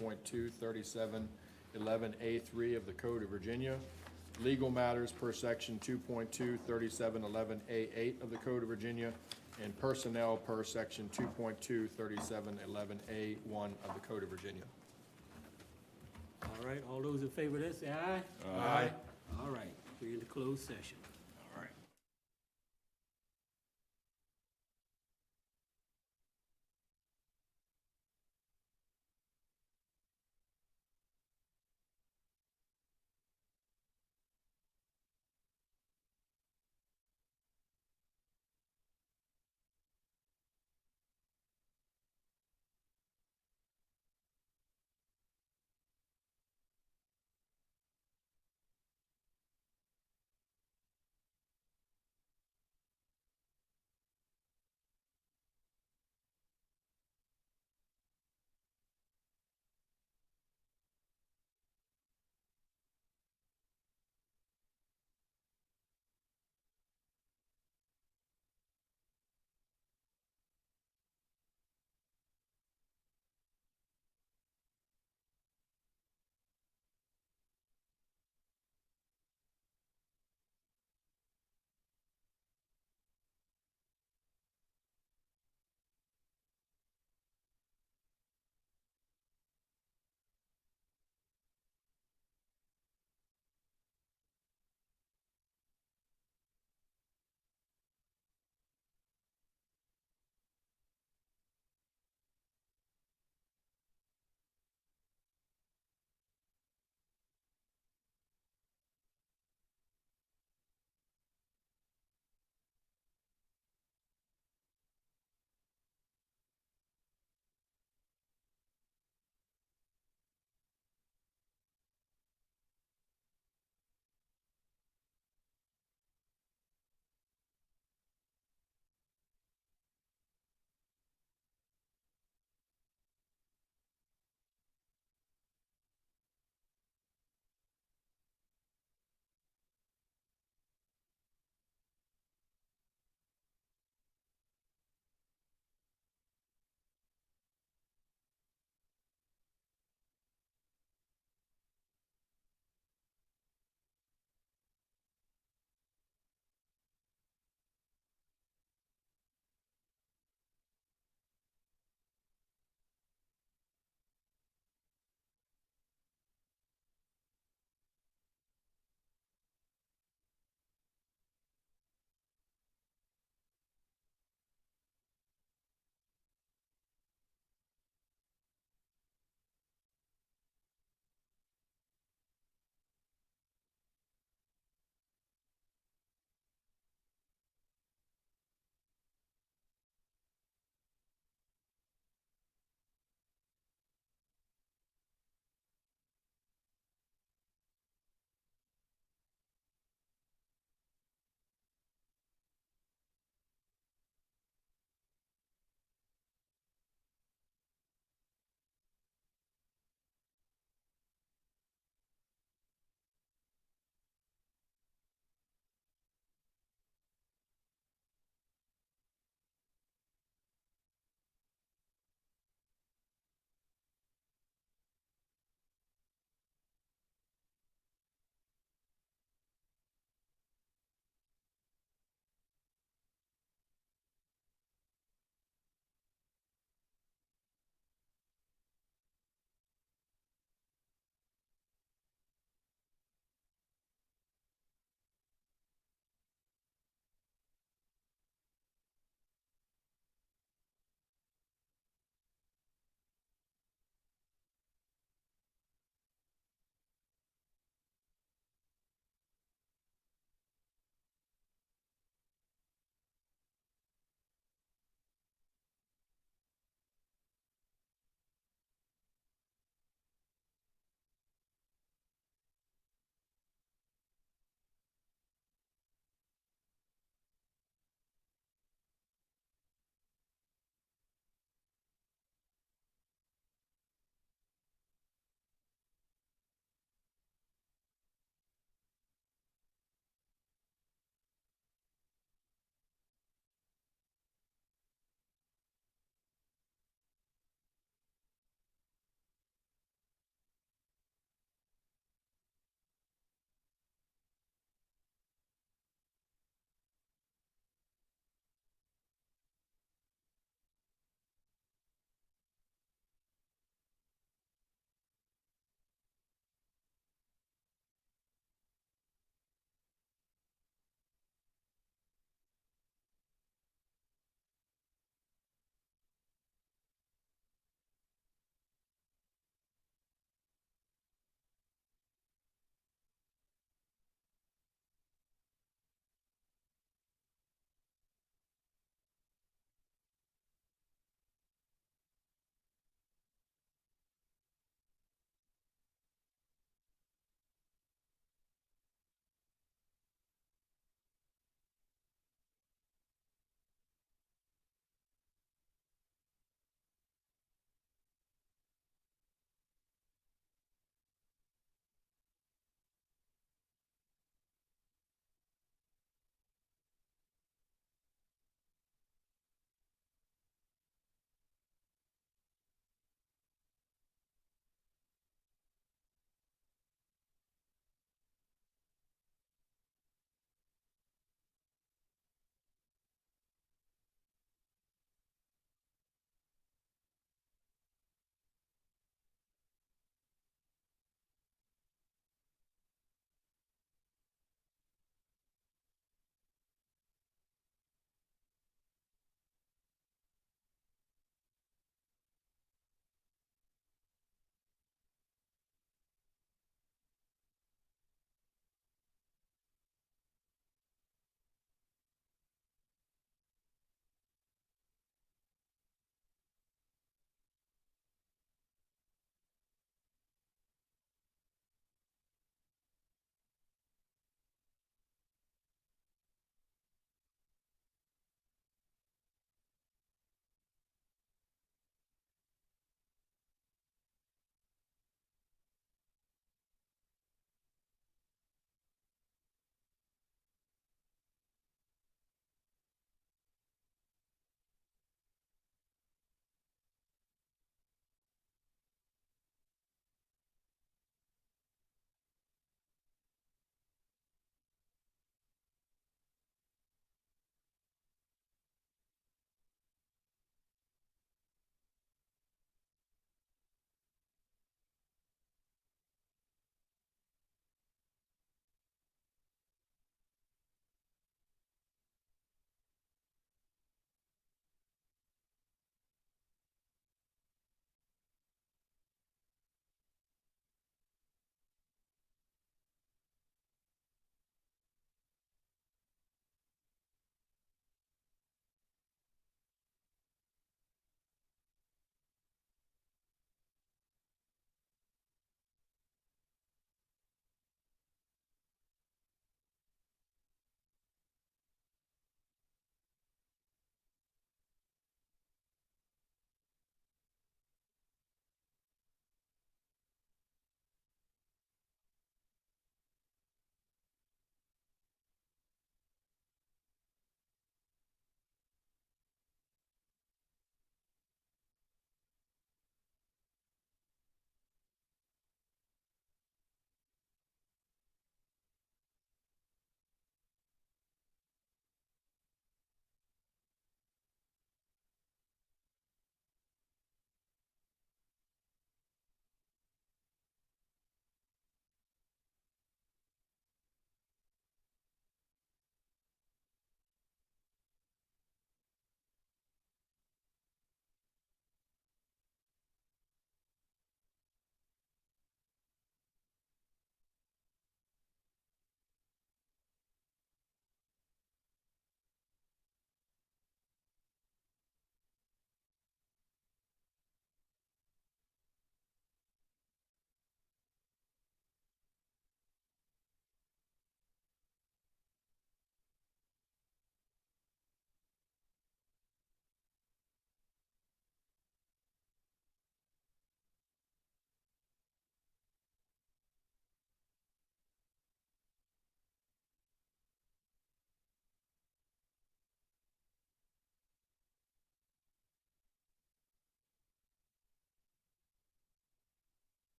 2.23711A3 of the Code of Virginia, legal matters per section 2.23711A8 of the Code of Virginia, and personnel per section 2.23711A1 of the Code of Virginia. All right, all those in favor of this, say aye. Aye. All right, we're in the closed session.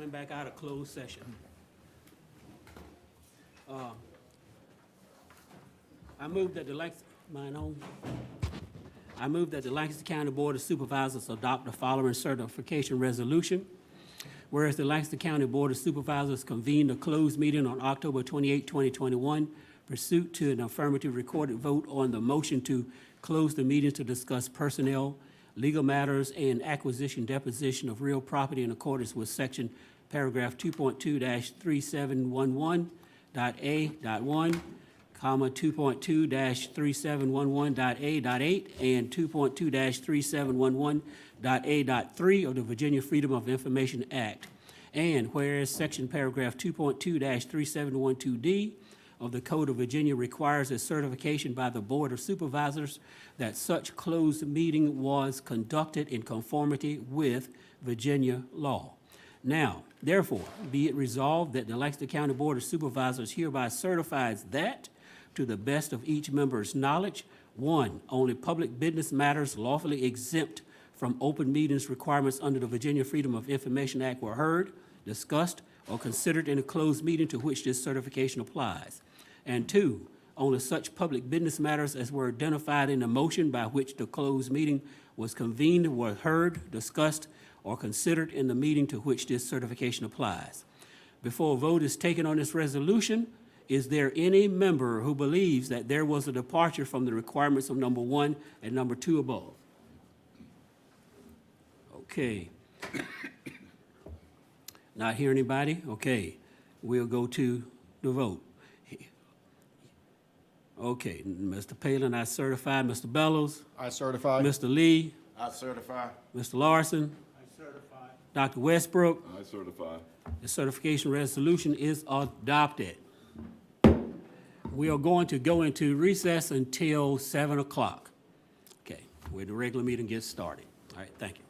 coming back out of closed session. I move that the Lancaster County Board of Supervisors adopt the following certification resolution. Whereas the Lancaster County Board of Supervisors convened a closed meeting on October 28, 2021, pursuant to an affirmative recorded vote on the motion to close the meeting to discuss personnel, legal matters, and acquisition deposition of real property in accordance with section paragraph 2.2-3711.a.1, comma 2.2-3711.a.8 and 2.2-3711.a.3 of the Virginia Freedom of Information Act. And whereas section paragraph 2.2-3712D of the Code of Virginia requires a certification by the Board of Supervisors that such closed meeting was conducted in conformity with Virginia law. Now, therefore, be it resolved that the Lancaster County Board of Supervisors hereby certifies that, to the best of each member's knowledge, 1, only public business matters lawfully exempt from open meetings requirements under the Virginia Freedom of Information Act were heard, discussed, or considered in a closed meeting to which this certification applies. And 2, only such public business matters as were identified in the motion by which the closed meeting was convened were heard, discussed, or considered in the meeting to which this certification applies. Before a vote is taken on this resolution, is there any member who believes that there was a departure from the requirements of number 1 and number 2 above? Okay. Not hear anybody? Okay. We'll go to the vote. Okay, Mr. Palin, I certify. Mr. Bellows? I certify. Mr. Lee? I certify. Mr. Larson? I certify. Dr. Westbrook? I certify. The certification resolution is adopted. We are going to go into recess until 7 o'clock. Okay, where the regular meeting gets started. All right, thank you.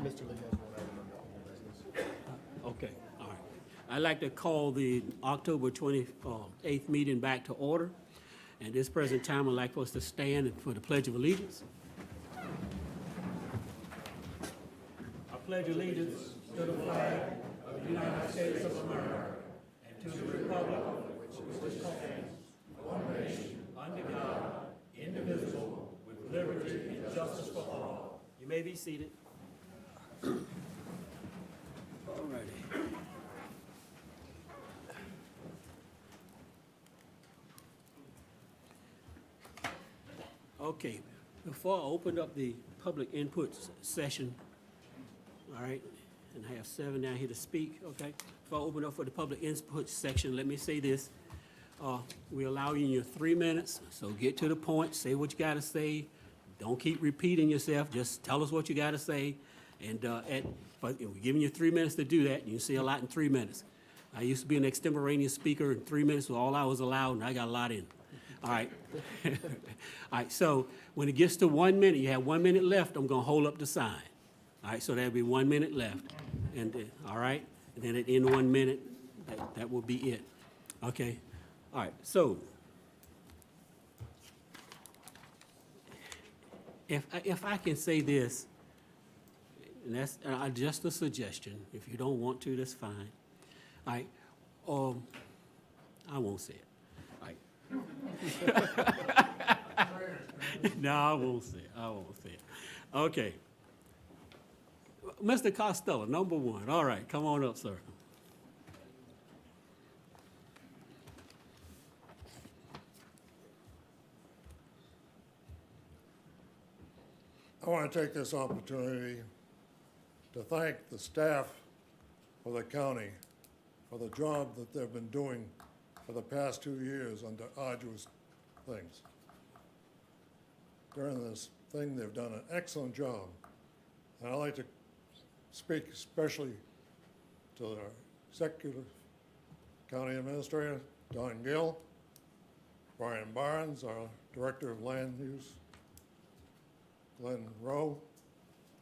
Mr. Lee has one item under old business. Okay, all right. I'd like to call the October 28th meeting back to order. At this present time, I'd like for us to stand for the Pledge of Allegiance. I pledge allegiance to the flag of the United States of America and to the republic which stands one nation, under God, indivisible, with liberty and justice for all. You may be seated. All righty. Okay, before I open up the public input session, all right, and I have 7 down here to speak, okay? Before I open up for the public input section, let me say this. We allow you your 3 minutes, so get to the point, say what you gotta say. Don't keep repeating yourself, just tell us what you gotta say. And we're giving you 3 minutes to do that, and you say a lot in 3 minutes. I used to be an extemporaneous speaker, and 3 minutes was all I was allowed, and I got a lot in. All right. All right, so when it gets to 1 minute, you have 1 minute left, I'm gonna hold up the sign. All right, so there'll be 1 minute left. And, all right, and then at the end of 1 minute, that will be it. Okay, all right, so if I can say this, and that's just a suggestion. If you don't want to, that's fine. All right, I won't say it. No, I won't say it. I won't say it. Okay. Mr. Costello, number 1. All right, come on up, sir. I want to take this opportunity to thank the staff of the county for the job that they've been doing for the past 2 years under arduous things. During this thing, they've done an excellent job. And I'd like to speak especially to our executive county administrator, Don Gill, Brian Barnes, our director of land use, Glenn Rowe,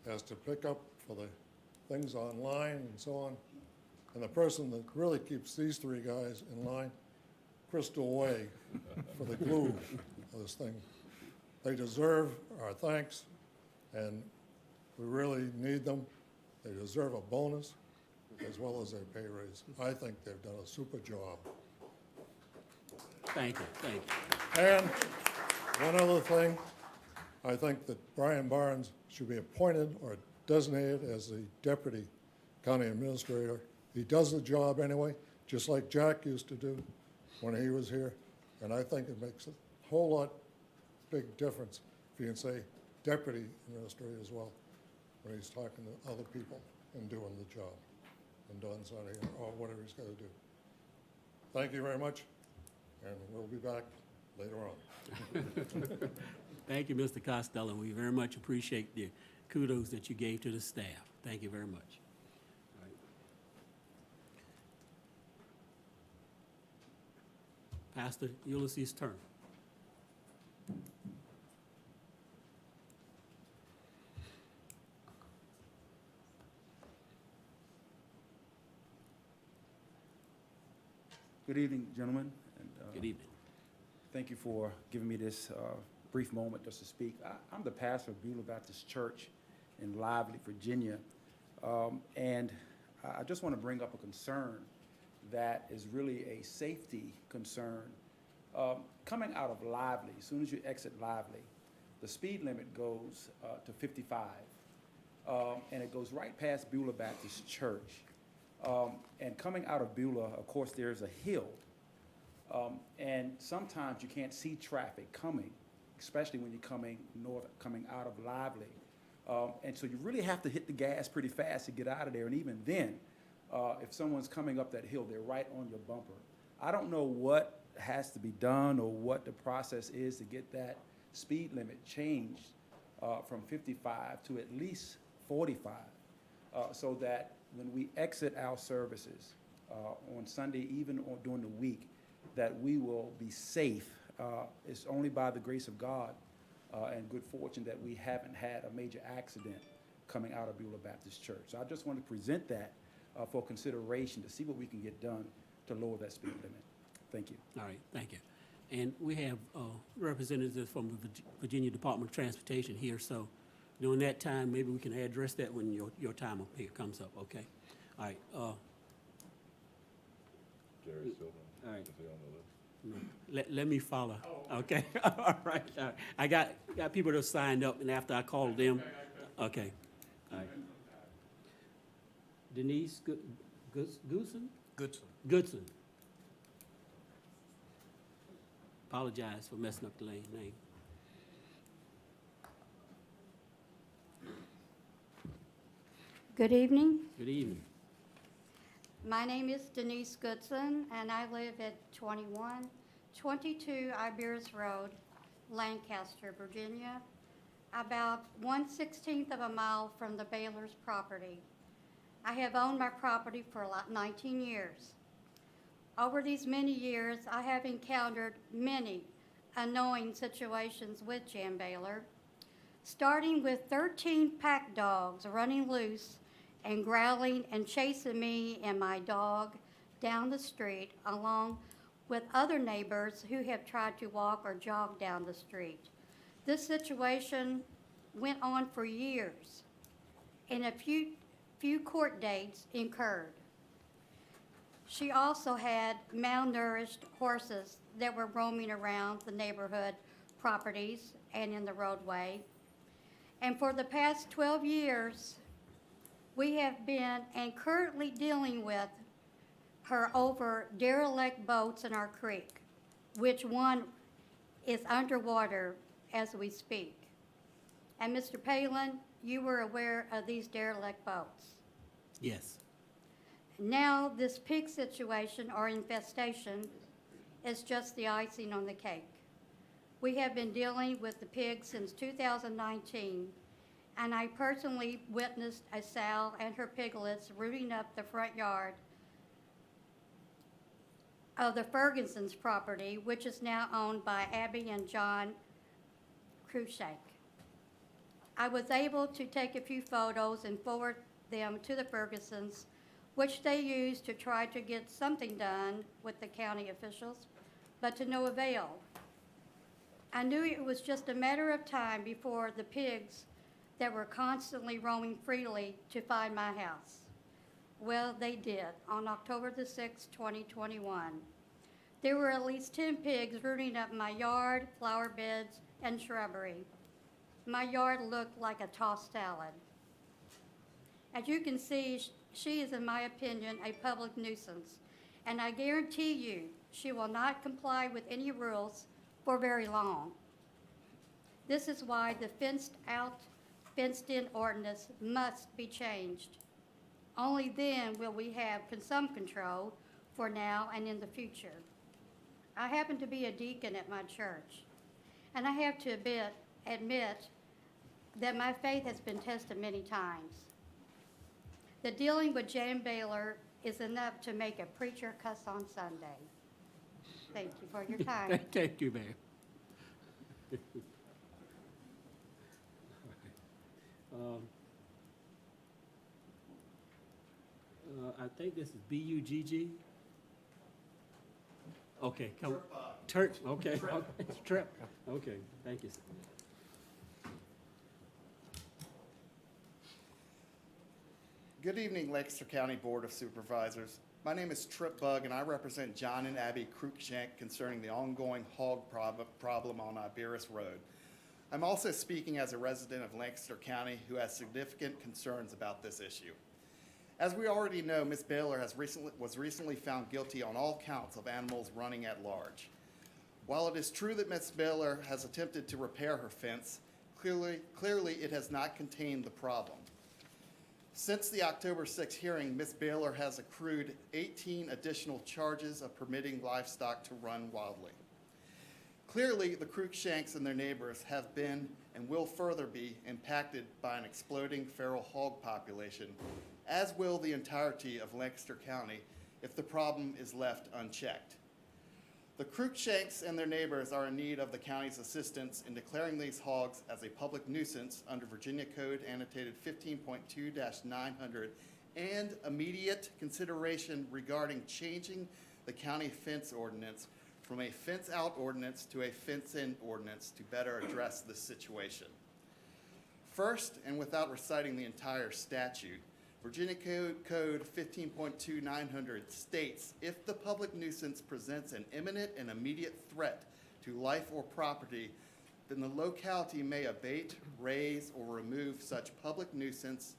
has to pick up for the things online and so on. And the person that really keeps these 3 guys in line, Crystal Way, for the glue of this thing. They deserve our thanks, and we really need them. They deserve a bonus as well as a pay raise. I think they've done a super job. Thank you, thank you. And one other thing, I think that Brian Barnes should be appointed or designated as the deputy county administrator. He does the job anyway, just like Jack used to do when he was here. And I think it makes a whole lot big difference if you can say deputy administrator as well when he's talking to other people and doing the job. And Don's not here, or whatever he's got to do. Thank you very much, and we'll be back later on. Thank you, Mr. Costello. We very much appreciate the kudos that you gave to the staff. Thank you very much. All right. Pastor Ulysses Turner. Good evening, gentlemen. And, Good evening. Thank you for giving me this brief moment just to speak. I'm the pastor of Beulah Baptist Church in Lively, Virginia. And I just want to bring up a concern that is really a safety concern. Coming out of Lively, as soon as you exit Lively, the speed limit goes to 55. And it goes right past Beulah Baptist Church. And coming out of Beulah, of course, there's a hill. And sometimes you can't see traffic coming, especially when you're coming out of Lively. And so you really have to hit the gas pretty fast to get out of there. And even then, if someone's coming up that hill, they're right on your bumper. I don't know what has to be done or what the process is to get that speed limit changed from 55 to at least 45, so that when we exit our services on Sunday, even during the week, that we will be safe. It's only by the grace of God and good fortune that we haven't had a major accident coming out of Beulah Baptist Church. So I just want to present that for consideration to see what we can get done to lower that speed limit. Thank you. All right, thank you. And we have representatives from the Virginia Department of Transportation here, so during that time, maybe we can address that when your time up here comes up, okay? All right, Jerry Silver. All right. Is he on the list? let me follow, okay? All right, all right. I got people that signed up, and after I called them, okay. All right. Denise Goodson? Goodson. Apologize for messing up the name. Good evening. Good evening. My name is Denise Goodson, and I live at 2122 Iberis Road, Lancaster, Virginia, about 1/16 of a mile from the Baylor's property. I have owned my property for about 19 years. Over these many years, I have encountered many annoying situations with Jan Baylor, starting with 13 pack dogs running loose and growling and chasing me and my dog down the street, along with other neighbors who have tried to walk or jog down the street. This situation went on for years, and a few court dates incurred. She also had malnourished horses that were roaming around the neighborhood properties and in the roadway. And for the past 12 years, we have been and currently dealing with her over derelict boats in our creek, which one is underwater as we speak. And Mr. Palin, you were aware of these derelict boats. Yes. Now, this pig situation or infestation is just the icing on the cake. We have been dealing with the pigs since 2019, and I personally witnessed a sow and her piglets rooting up the front yard of the Ferguson's property, which is now owned by Abby and John Cruikshank. I was able to take a few photos and forward them to the Fergusons, which they used to try to get something done with the county officials, but to no avail. I knew it was just a matter of time before the pigs that were constantly roaming freely to find my house. Well, they did on October the 6th, 2021. There were at least 10 pigs rooting up my yard, flower beds, and shrubbery. My yard looked like a tossed salad. As you can see, she is, in my opinion, a public nuisance, and I guarantee you she will not comply with any rules for very long. This is why the fenced-in ordinance must be changed. Only then will we have some control for now and in the future. I happen to be a deacon at my church, and I have to admit that my faith has been tested many times. The dealing with Jan Baylor is enough to make a preacher cuss on Sunday. Thank you for your time. Thank you, ma'am. I think this is B-U-G-G. Okay, come. Turk, okay, it's Trip. Okay, thank you. Good evening, Lancaster County Board of Supervisors. My name is Trip Bug, and I represent John and Abby Cruikshank concerning the ongoing hog problem on Iberis Road. I'm also speaking as a resident of Lancaster County who has significant concerns about this issue. As we already know, Ms. Baylor was recently found guilty on all counts of animals running at large. While it is true that Ms. Baylor has attempted to repair her fence, clearly it has not contained the problem. Since the October 6th hearing, Ms. Baylor has accrued 18 additional charges of permitting livestock to run wildly. Clearly, the Cruikshanks and their neighbors have been and will further be impacted by an exploding feral hog population, as will the entirety of Lancaster County if the problem is left unchecked. The Cruikshanks and their neighbors are in need of the county's assistance in declaring these hogs as a public nuisance under Virginia Code annotated 15.2-900 and immediate consideration regarding changing the county fence ordinance from a fence-out ordinance to a fence-in ordinance to better address this situation. First, and without reciting the entire statute, Virginia Code 15.2-900 states, if the public nuisance presents an imminent and immediate threat to life or property, then the locality may abate, raise, or remove such public nuisance,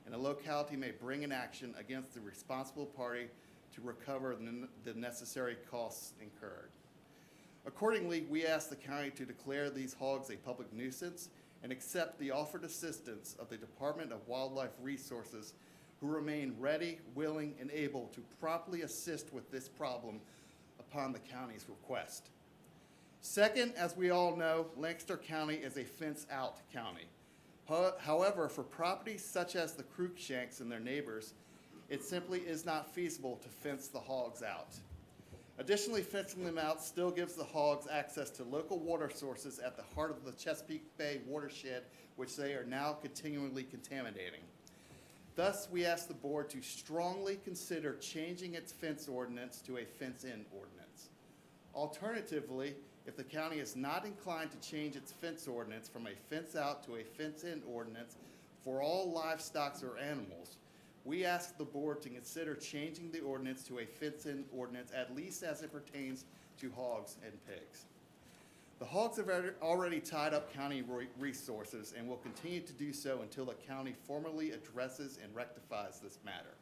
and the locality may bring an action against the responsible party to recover the necessary costs incurred. Accordingly, we ask the county to declare these hogs a public nuisance and accept the offered assistance of the Department of Wildlife Resources, who remain ready, willing, and able to promptly assist with this problem upon the county's request. Second, as we all know, Lancaster County is a fence-out county. However, for properties such as the Cruikshanks and their neighbors, it simply is not feasible to fence the hogs out. Additionally, fencing them out still gives the hogs access to local water sources at the heart of the Chesapeake Bay watershed, which they are now continually contaminating. Thus, we ask the board to strongly consider changing its fence ordinance to a fence-in ordinance. Alternatively, if the county is not inclined to change its fence ordinance from a fence-out to a fence-in ordinance for all livestock or animals, we ask the board to consider changing the ordinance to a fence-in ordinance, at least as it pertains to hogs and pigs. The hogs have already tied up county resources and will continue to do so until the county formally addresses and rectifies this matter.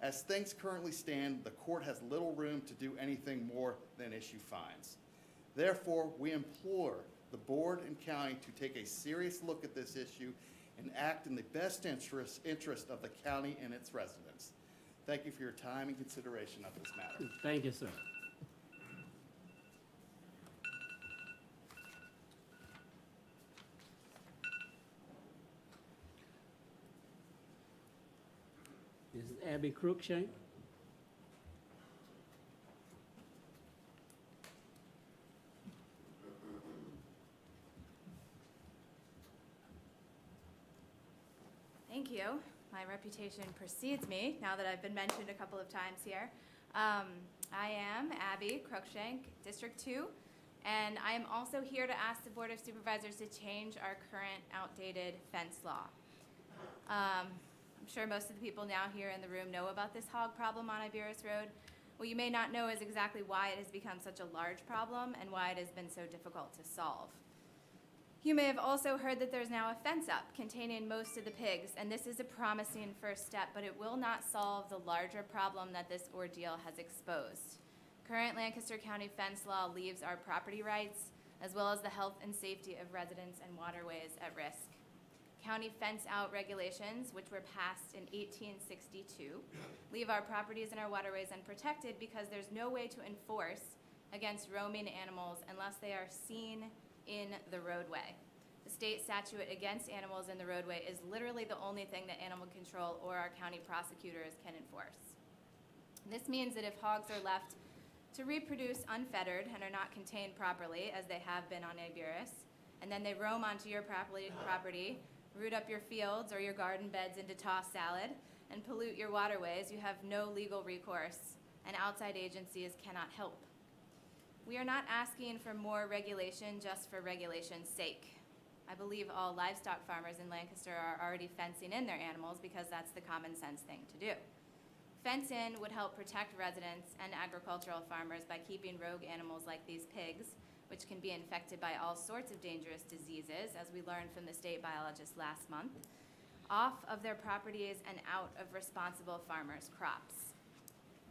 As things currently stand, the court has little room to do anything more than issue fines. Therefore, we implore the board and county to take a serious look at this issue and act in the best interest of the county and its residents. Thank you for your time and consideration of this matter. Thank you, sir. This is Abby Cruikshank. Thank you. My reputation precedes me now that I've been mentioned a couple of times here. I am Abby Cruikshank, District 2, and I am also here to ask the Board of Supervisors to change our current outdated fence law. I'm sure most of the people now here in the room know about this hog problem on Iberis Road. What you may not know is exactly why it has become such a large problem and why it has been so difficult to solve. You may have also heard that there's now a fence up containing most of the pigs, and this is a promising first step, but it will not solve the larger problem that this ordeal has exposed. Current Lancaster County fence law leaves our property rights, as well as the health and safety of residents and waterways at risk. County fence-out regulations, which were passed in 1862, leave our properties and our waterways unprotected because there's no way to enforce against roaming animals unless they are seen in the roadway. The state statute against animals in the roadway is literally the only thing that animal control or our county prosecutors can enforce. This means that if hogs are left to reproduce unfettered and are not contained properly, as they have been on Iberis, and then they roam onto your property, root up your fields or your garden beds into tossed salad, and pollute your waterways, you have no legal recourse, and outside agencies cannot help. We are not asking for more regulation just for regulation's sake. I believe all livestock farmers in Lancaster are already fencing in their animals because that's the common sense thing to do. Fence-in would help protect residents and agricultural farmers by keeping rogue animals like these pigs, which can be infected by all sorts of dangerous diseases, as we learned from the state biologist last month, off of their properties and out of responsible farmers' crops.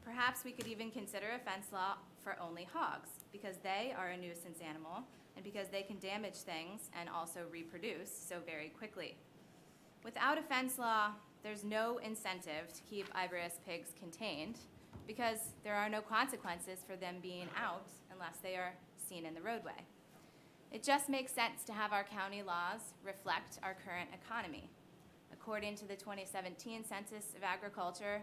Perhaps we could even consider a fence law for only hogs, because they are a nuisance animal and because they can damage things and also reproduce so very quickly. Without a fence law, there's no incentive to keep Iberis pigs contained because there are no consequences for them being out unless they are seen in the roadway. It just makes sense to have our county laws reflect our current economy. According to the 2017 Census of Agriculture,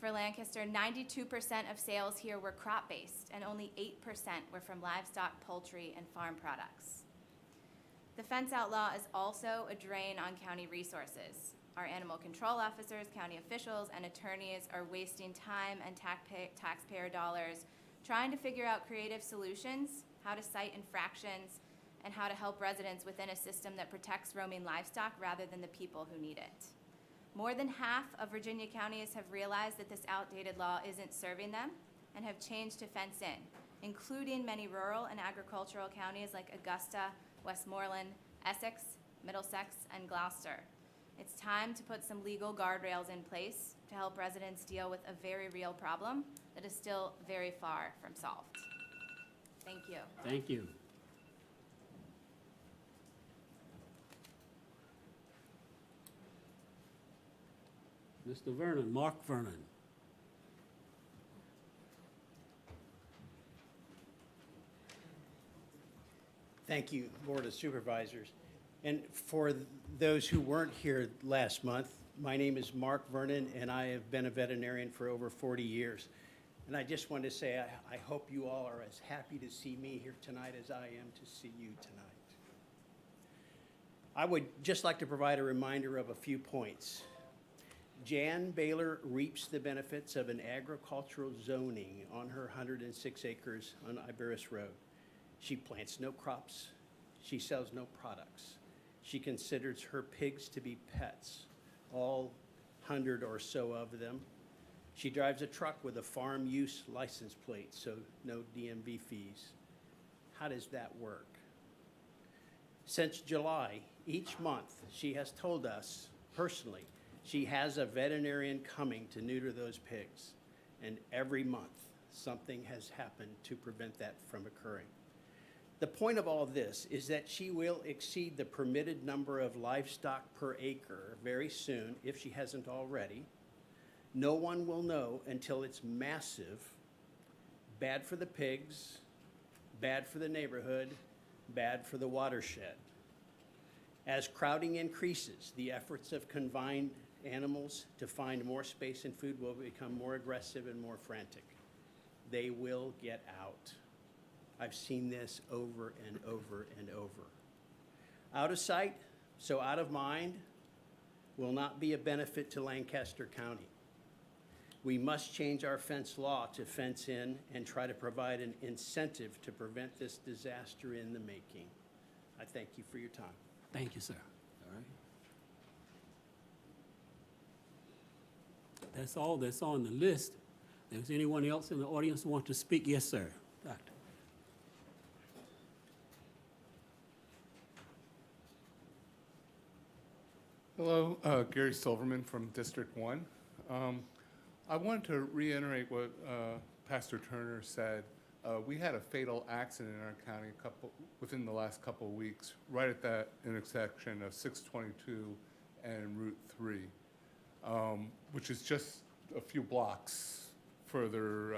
For Lancaster, 92% of sales here were crop-based, and only 8% were from livestock, poultry, and farm products. The fence outlaw is also a drain on county resources. Our animal control officers, county officials, and attorneys are wasting time and taxpayer dollars trying to figure out creative solutions, how to cite infractions, and how to help residents within a system that protects roaming livestock rather than the people who need it. More than half of Virginia counties have realized that this outdated law isn't serving them and have changed to fence in, including many rural and agricultural counties like Augusta, Westmoreland, Essex, Middlesex, and Gloucester. It's time to put some legal guardrails in place to help residents deal with a very real problem that is still very far from solved. Thank you. Thank you. Mr. Vernon, Mark Vernon. Thank you, Board of Supervisors. And for those who weren't here last month, my name is Mark Vernon, and I have been a veterinarian for over 40 years. And I just want to say I hope you all are as happy to see me here tonight as I am to see you tonight. I would just like to provide a reminder of a few points. Jan Baylor reaps the benefits of an agricultural zoning on her 106 acres on Iberis Road. She plants no crops. She sells no products. She considers her pigs to be pets, all 100 or so of them. She drives a truck with a farm use license plate, so no DMV fees. How does that work? Since July, each month, she has told us personally she has a veterinarian coming to neuter those pigs. And every month, something has happened to prevent that from occurring. The point of all this is that she will exceed the permitted number of livestock per acre very soon, if she hasn't already. No one will know until it's massive, bad for the pigs, bad for the neighborhood, bad for the watershed. As crowding increases, the efforts of confined animals to find more space and food will become more aggressive and more frantic. They will get out. I've seen this over and over and over. Out of sight, so out of mind, will not be a benefit to Lancaster County. We must change our fence law to fence in and try to provide an incentive to prevent this disaster in the making. I thank you for your time. Thank you, sir. All right. That's all that's on the list. Is anyone else in the audience who wants to speak? Yes, sir. Doctor. Hello, Gary Silverman from District 1. I wanted to reiterate what Pastor Turner said. We had a fatal accident in our county within the last couple of weeks, right at that intersection of 622 and Route 3, which is just a few blocks further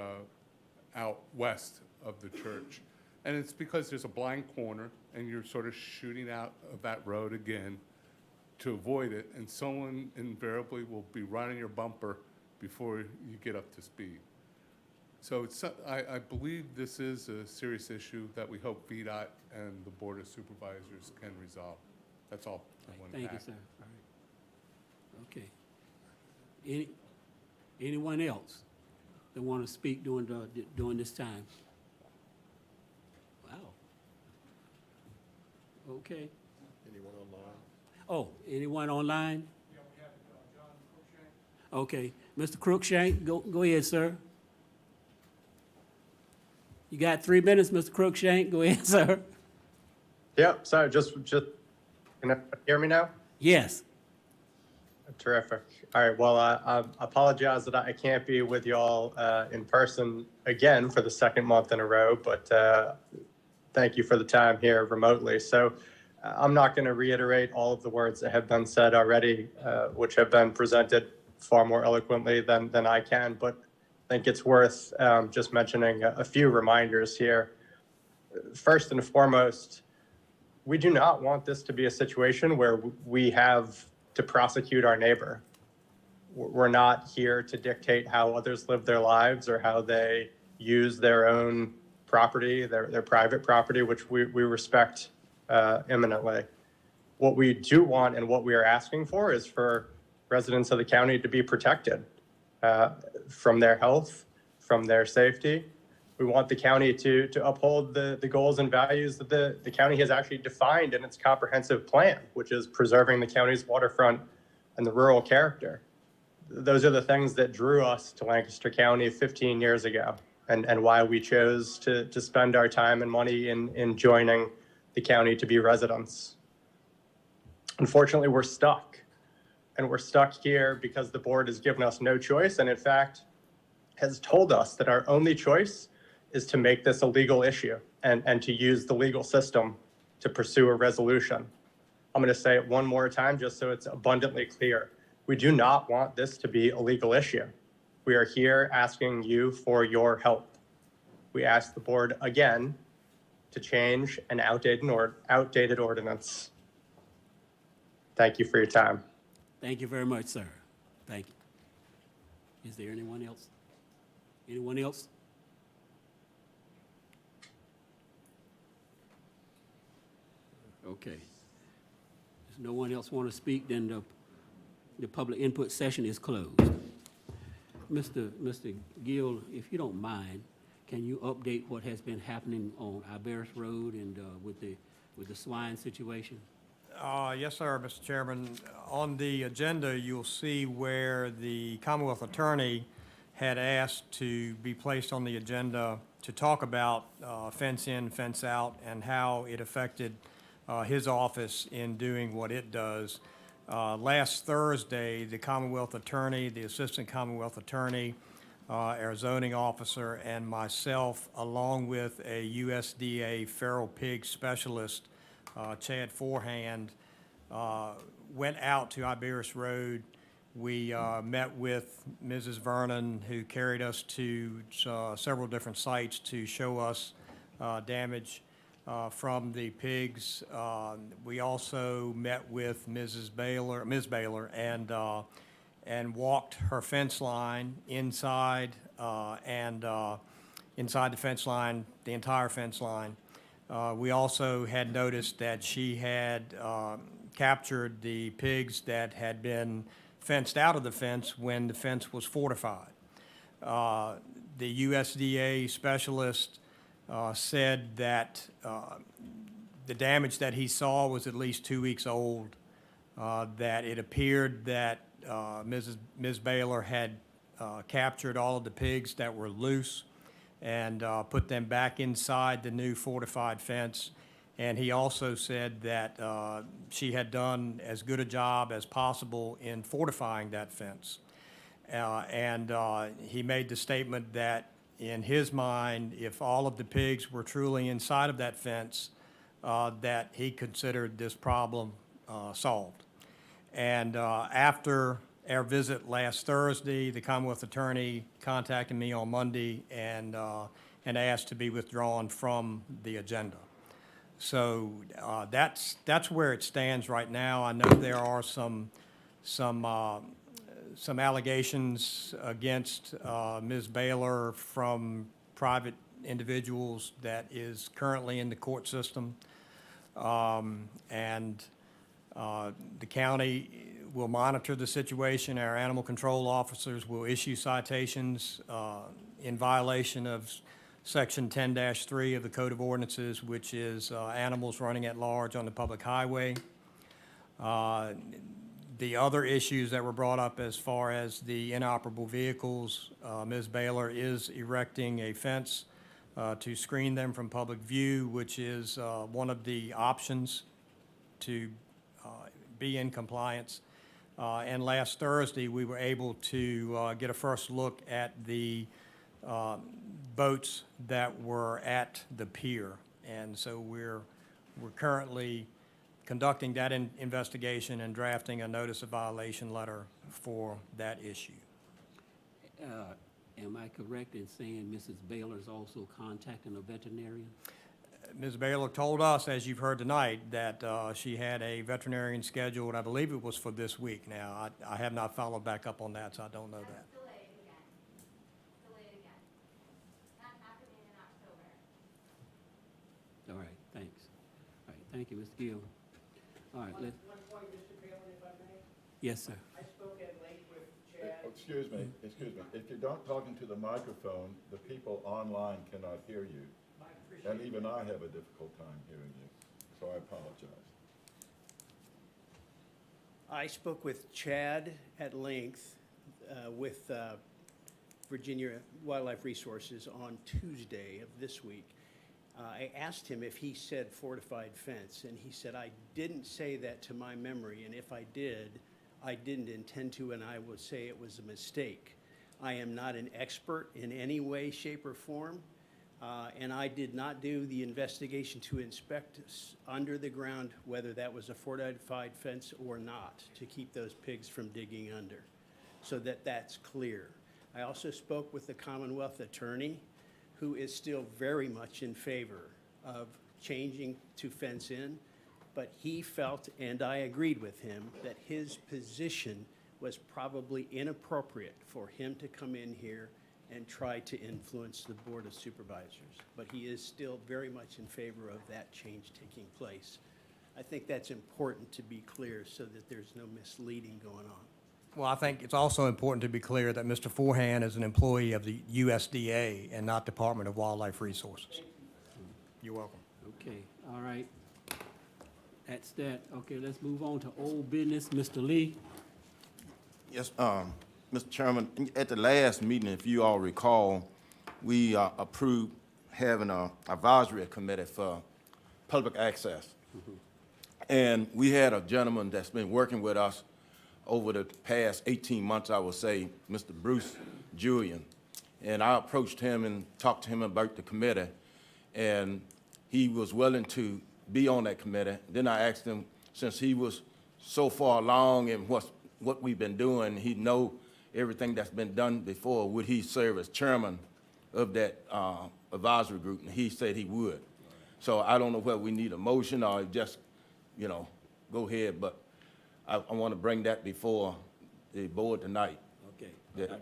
out west of the church. And it's because there's a blind corner and you're sort of shooting out of that road again to avoid it, and someone invariably will be running your bumper before you get up to speed. So it's, I believe this is a serious issue that we hope VDOT and the Board of Supervisors can resolve. That's all I wanted to add. Thank you, sir. All right. Okay. Anyone else that want to speak during this time? Wow. Okay. Anyone online? Oh, anyone online? Yeah, we have John Cruikshank. Okay, Mr. Cruikshank, go ahead, sir. You got 3 minutes, Mr. Cruikshank. Go ahead, sir. Yep, sorry, just, can you hear me now? Yes. Terrific. All right, well, I apologize that I can't be with you all in person again for the second month in a row, but thank you for the time here remotely. So I'm not going to reiterate all of the words that have been said already, which have been presented far more eloquently than I can, but I think it's worth just mentioning a few reminders here. First and foremost, we do not want this to be a situation where we have to prosecute our neighbor. We're not here to dictate how others live their lives or how they use their own property, their private property, which we respect eminently. What we do want and what we are asking for is for residents of the county to be protected from their health, from their safety. We want the county to uphold the goals and values that the county has actually defined in its comprehensive plan, which is preserving the county's waterfront and the rural character. Those are the things that drew us to Lancaster County 15 years ago, and why we chose to spend our time and money in joining the county to be residents. Unfortunately, we're stuck. And we're stuck here because the board has given us no choice, and in fact, has told us that our only choice is to make this a legal issue and to use the legal system to pursue a resolution. I'm going to say it one more time just so it's abundantly clear. We do not want this to be a legal issue. We are here asking you for your help. We ask the board again to change an outdated ordinance. Thank you for your time. Thank you very much, sir. Thank you. Is there anyone else? Anyone else? Okay. If no one else want to speak, then the public input session is closed. Mr. Gill, if you don't mind, can you update what has been happening on Iberis Road and with the Swann situation? Yes, sir, Mr. Chairman. On the agenda, you'll see where the Commonwealth Attorney had asked to be placed on the agenda to talk about fence in, fence out, and how it affected his office in doing what it does. Last Thursday, the Commonwealth Attorney, the Assistant Commonwealth Attorney, our zoning officer, and myself, along with a USDA feral pig specialist, Chad Forehand, went out to Iberis Road. We met with Mrs. Vernon, who carried us to several different sites to show us damage from the pigs. We also met with Ms. Baylor, and walked her fence line inside inside the fence line, the entire fence line. We also had noticed that she had captured the pigs that had been fenced out of the fence when the fence was fortified. The USDA specialist said that the damage that he saw was at least 2 weeks old, that it appeared that Ms. Baylor had captured all of the pigs that were loose and put them back inside the new fortified fence. And he also said that she had done as good a job as possible in fortifying that fence. And he made the statement that in his mind, if all of the pigs were truly inside of that fence, that he considered this problem solved. And after our visit last Thursday, the Commonwealth Attorney contacted me on Monday and asked to be withdrawn from the agenda. So that's where it stands right now. I know there are some allegations against Ms. Baylor from private individuals that is currently in the court system. And the county will monitor the situation. Our animal control officers will issue citations in violation of Section 10-3 of the Code of Ordinances, which is animals running at large on the public highway. The other issues that were brought up as far as the inoperable vehicles, Ms. Baylor is erecting a fence to screen them from public view, which is one of the options to be in compliance. And last Thursday, we were able to get a first look at the boats that were at the pier. And so we're currently conducting that investigation and drafting a notice of violation letter for that issue. Am I correct in saying Mrs. Baylor is also contacting a veterinarian? Ms. Baylor told us, as you've heard tonight, that she had a veterinarian scheduled, I believe it was for this week. Now, I have not followed back up on that, so I don't know that. Delayed again. Delayed again. Not happening in October. All right, thanks. All right, thank you, Mr. Gill. All right, let's, One point, Mr. Bailey, if I may. yes, sir. I spoke at length with Chad. Excuse me. If you're not talking to the microphone, the people online cannot hear you. I appreciate And even I have a difficult time hearing you, so I apologize. I spoke with Chad at length with Virginia Wildlife Resources on Tuesday of this week. I asked him if he said fortified fence, and he said, I didn't say that to my memory, and if I did, I didn't intend to, and I would say it was a mistake. I am not an expert in any way, shape, or form, and I did not do the investigation to inspect under the ground whether that was a fortified fence or not, to keep those pigs from digging under, so that that's clear. I also spoke with the Commonwealth attorney, who is still very much in favor of changing to fence in, but he felt, and I agreed with him, that his position was probably inappropriate for him to come in here and try to influence the Board of Supervisors. But he is still very much in favor of that change taking place. I think that's important to be clear so that there's no misleading going on. Well, I think it's also important to be clear that Mr. Forehand is an employee of the USDA and not Department of Wildlife Resources. You're welcome. Okay, all right. That's that. Okay, let's move on to old business. Mr. Lee? Yes, Mr. Chairman, at the last meeting, if you all recall, we approved having an advisory committee for public access. And we had a gentleman that's been working with us over the past 18 months, I would say, Mr. Bruce Julian. And I approached him and talked to him about the committee, and he was willing to be on that committee. Then I asked him, since he was so far along in what we've been doing, he know everything that's been done before, would he serve as chairman of that advisory group? And he said he would. So I don't know whether we need a motion or just, you know, go ahead, but I want to bring that before the board tonight. Okay. Yeah.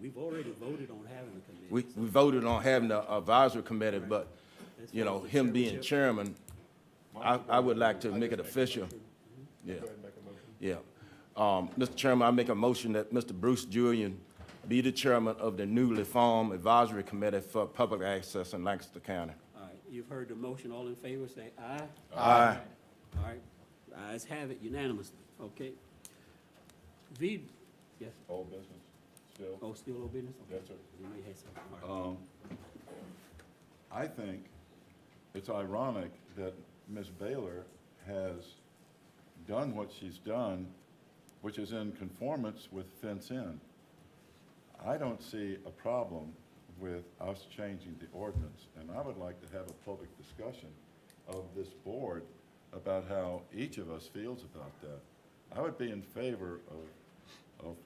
We've already voted on having a committee. We voted on having the advisory committee, but, you know, him being chairman, I would like to make it official. Yeah. Yeah. Mr. Chairman, I make a motion that Mr. Bruce Julian be the chairman of the newly formed advisory committee for public access in Lancaster County. All right, you've heard the motion. All in favor, say aye. Aye. All right, ayes have it unanimously. Okay. Yes, Old business, still? oh, still old business? Okay. Yes, sir. You may have something. All right. I think it's ironic that Ms. Baylor has done what she's done, which is in conformance with fence in. I don't see a problem with us changing the ordinance, and I would like to have a public discussion of this board about how each of us feels about that. I would be in favor of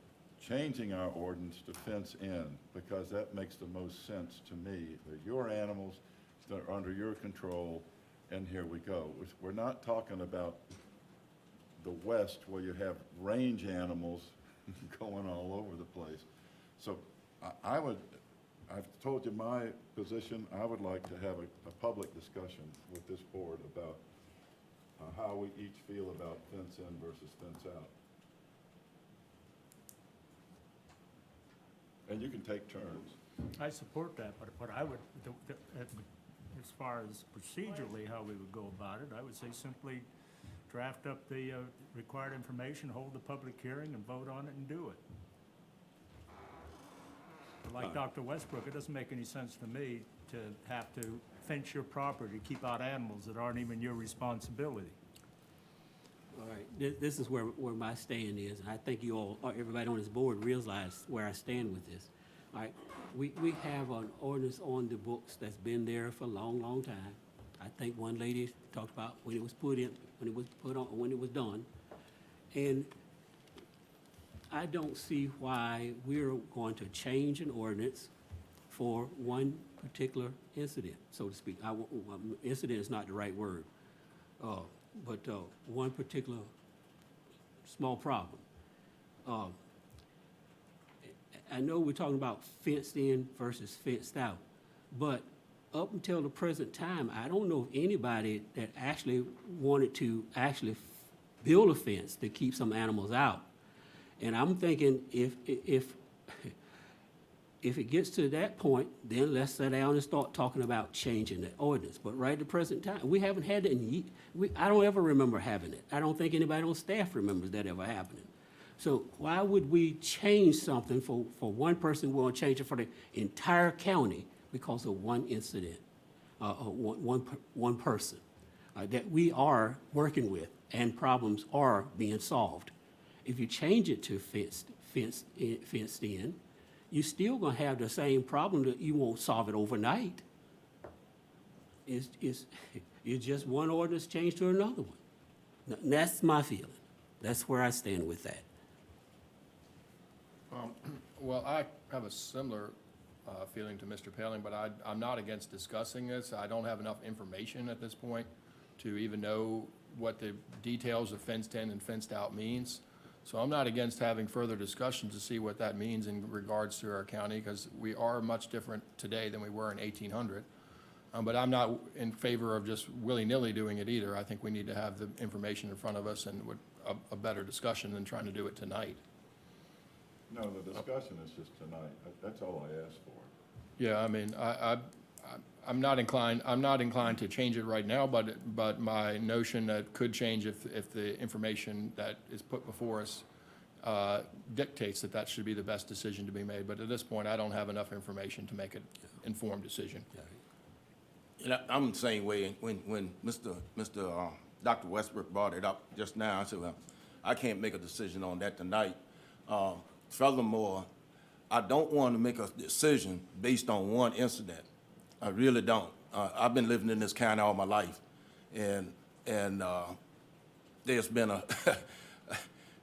changing our ordinance to fence in, because that makes the most sense to me. They're your animals, they're under your control, and here we go. We're not talking about the West where you have range animals going all over the place. So I've told you my position. I would like to have a public discussion with this board about how we each feel about fence in versus fence out. And you can take turns. I support that, but what I would, as far as procedurally how we would go about it, I would say simply draft up the required information, hold the public hearing, and vote on it and do it. Like Dr. Westbrook, it doesn't make any sense to me to have to fence your property, keep out animals that aren't even your responsibility. All right, this is where my stand is, and I think you all, everybody on this board realizes where I stand with this. All right, we have an ordinance on the books that's been there for a long, long time. I think one lady talked about when it was put in, when it was put on, when it was done. And I don't see why we're going to change an ordinance for one particular incident, so to speak. Incident is not the right word, but one particular small problem. I know we're talking about fenced in versus fenced out, but up until the present time, I don't know of anybody that actually wanted to actually build a fence to keep some animals out. And I'm thinking if it gets to that point, then let's sit down and start talking about changing the ordinance. But right at the present time, we haven't had it in I don't ever remember having it. I don't think anybody on staff remembers that ever happening. So why would we change something for one person? We want to change it for the entire county because of one incident, one person that we are working with and problems are being solved. If you change it to fenced in, you're still going to have the same problem that you won't solve it overnight. It's just one ordinance changed to another one. That's my feeling. That's where I stand with that. Well, I have a similar feeling to Mr. Paling, but I'm not against discussing this. I don't have enough information at this point to even know what the details of fenced in and fenced out means. So I'm not against having further discussions to see what that means in regards to our county, because we are much different today than we were in 1800. But I'm not in favor of just willy-nilly doing it either. I think we need to have the information in front of us and a better discussion than trying to do it tonight. No, the discussion is just tonight. That's all I asked for. Yeah, I mean, I'm not inclined to change it right now, but my notion that could change if the information that is put before us dictates that should be the best decision to be made. But at this point, I don't have enough information to make an informed decision. And I'm the same way. When Dr. Westbrook brought it up just now, I said, well, I can't make a decision on that tonight. Furthermore, I don't want to make a decision based on one incident. I really don't. I've been living in this county all my life, and there's been a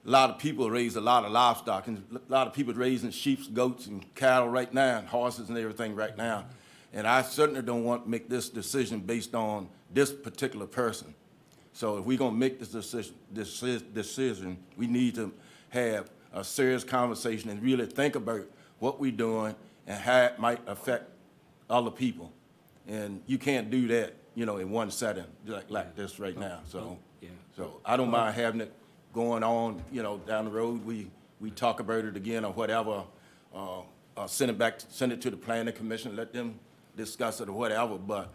lot of people raise a lot of livestock, and a lot of people raising sheep, goats, and cattle right now, and horses and everything right now. And I certainly don't want to make this decision based on this particular person. So if we're going to make this decision, we need to have a serious conversation and really think about what we're doing and how it might affect other people. And you can't do that, in one setting like this right now. So, so I don't mind having it going on, down the road. We talk about it again or whatever. Send it to the planning commission, let them discuss it or whatever, but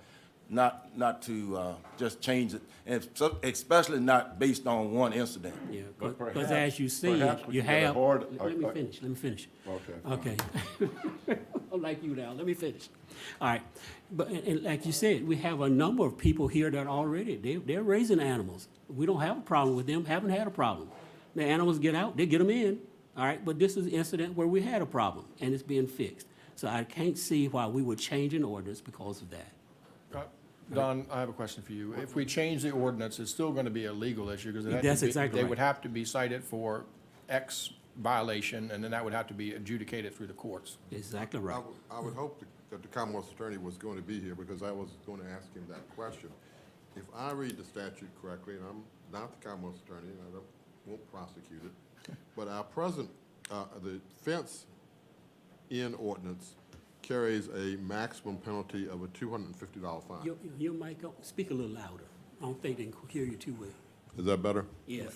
not to just change it, and especially not based on one incident. Yeah, But because as you see, you have, let me finish. Okay. I'm like you now, let me finish. All right, but and like you said, we have a number of people here that already, they're raising animals. We don't have a problem with them, haven't had a problem. The animals get out, they get them in, all right, but this is an incident where we had a problem, and it's being fixed. So I can't see why we would change an ordinance because of that. Don, I have a question for you. If we change the ordinance, it's still going to be a legal issue because That's exactly they right. would have to be cited for X violation, and then that would have to be adjudicated through the courts. Exactly right. I would hope that the Commonwealth Attorney was going to be here, because I was going to ask him that question. If I read the statute correctly, and I'm not the Commonwealth Attorney, and I won't prosecute it, but our present, the fence-in ordinance carries a maximum penalty of a $250 fine. Your mic, speak a little louder. I don't think they can hear you too well. Is that better? Yes.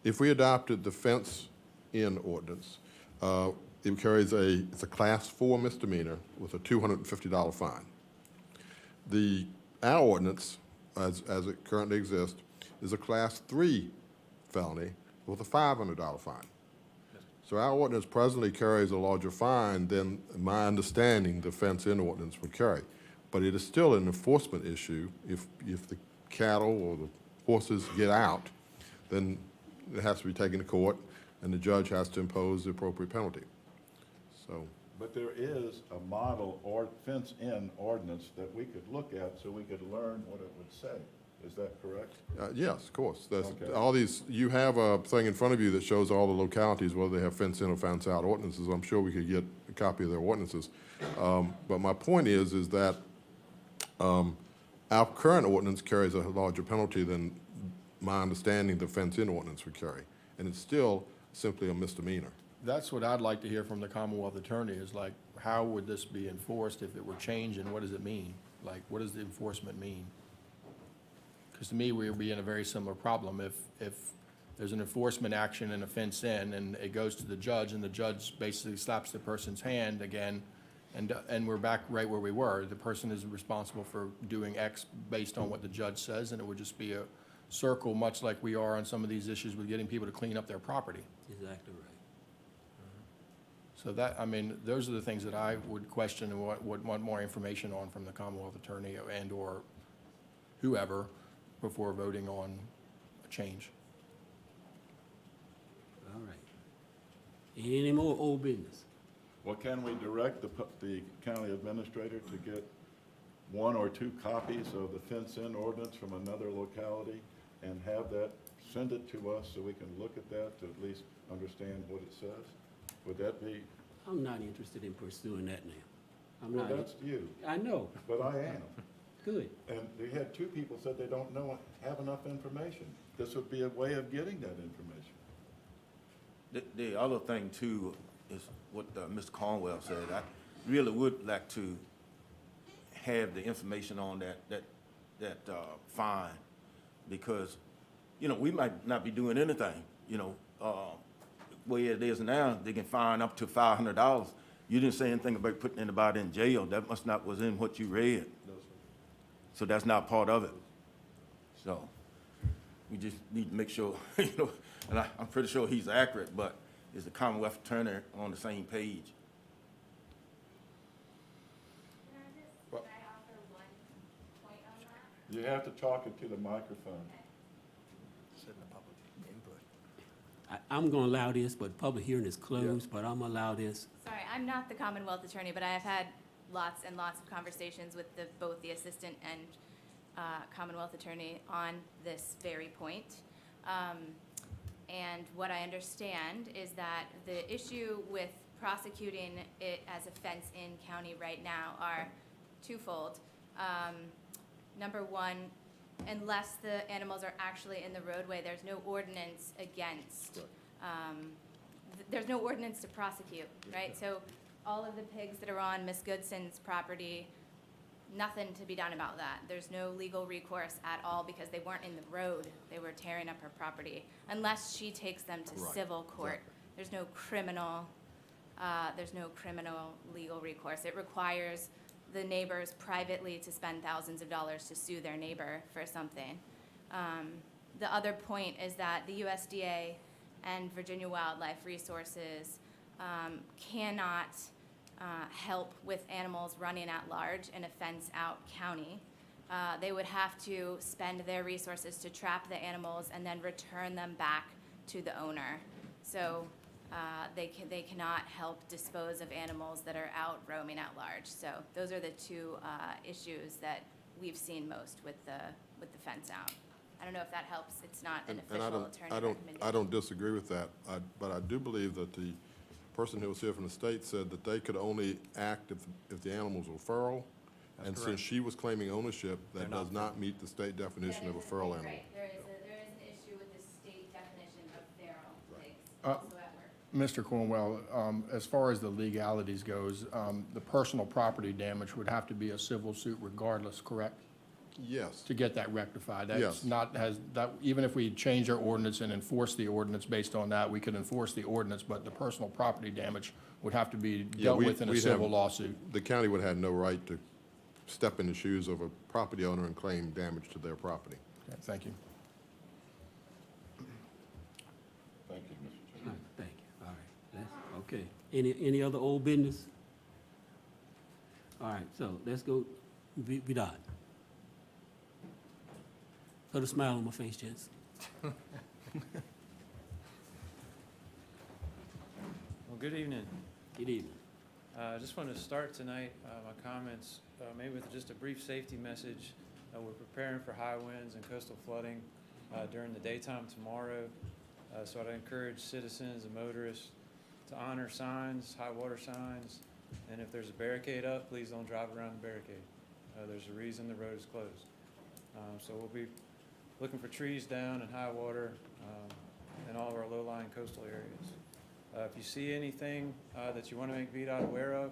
If we adopted the fence-in ordinance, it carries it's a Class 4 misdemeanor with a $250 fine. Our ordinance, as it currently exists, is a Class 3 felony with a $500 fine. So our ordinance presently carries a larger fine than, in my understanding, the fence-in ordinance would carry. But it is still an enforcement issue. If the cattle or the horses get out, then it has to be taken to court, and the judge has to impose the appropriate penalty. So. But there is a model or fence-in ordinance that we could look at so we could learn what it would say. Is that correct? Yes, of course. There's Okay. all these, you have a thing in front of you that shows all the localities, whether they have fence-in or fence-out ordinances. I'm sure we could get a copy of their ordinances. But my point is that our current ordinance carries a larger penalty than my understanding the fence-in ordinance would carry. And it's still simply a misdemeanor. That's what I'd like to hear from the Commonwealth attorney, is like, how would this be enforced if it were changed, and what does it mean? Like, what does the enforcement mean? Because to me, we would be in a very similar problem if there's an enforcement action and a fence in, and it goes to the judge, and the judge basically slaps the person's hand again, and we're back right where we were. The person is responsible for doing X based on what the judge says, and it would just be a circle, much like we are on some of these issues with getting people to clean up their property. Exactly right. So that, I mean, those are the things that I would question and would want more information on from the Commonwealth attorney and/or whoever before voting on a change. All right. Any more old business? Well, can we direct the county administrator to get 1 or 2 copies of the fence-in ordinance from another locality and have that, send it to us so we can look at that to at least understand what it says? Would that be? I'm not interested in pursuing that now. I'm Well, not. that's you, I know. but I am. Good. And we had 2 people said they don't have enough information. This would be a way of getting that information. The other thing too is what Mr. Commonwealth said. I really would like to have the information on that fine, because, you know, we might not be doing anything, you know. Way it is now, they can fine up to $500. You didn't say anything about putting anybody in jail. That must not was in what you read. So that's not part of it. So we just need to make sure, you know, and I'm pretty sure he's accurate, but is the Commonwealth attorney on the same page? Can I offer one point on that? You have to talk into the microphone. I'm going to allow this, but public hearing is closed, but I'm going to allow this. Sorry, I'm not the Commonwealth attorney, but I have had lots and lots of conversations with both the assistant and Commonwealth attorney on this very point. And what I understand is that the issue with prosecuting it as a fence-in county right now are twofold. Number one, unless the animals are actually in the roadway, there's no ordinance against, there's no ordinance to prosecute, right? So all of the pigs that are on Miss Goodson's property, nothing to be done about that. There's no legal recourse at all because they weren't in the road. They were tearing up her property, unless she takes them to Right. civil court. There's no criminal legal recourse. It requires the neighbors privately to spend thousands of dollars to sue their neighbor for something. The other point is that the USDA and Virginia Wildlife Resources cannot help with animals running at large in a fence-out county. They would have to spend their resources to trap the animals and then return them back to the owner. So they cannot help dispose of animals that are out roaming at large. So those are the 2 issues that we've seen most with the fence out. I don't know if that helps. It's not an And official attorney I recommendation. don't disagree with that, but I do believe that the person who was here from the state said that they could only act if the animals were feral. And since she was claiming ownership, that does not meet the state definition of a feral animal. Right, there is an issue with the state definition of feral pigs Uh, also at work. Mr. Cornwell, as far as the legalities goes, the personal property damage would have to be a civil suit regardless, correct? Yes. To get that rectified. Yes. That's not, even if we change our ordinance and enforce the ordinance based on that, we could enforce the ordinance, but the personal property damage would have to be Yeah, dealt with in a we'd civil have- lawsuit. The county would have no right to step in the shoes of a property owner and claim damage to their property. Okay, thank you. Thank you, Mr. All Chairman. right, thank you. All right, okay. Any other old business? All right, so let's go, VDOT. Put a smile on my face, gents. Well, good evening. Good evening. I just wanted to start tonight, my comments, maybe with just a brief safety message. We're preparing for high winds and coastal flooding during the daytime tomorrow. So I'd encourage citizens and motorists to honor signs, high water signs, and if there's a barricade up, please don't drive around the barricade. There's a reason the road is closed. So we'll be looking for trees down and high water in all of our low-lying coastal areas. If you see anything that you want to make VDOT aware of,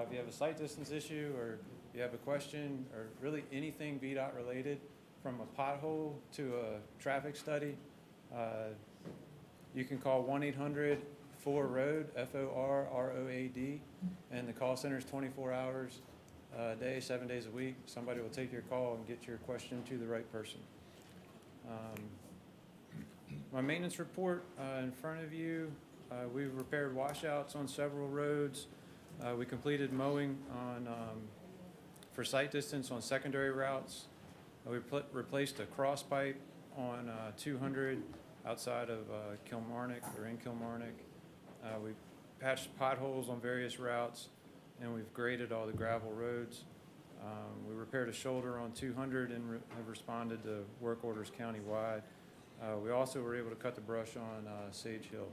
if you have a sight distance issue or you have a question or really anything VDOT related, from a pothole to a traffic study, you can call 1-800-4ROAD, F-O-R-R-O-A-D, and the call center is 24 hours a day, 7 days a week. Somebody will take your call and get your question to the right person. My maintenance report in front of you, we've repaired washouts on several roads. We completed mowing on, for sight distance on secondary routes. We replaced a cross pipe on 200 outside of Kilmarnock or in Kilmarnock. We patched potholes on various routes, and we've graded all the gravel roads. We repaired a shoulder on 200 and have responded to work orders countywide. We also were able to cut the brush on Sage Hill.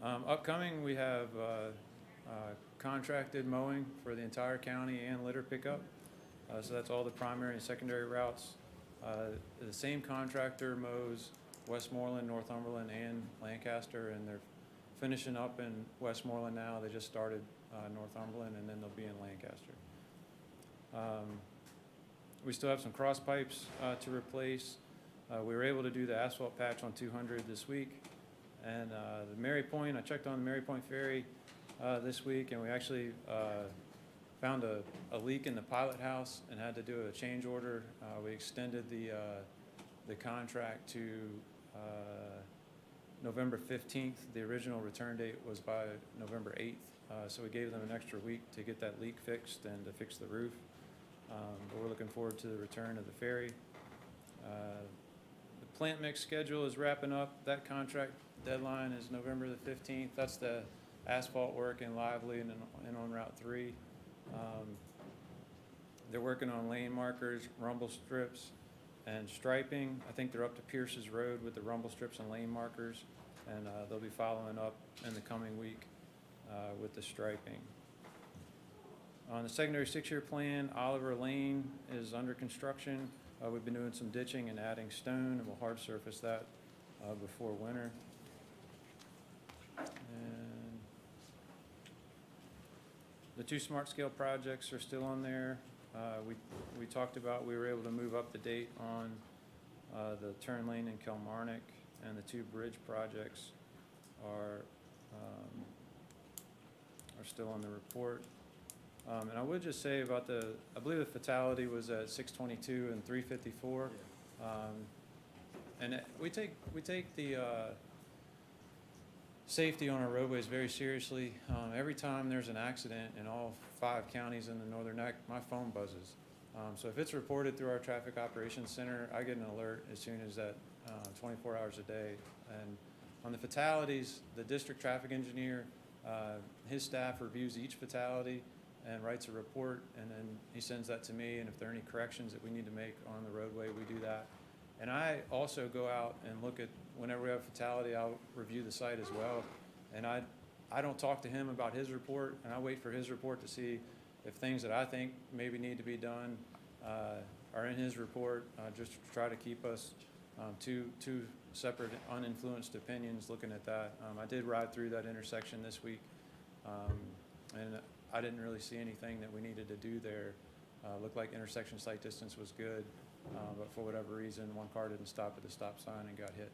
Upcoming, we have contracted mowing for the entire county and litter pickup. So that's all the primary and secondary routes. The same contractor mows Westmoreland, Northumberland, and Lancaster, and they're finishing up in Westmoreland now. They just started Northumberland, and then they'll be in Lancaster. We still have some cross pipes to replace. We were able to do the asphalt patch on 200 this week. And the Mary Point, I checked on the Mary Point Ferry this week, and we actually found a leak in the pilot house and had to do a change order. We extended the contract to November 15th. The original return date was by November 8th. So we gave them an extra week to get that leak fixed and to fix the roof. But we're looking forward to the return of the ferry. The plant mix schedule is wrapping up. That contract deadline is November the 15th. That's the asphalt work in Lively and on Route 3. They're working on lane markers, rumble strips, and striping. I think they're up to Pierce's Road with the rumble strips and lane markers, and they'll be following up in the coming week with the striping. On the secondary 6-year plan, Oliver Lane is under construction. We've been doing some ditching and adding stone, and we'll hard surface that before winter. And the 2 smart scale projects are still on there. We talked about, we were able to move up the date on the turn lane in Kilmarnock, and the 2 bridge projects are still on the report. And I would just say about I believe the fatality was at 622 and 354. And we take the safety on our roadways very seriously. Every time there's an accident in all 5 counties in the Northern Neck, my phone buzzes. So if it's reported through our Traffic Operations Center, I get an alert as soon as that, 24 hours a day. And on the fatalities, the district traffic engineer, his staff reviews each fatality and writes a report, and then he sends that to me, and if there are any corrections that we need to make on the roadway, we do that. And I also go out and look at, whenever we have a fatality, I'll review the site as well. And I don't talk to him about his report, and I wait for his report to see if things that I think maybe need to be done are in his report, just to try to keep us two separate uninfluenced opinions looking at that. I did ride through that intersection this week, and I didn't really see anything that we needed to do there. Looked like intersection sight distance was good, but for whatever reason, one car didn't stop at the stop sign and got hit.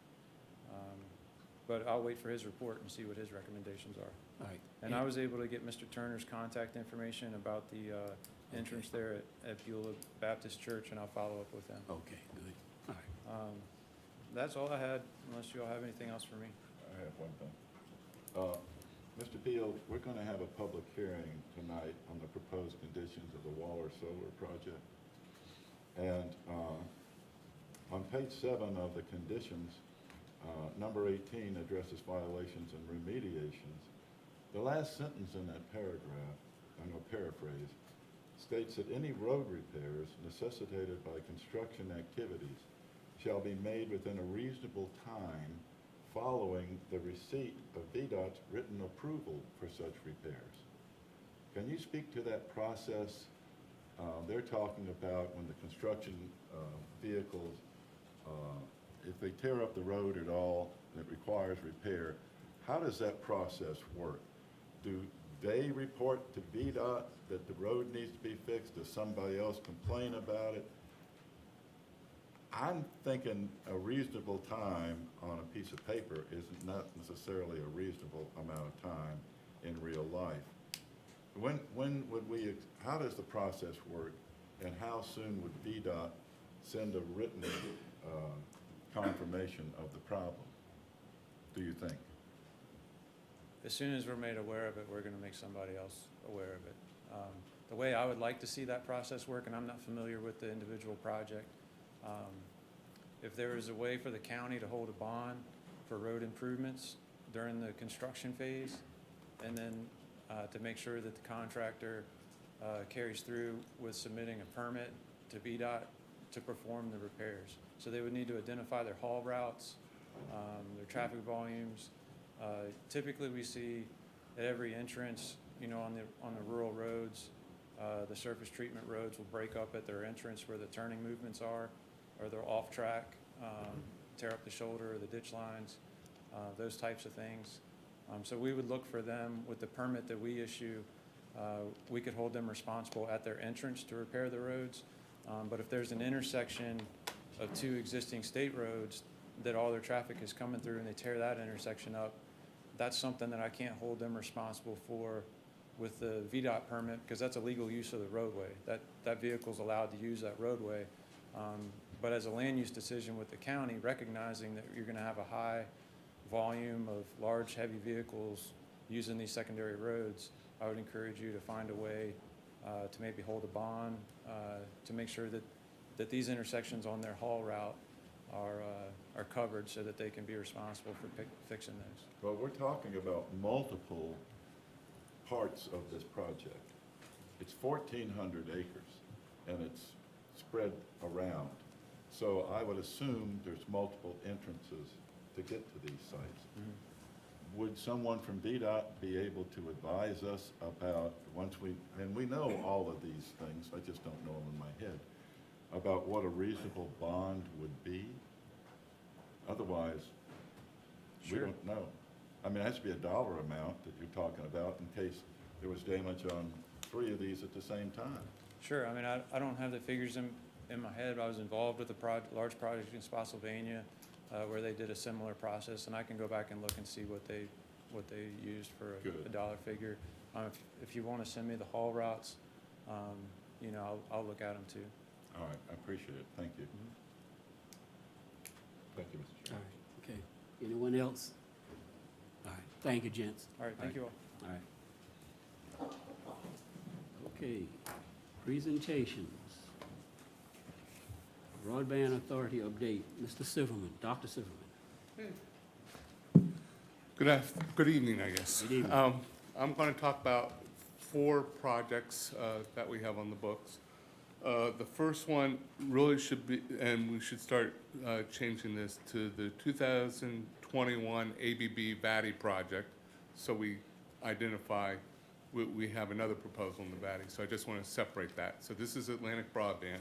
But I'll wait for his report and see what his recommendations are. All right. And I was able to get Mr. Turner's contact information about the entrance there at Beulah Baptist Church, and I'll follow up with them. Okay, good. All right. That's all I had, unless you all have anything else for me. I have one thing. Mr. Peel, we're going to have a public hearing tonight on the proposed conditions of the Waller Solar Project. And on page 7 of the conditions, number 18 addresses violations and remediations. The last sentence in that paragraph, I'm going to paraphrase, states that any road repairs necessitated by construction activities shall be made within a reasonable time following the receipt of VDOT's written approval for such repairs. Can you speak to that process? They're talking about when the construction vehicles, if they tear up the road at all and it requires repair, how does that process work? Do they report to VDOT that the road needs to be fixed? Does somebody else complain about it? I'm thinking a reasonable time on a piece of paper is not necessarily a reasonable amount of time in real life. When would we, how does the process work, and how soon would VDOT send a written confirmation of the problem, do you think? As soon as we're made aware of it, we're going to make somebody else aware of it. The way I would like to see that process work, and I'm not familiar with the individual project, if there is a way for the county to hold a bond for road improvements during the construction phase, and then to make sure that the contractor carries through with submitting a permit to VDOT to perform the repairs. So they would need to identify their haul routes, their traffic volumes. Typically, we see at every entrance, you know, on the rural roads, the surface treatment roads will break up at their entrance where the turning movements are, or they're off track, tear up the shoulder or the ditch lines, those types of things. So we would look for them with the permit that we issue. We could hold them responsible at their entrance to repair the roads. But if there's an intersection of two existing state roads that all their traffic is coming through and they tear that intersection up, that's something that I can't hold them responsible for with the VDOT permit, because that's a legal use of the roadway. That vehicle's allowed to use that roadway. But as a land use decision with the county, recognizing that you're gonna have a high volume of large, heavy vehicles using these secondary roads, I would encourage you to find a way to maybe hold a bond to make sure that these intersections on their haul route are covered so that they can be responsible for fixing those. Well, we're talking about multiple parts of this project. It's 1,400 acres, and it's spread around. So I would assume there's multiple entrances to get to these sites. Mm-hmm. Would someone from VDOT be able to advise us about, once and we know all of these things, I just don't know them in my head, about what a reasonable bond would be? Otherwise, we Sure. don't know. I mean, it has to be a dollar amount that you're talking about in case there was damage on 3 of these at the same time. Sure. I mean, I don't have the figures in my head. I was involved with a large project in Spotsylvania where they did a similar process, and I can go back and look and see what they used for a dollar figure. If you want to send me the haul routes, you know, I'll look at them too. All right, I appreciate it. Thank you. Mm-hmm. Thank you, Mr. All Chairman. right, okay. Anyone else? All right, thank you, gents. All right, thank you all. All right. Okay, presentations. Broadband Authority update, Mr. Silverman, Dr. Silverman. Good evening, I guess. Good evening. I'm going to talk about 4 projects that we have on the books. The first one really should be, and we should start changing this to the 2021 ABB VATI project. So we identify, we have another proposal in the VATI. So I just want to separate that. So this is Atlantic Broadband.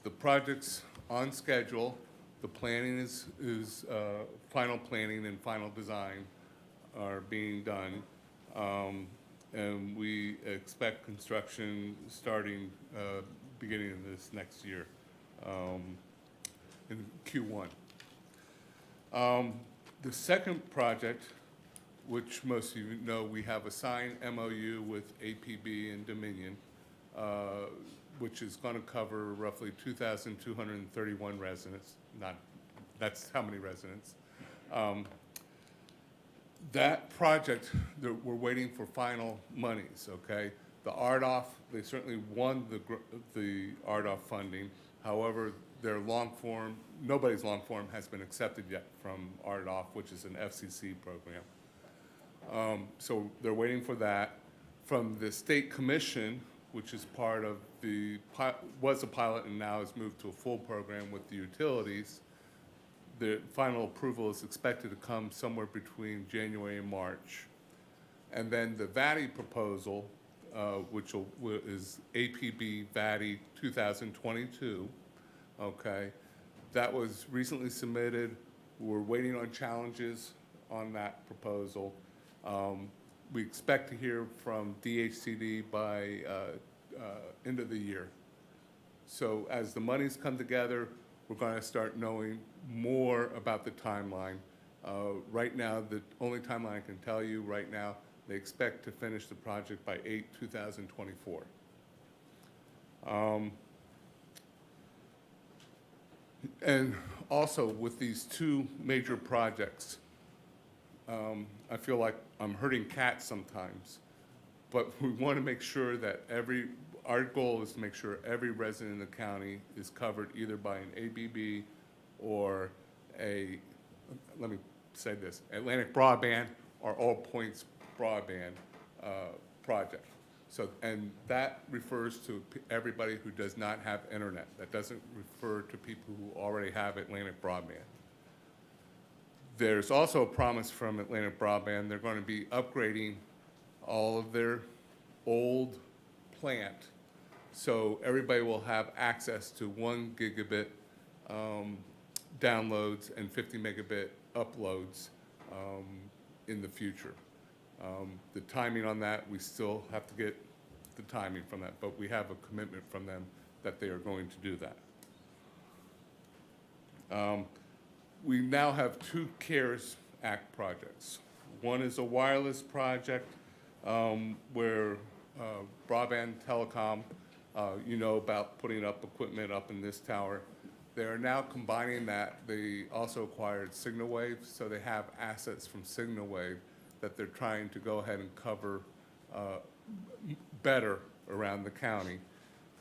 The project's on schedule. The planning is final planning and final design are being done. And we expect construction starting beginning of this next year, in Q1. The second project, which most of you know, we have a signed MOU with APB and Dominion, which is going to cover roughly 2,231 residents. That's how many residents. That project, we're waiting for final monies, okay? The RDOF, they certainly won the RDOF funding. However, their long form, nobody's long form has been accepted yet from RDOF, which is an FCC program. So they're waiting for that. From the state commission, which is part of was a pilot and now has moved to a full program with the utilities. The final approval is expected to come somewhere between January and March. And then the VATI proposal, which is APB VATI 2022, okay? That was recently submitted. We're waiting on challenges on that proposal. We expect to hear from DHCD by end of the year. So as the monies come together, we're going to start knowing more about the timeline. Right now, the only timeline I can tell you right now, they expect to finish the project by 8/2024. And also with these two major projects, I feel like I'm herding cats sometimes, but we want to make sure that our goal is to make sure every resident in the county is covered either by an ABB or let me say this, Atlantic Broadband or All Points Broadband project. So, and that refers to everybody who does not have internet. That doesn't refer to people who already have Atlantic Broadband. There's also a promise from Atlantic Broadband. They're going to be upgrading all of their old plant, so everybody will have access to 1 gigabit downloads and 50 megabit uploads in the future. The timing on that, we still have to get the timing from that, but we have a commitment from them that they are going to do that. We now have 2 CARES Act projects. One is a wireless project where Broadband Telecom, you know about putting up equipment up in this tower. They are now combining that. They also acquired Signal Wave, so they have assets from Signal Wave that they're trying to go ahead and cover better around the county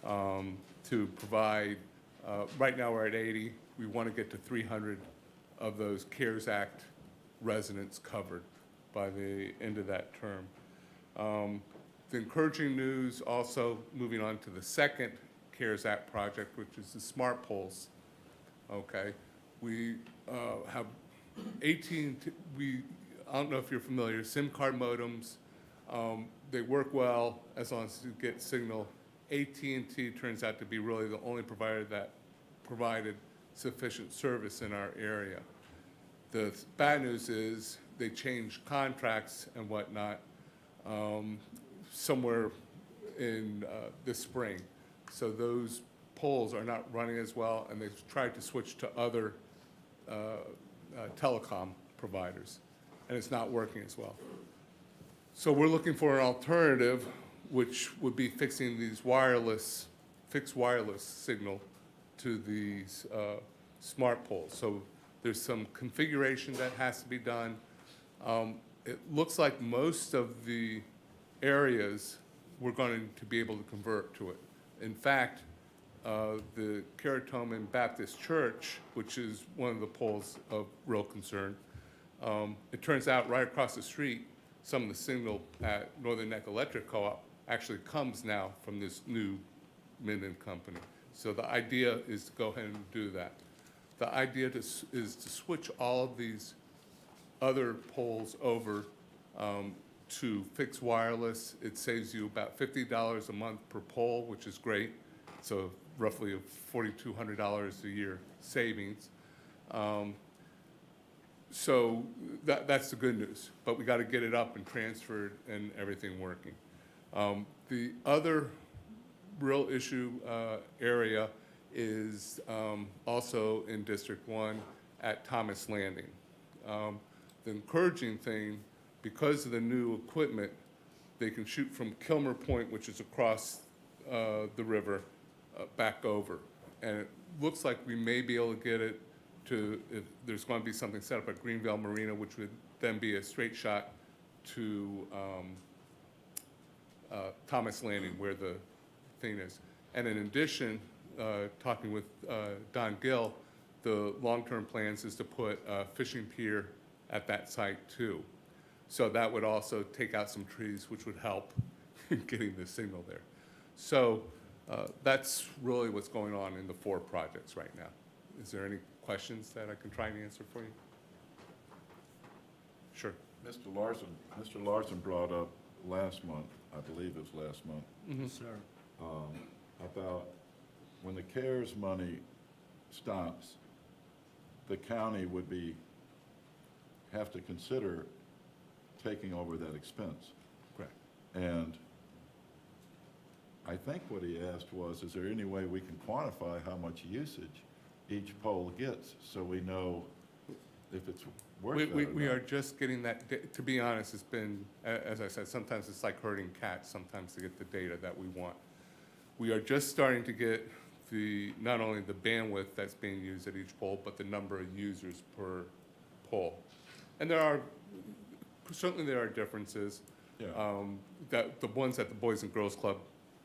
to provide, right now we're at 80, we want to get to 300 of those CARES Act residents covered by the end of that term. The encouraging news also, moving on to the second CARES Act project, which is the smart poles. Okay, we have 18, I don't know if you're familiar, SIM card modems, they work well as long as you get signal. AT&T turns out to be really the only provider that provided sufficient service in our area. The bad news is they changed contracts and whatnot somewhere in this spring. So those poles are not running as well, and they've tried to switch to other telecom providers, and it's not working as well. So we're looking for an alternative, which would be fixing these fixed wireless signal to these smart poles. So there's some configuration that has to be done. It looks like most of the areas we're going to be able to convert to it. In fact, the Caratoman Baptist Church, which is one of the poles of real concern, it turns out right across the street, some of the signal at Northern Neck Electric Co-op actually comes now from this new Minden company. So the idea is to go ahead and do that. The idea is to switch all of these other poles over to fixed wireless. It saves you about $50 a month per pole, which is great. So roughly $4,200 a year savings. So that's the good news, but we got to get it up and transferred and everything working. The other real issue area is also in District 1 at Thomas Landing. The encouraging thing, because of the new equipment, they can shoot from Kilmer Point, which is across the river, back over. And it looks like we may be able to get it to, if there's going to be something set up at Greenville Marina, which would then be a straight shot to Thomas Landing, where the thing is. And in addition, talking with Don Gill, the long-term plans is to put a fishing pier at that site too. So that would also take out some trees, which would help getting the signal there. So that's really what's going on in the 4 projects right now. Is there any questions that I can try and answer for you? Sure. Mr. Larson brought up last month, I believe it was last month, Mhm. Sir. about when the CARES money stops, the county would have to consider taking over that expense. Correct. And I think what he asked was, is there any way we can quantify how much usage each pole gets, so we know if it's worth that or We not? are just getting that, to be honest, it's been, as I said, sometimes it's like herding cats, sometimes to get the data that we want. We are just starting to get not only the bandwidth that's being used at each pole, but the number of users per pole. And certainly there are differences. Yeah. That the ones at the Boys and Girls Club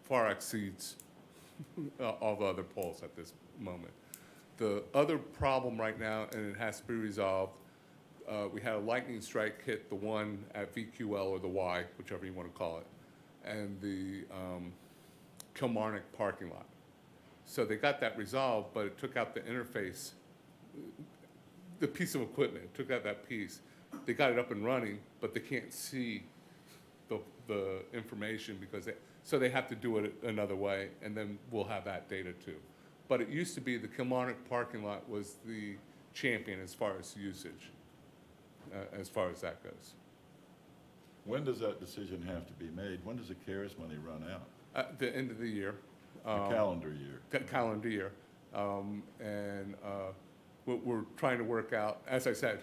far exceeds all the other poles at this moment. The other problem right now, and it has to be resolved, we had a lightning strike hit the one at VQL or the Y, whichever you want to call it, and the Kilmarnock parking lot. So they got that resolved, but it took out the interface, the piece of equipment, it took out that piece. They got it up and running, but they can't see the information so they have to do it another way, and then we'll have that data too. But it used to be the Kilmarnock parking lot was the champion as far as usage, as far as that goes. When does that decision have to be made? When does the CARES money run out? At the end of the year. The calendar year? Calendar year. We're trying to work out, as I said,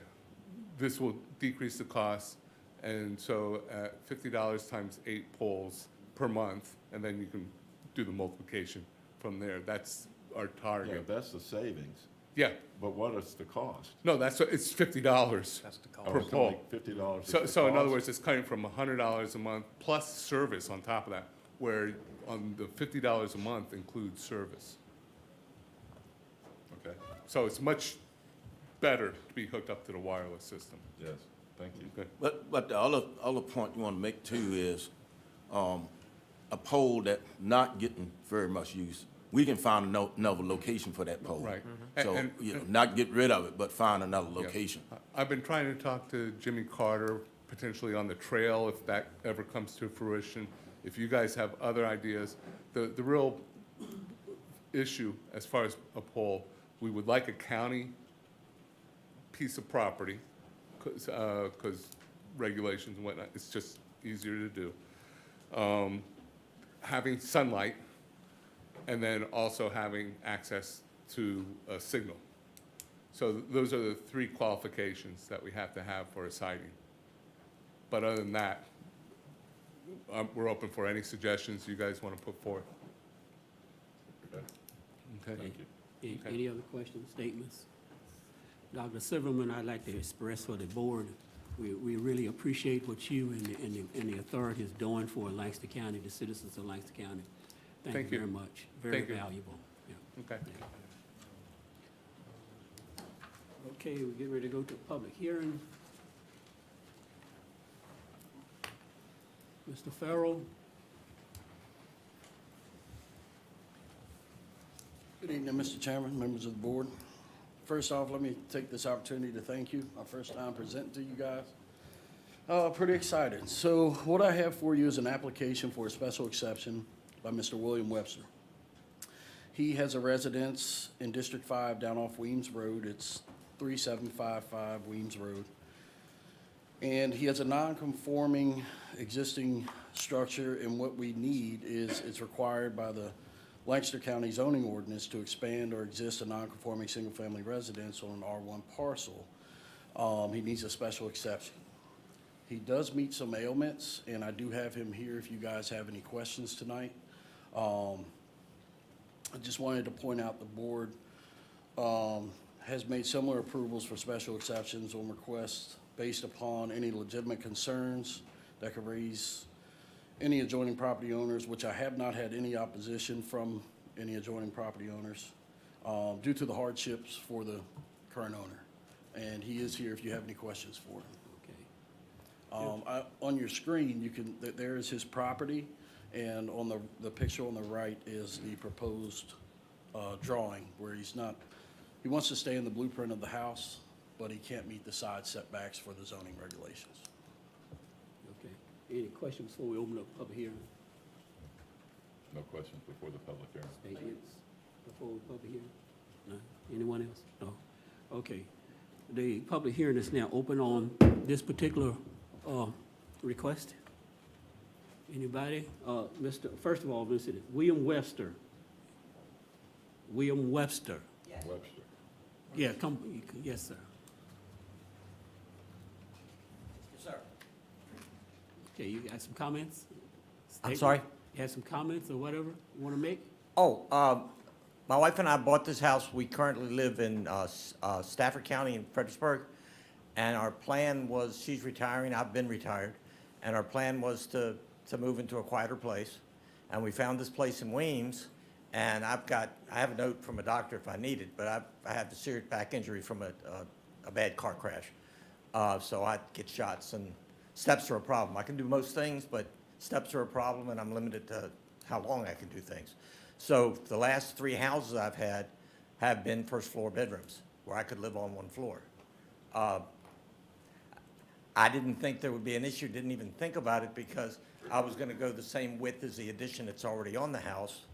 this will decrease the cost, and so at $50 times 8 poles per month, and then you can do the multiplication from there. That's our Yeah, target. that's the savings. Yeah, But what is the cost? no, it's $50 That's the Oh, per it's pole. only $50 is So, the so in other cost? words, it's cutting from $100 a month plus service on top of that, where on the $50 a month includes service. Okay, So it's much better to be hooked up to the wireless system. yes, thank you. Okay. But the other point you want to make too is, a pole that not getting very much use, we can find another location for that pole. Right. So, And- not get rid of it, but find another Yeah. location. I've been trying to talk to Jimmy Carter, potentially on the trail, if that ever comes to fruition. If you guys have other ideas, the real issue as far as a pole, we would like a county piece of property, because regulations and whatnot, it's just easier to do. Having sunlight, and then also having access to a signal. So those are the 3 qualifications that we have to have for a siting. But other than that, we're open for any suggestions you guys want to put forth. Okay. Okay? Thank you. Okay. Any other questions, statements? Dr. Silverman, I'd like to express for the board, we really appreciate what you and the authority is doing for Lancaster County, the citizens of Lancaster County. Thank Thank you you. very much. Very Thank you. valuable. Yeah. Okay. Okay, we get ready to go to a public hearing. Mr. Farrell? Good evening, Mr. Chairman, members of the board. First off, let me take this opportunity to thank you. My first time presenting to you guys. Pretty excited. So what I have for you is an application for a special exception by Mr. William Webster. He has a residence in District 5 down off Weems Road. It's 3755 Weems Road. And he has a non-conforming existing structure, and what we need is, it's required by the Lancaster County zoning ordinance to expand or exist a non-conforming single-family residence on an R1 parcel. He needs a special exception. He does meet some ailments, and I do have him here if you guys have any questions tonight. I just wanted to point out the board has made similar approvals for special exceptions on requests based upon any legitimate concerns that could raise any adjoining property owners, which I have not had any opposition from any adjoining property owners, due to the hardships for the current owner. And he is here if you have any questions for him. Okay. On your screen, there is his property, And on the picture on the right is the proposed drawing, where he wants to stay in the blueprint of the house, but he can't meet the side setbacks for the zoning regulations. Okay. Any questions before we open up public hearing? No questions before the public hearing. Statements before the public hearing? No? Anyone else? No? Okay. The public hearing is now open on this particular request. Anybody? First of all, Mr. William Webster. William Webster. Webster. Yeah, come, yes, sir. Yes, sir. Okay, you got some comments? I'm sorry? You have some comments or whatever you want to make? Oh, my wife and I bought this house. We currently live in Stafford County in Fredericksburg. And our plan was, she's retiring, I've been retired. And our plan was to move into a quieter place. And we found this place in Weems. And I have a note from a doctor if I need it, but I have a serious back injury from a bad car crash. So I get shots, and steps are a problem. I can do most things, but steps are a problem, and I'm limited to how long I can do things. So the last 3 houses I've had have been first floor bedrooms where I could live on one floor. I didn't think there would be an issue, didn't even think about it, because I was going to go the same width as the addition that's already on the house,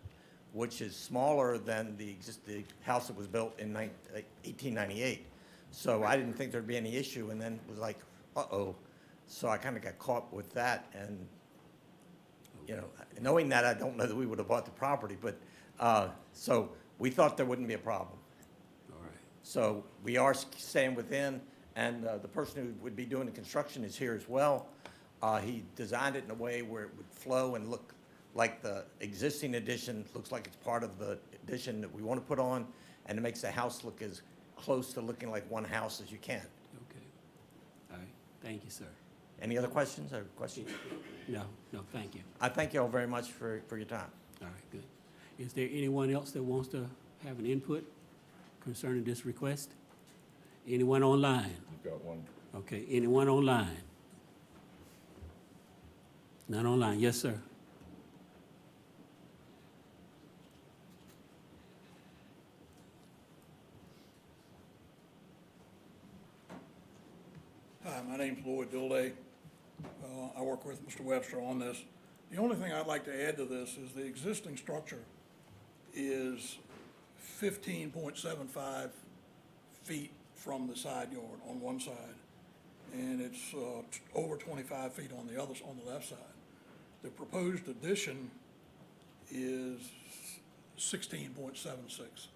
which is smaller than the house that was built in 1898. So I didn't think there'd be any issue, and then it was like, uh-oh. So I kind of got caught with that, and, you know, knowing that, I don't know that we would have bought the property, but, so we thought there wouldn't be a problem. All right. So we are staying within, and the person who would be doing the construction is here as well. He designed it in a way where it would flow and look like the existing addition, looks like it's part of the addition that we want to put on, and it makes the house look as close to looking like one house as you can. Okay. All right. Thank you, sir. Any other questions or questions? No, thank you. I thank you all very much for your time. All right, good. Is there anyone else that wants to have an input concerning this request? Anyone online? You've got one. Okay, anyone online? Not online. Yes, sir. Hi, my name's Lloyd Dilday. I work with Mr. Webster on this. The only thing I'd like to add to this is the existing structure is 15.75 feet from the side yard on one side, and it's over 25 feet on the other, on the left side. The proposed addition is 16.76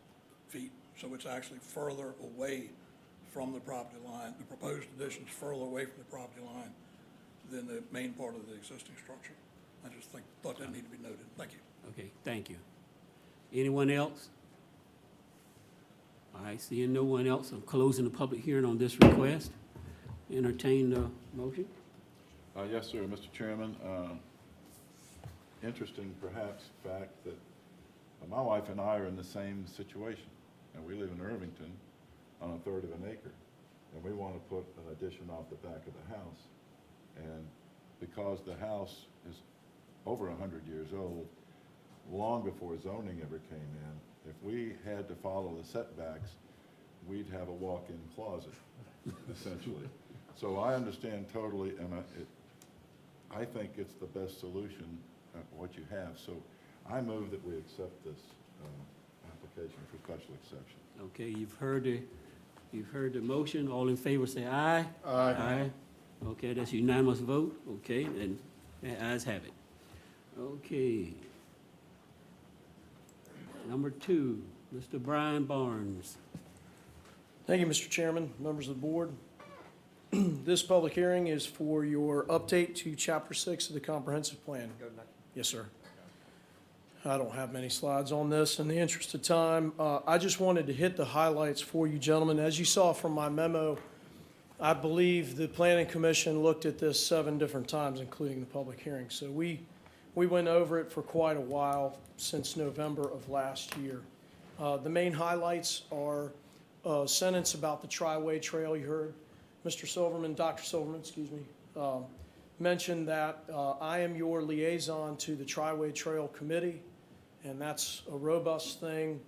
feet, so it's actually further away from the property line. The proposed addition is further away from the property line than the main part of the existing structure. I just thought that needed to be noted. Thank you. Okay, thank you. Anyone else? All right, seeing no one else, I'm closing the public hearing on this request. Entertain the motion. Yes, sir, Mr. Chairman. Interesting, perhaps, fact that my wife and I are in the same situation, and we live in Irvington on 1/3 of an acre, and we want to put an addition off the back of the house. And because the house is over 100 years old, long before zoning ever came in, if we had to follow the setbacks, we'd have a walk-in closet, essentially. So I understand totally, and I think it's the best solution, what you have. So I move that we accept this application for special exception. Okay, you've heard the motion. All in favor, say aye. Aye. Aye. Okay, that's unanimous vote. Okay, and the ayes have it. Okay. Number 2, Mr. Brian Barnes. Thank you, Mr. Chairman, members of the board. This public hearing is for your update to Chapter 6 of the Comprehensive Plan. Yes, sir. I don't have many slides on this. In the interest of time, I just wanted to hit the highlights for you gentlemen. As you saw from my memo, I believe the Planning Commission looked at this 7 different times, including the public hearing. So we went over it for quite a while, since November of last year. The main highlights are a sentence about the Tri-Way Trail. You heard Mr. Silverman, Dr. Silverman, excuse me, mention that I am your liaison to the Triway Trail Committee, and that's a robust thing.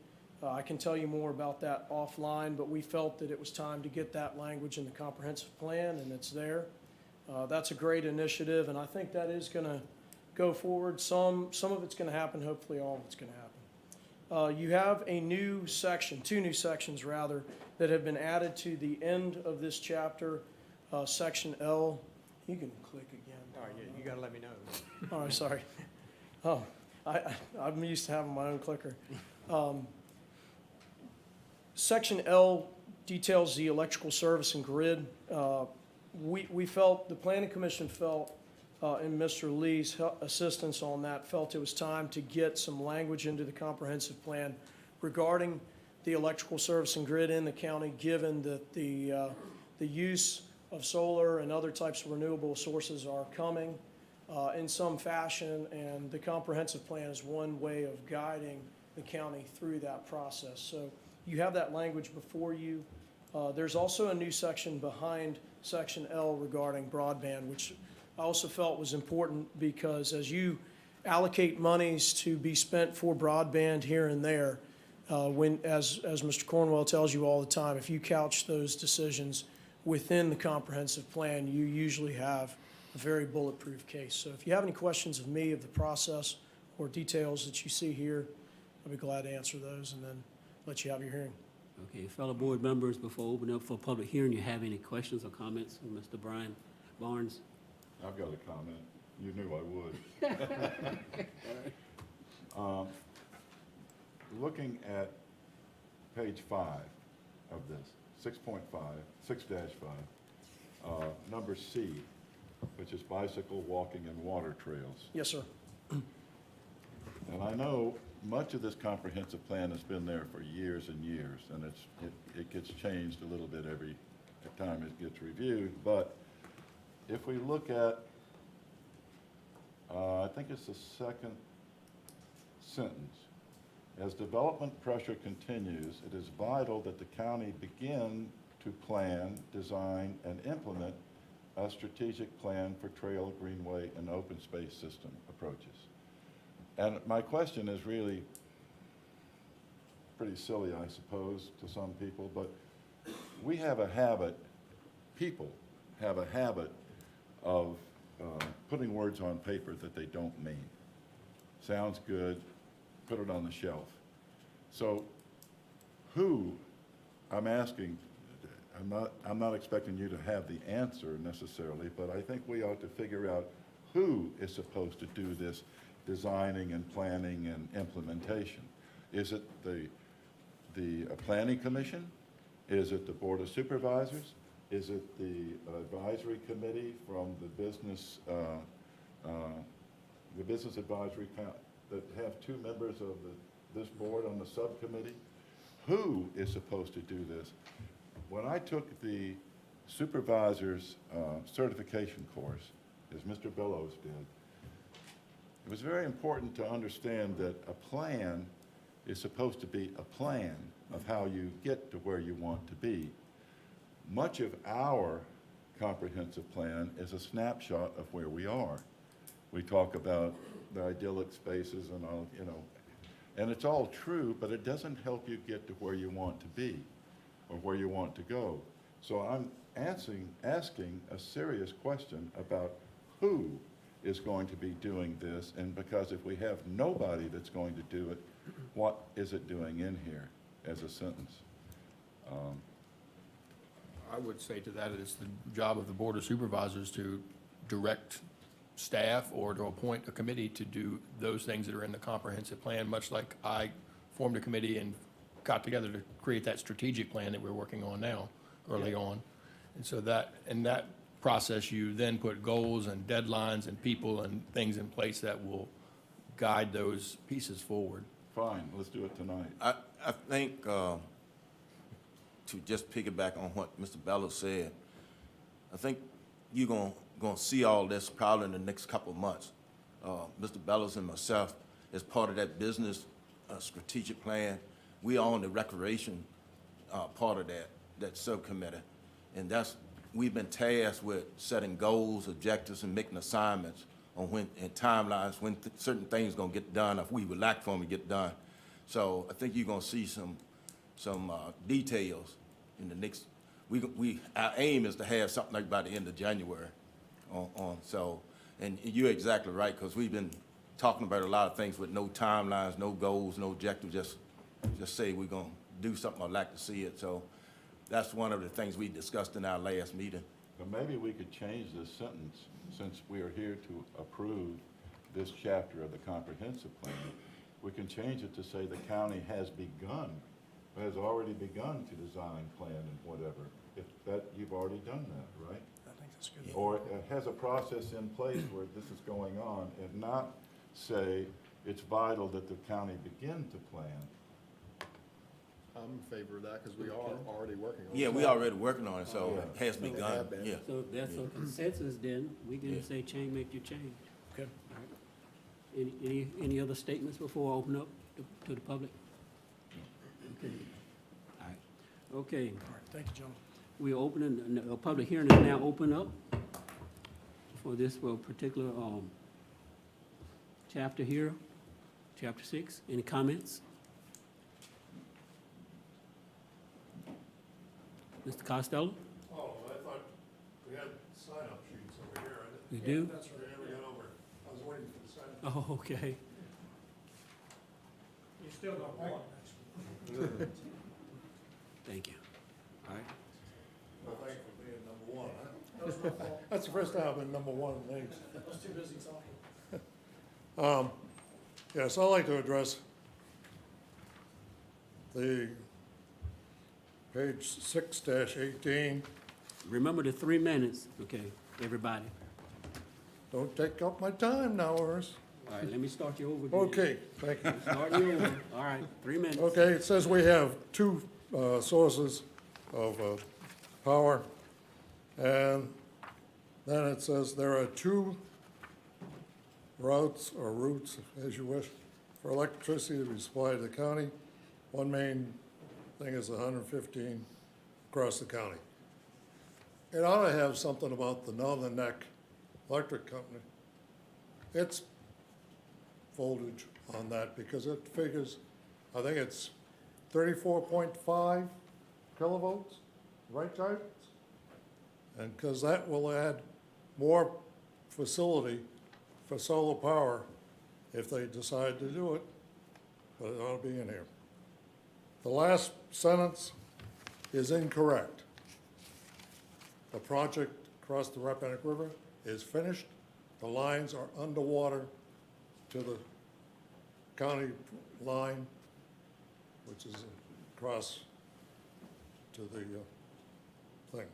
I can tell you more about that offline, but we felt that it was time to get that language in the comprehensive plan, and it's there. That's a great initiative, and I think that is going to go forward. Some of it's going to happen, hopefully all of it's going to happen. You have a new section, 2 new sections rather, that have been added to the end of this chapter, Section L. You can click again. All right, you got to let me know. Oh, sorry. Oh, I'm used to having my own clicker. Section L details the electrical service and grid. We felt, the Planning Commission felt, and Mr. Lee's assistance on that, felt it was time to get some language into the comprehensive plan regarding the electrical service and grid in the county, given that the use of solar and other types of renewable sources are coming in some fashion, and the comprehensive plan is one way of guiding the county through that process. So you have that language before you. There's also a new section behind Section L regarding broadband, which I also felt was important because as you allocate monies to be spent for broadband here and there, as Mr. Cornwell tells you all the time, if you couch those decisions within the comprehensive plan, you usually have a very bulletproof case. So if you have any questions of me, of the process, or details that you see here, I'll be glad to answer those and then let you have your hearing. Okay, fellow board members, before opening up for public hearing, you have any questions or comments from Mr. Brian Barnes? I've got a comment. You knew I would. Looking at page 5 of this, 6.5, 6-5, number C, which is bicycle, walking, and water trails. Yes, sir. And I know much of this comprehensive plan has been there for years and years, and it gets changed a little bit every time it gets reviewed. But if we look at, I think it's the second sentence, as development pressure continues, it is vital that the county begin to plan, design, and implement a strategic plan for trail, greenway, and open space system approaches. And my question is really pretty silly, I suppose, to some people, but we have a habit, people have a habit of putting words on paper that they don't mean. Sounds good, put it on the shelf. So who, I'm asking, I'm not expecting you to have the answer necessarily, but I think we ought to figure out who is supposed to do this designing and planning and implementation. Is it the Planning Commission? Is it the Board of Supervisors? Is it the advisory committee from the business advisory that have 2 members of this board on the subcommittee? Who is supposed to do this? When I took the supervisor's certification course, as Mr. Bellows did, it was very important to understand that a plan is supposed to be a plan of how you get to where you want to be. Much of our comprehensive plan is a snapshot of where we are. We talk about the idyllic spaces and all, and it's all true, but it doesn't help you get to where you want to be or where you want to go. So I'm asking a serious question about who is going to be doing this, and because if we have nobody that's going to do it, what is it doing in here as a sentence? I would say to that, it's the job of the Board of Supervisors to direct staff or to appoint a committee to do those things that are in the comprehensive plan, much like I formed a committee and got together to create that strategic plan that we're working on now, early on. And so in that process, you then put goals and deadlines and people and things in place that will guide those pieces forward. Fine, let's do it tonight. I think, to just piggyback on what Mr. Bellows said, I think you're gonna see all this probably in the next couple of months. Mr. Bellows and myself, as part of that business strategic plan, we are on the recreation part of that subcommittee, and that's we've been tasked with setting goals, objectives, and making assignments on when, and timelines, when certain things gonna get done, if we would like for them to get done. So I think you're gonna see some details in the next, our aim is to have something like by the end of January so, and you're exactly right, because we've been talking about a lot of things with no timelines, no goals, no objectives, just say we're gonna do something, I'd like to see it. So that's one of the things we discussed in our last meeting. But maybe we could change this sentence, since we are here to approve this chapter of the comprehensive plan. We can change it to say the county has already begun to design, plan, and whatever. If that, you've already done that, right? I think that's good. Or it has a process in place where this is going on, and not say it's vital that the county begin to plan. I'm in favor of that, because we are already working on it. Yeah, we already working on it, so it has begun, yeah. So if that's a consensus, then we can say change, make your change. Okay. All right. Any other statements before I open up to the public? Okay. All right. Okay, All right, thank you, John. we're opening, the public hearing is now open up for this particular chapter here, chapter 6. Any comments? Mr. Costello? Oh, I thought we had sign-up sheets over here. We do? That's right. Yeah, we got over. I was waiting for the sign-up. Oh, okay. You still got one. Thank you. All right. Well, thank you for being number one, huh? That's the first time I've been number one in names. I was too busy talking. Yes, I'd like to address the page 6-18. Remember the 3 minutes, okay, everybody. Don't take up my time now, Ernest. All right, let me start you over again. Okay, thank you. Start you over. All right, 3 minutes. Okay, it says we have two sources of power, and then it says there are two routes, as you wish, for electricity to be supplied to the county. One main thing is 115 across the county. It ought to have something about the Northern Neck Electric Company. It's voltage on that, because it figures, I think it's 34.5 kilovolts, right, Jarvis? And because that will add more facility for solar power if they decide to do it, but it ought to be in here. The last sentence is incorrect. The project across the Rappahannock River is finished. The lines are underwater to the county line, which is across to the thing.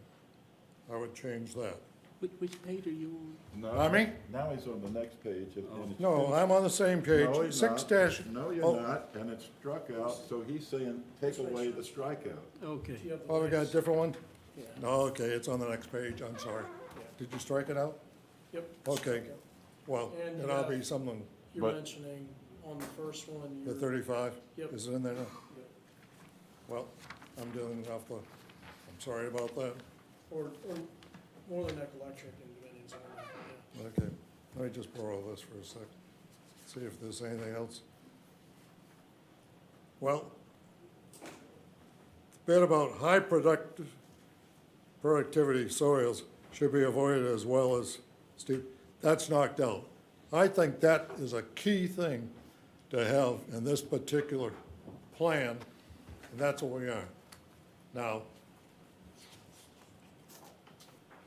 I would change that. Which page are you on? No, Pardon me? now he's on the next page. and it's No, finished. I'm on the same page. No, he's 6 not. dash. No, you're oh, not, and it's struck out, so he's saying, take away the strikeout. Okay. Do you have the Oh, we got a last? different one? Yeah. No, okay, it's on the next page, I'm sorry. Did you strike it out? Yep. Okay, well, And it you ought to have- be something, You're But- mentioning on the first one, the you're. 35? Yep. Is it in there now? Yep. Well, I'm doing it off the, I'm sorry about that. Or Northern Neck Electric and Dominion's on that, yeah. Okay, let me just borrow this for a sec, see if there's anything else. Well, the bit about high productivity soils should be avoided as well as steep, that's knocked out. I think that is a key thing to have in this particular plan, and that's what we are. Now,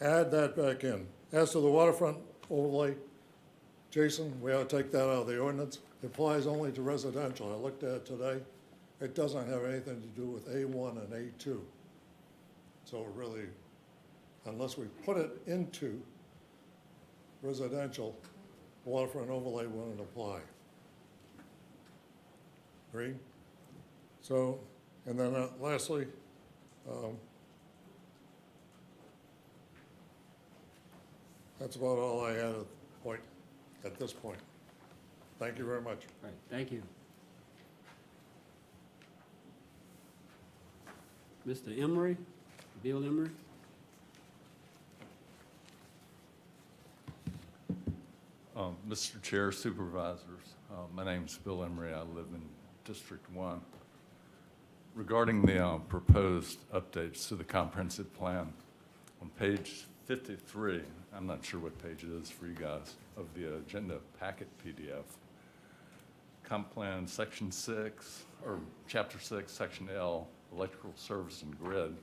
add that back in. As to the waterfront overlay, Jason, we ought to take that out of the ordinance. It applies only to residential. I looked at it today. It doesn't have anything to do with A1 and A2. So really, unless we put it into residential, waterfront overlay wouldn't apply. Agree? So, and then lastly, that's about all I had at this point. Thank you very much. All right, thank you. Mr. Emery, Bill Emery? Mr. Chair, Supervisors, my name's Bill Emery. I live in District 1. Regarding the proposed updates to the comprehensive plan, on page 53, I'm not sure what page it is for you guys, of the agenda packet PDF, Comp Plan Section 6, or Chapter 6, Section L, Electrical Service and Grid,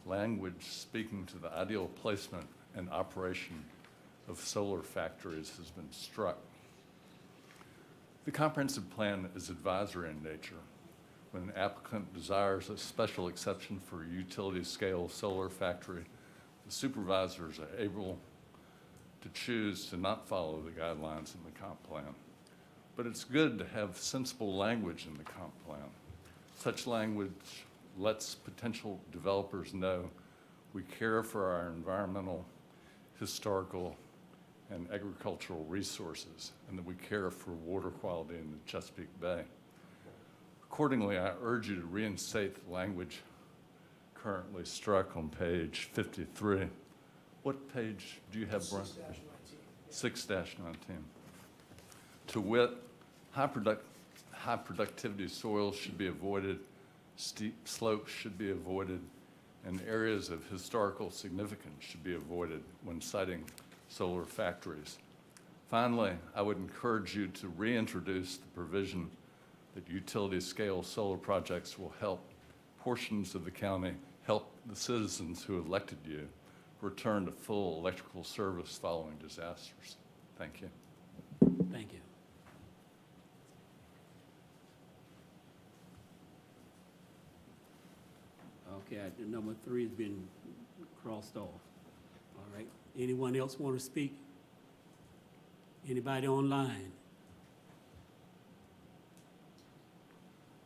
language speaking to the ideal placement and operation of solar factories has been struck. The comprehensive plan is advisory in nature. When an applicant desires a special exception for a utility-scale solar factory, the supervisors are able to choose to not follow the guidelines in the comp plan. But it's good to have sensible language in the comp plan. Such language lets potential developers know we care for our environmental, historical, and agricultural resources, and that we care for water quality in the Chesapeake Bay. Accordingly, I urge you to reinstate the language currently struck on page 53. What page do you have, Brian? 6-19. To wit, high productivity soils should be avoided, steep slopes should be avoided, and areas of historical significance should be avoided when siting solar factories. Finally, I would encourage you to reintroduce the provision that utility-scale solar projects will help portions of the county, help the citizens who elected you return to full electrical service following disasters. Thank you. Thank you. Okay, number 3 has been crossed off. All right. Anyone else want to speak? Anybody online?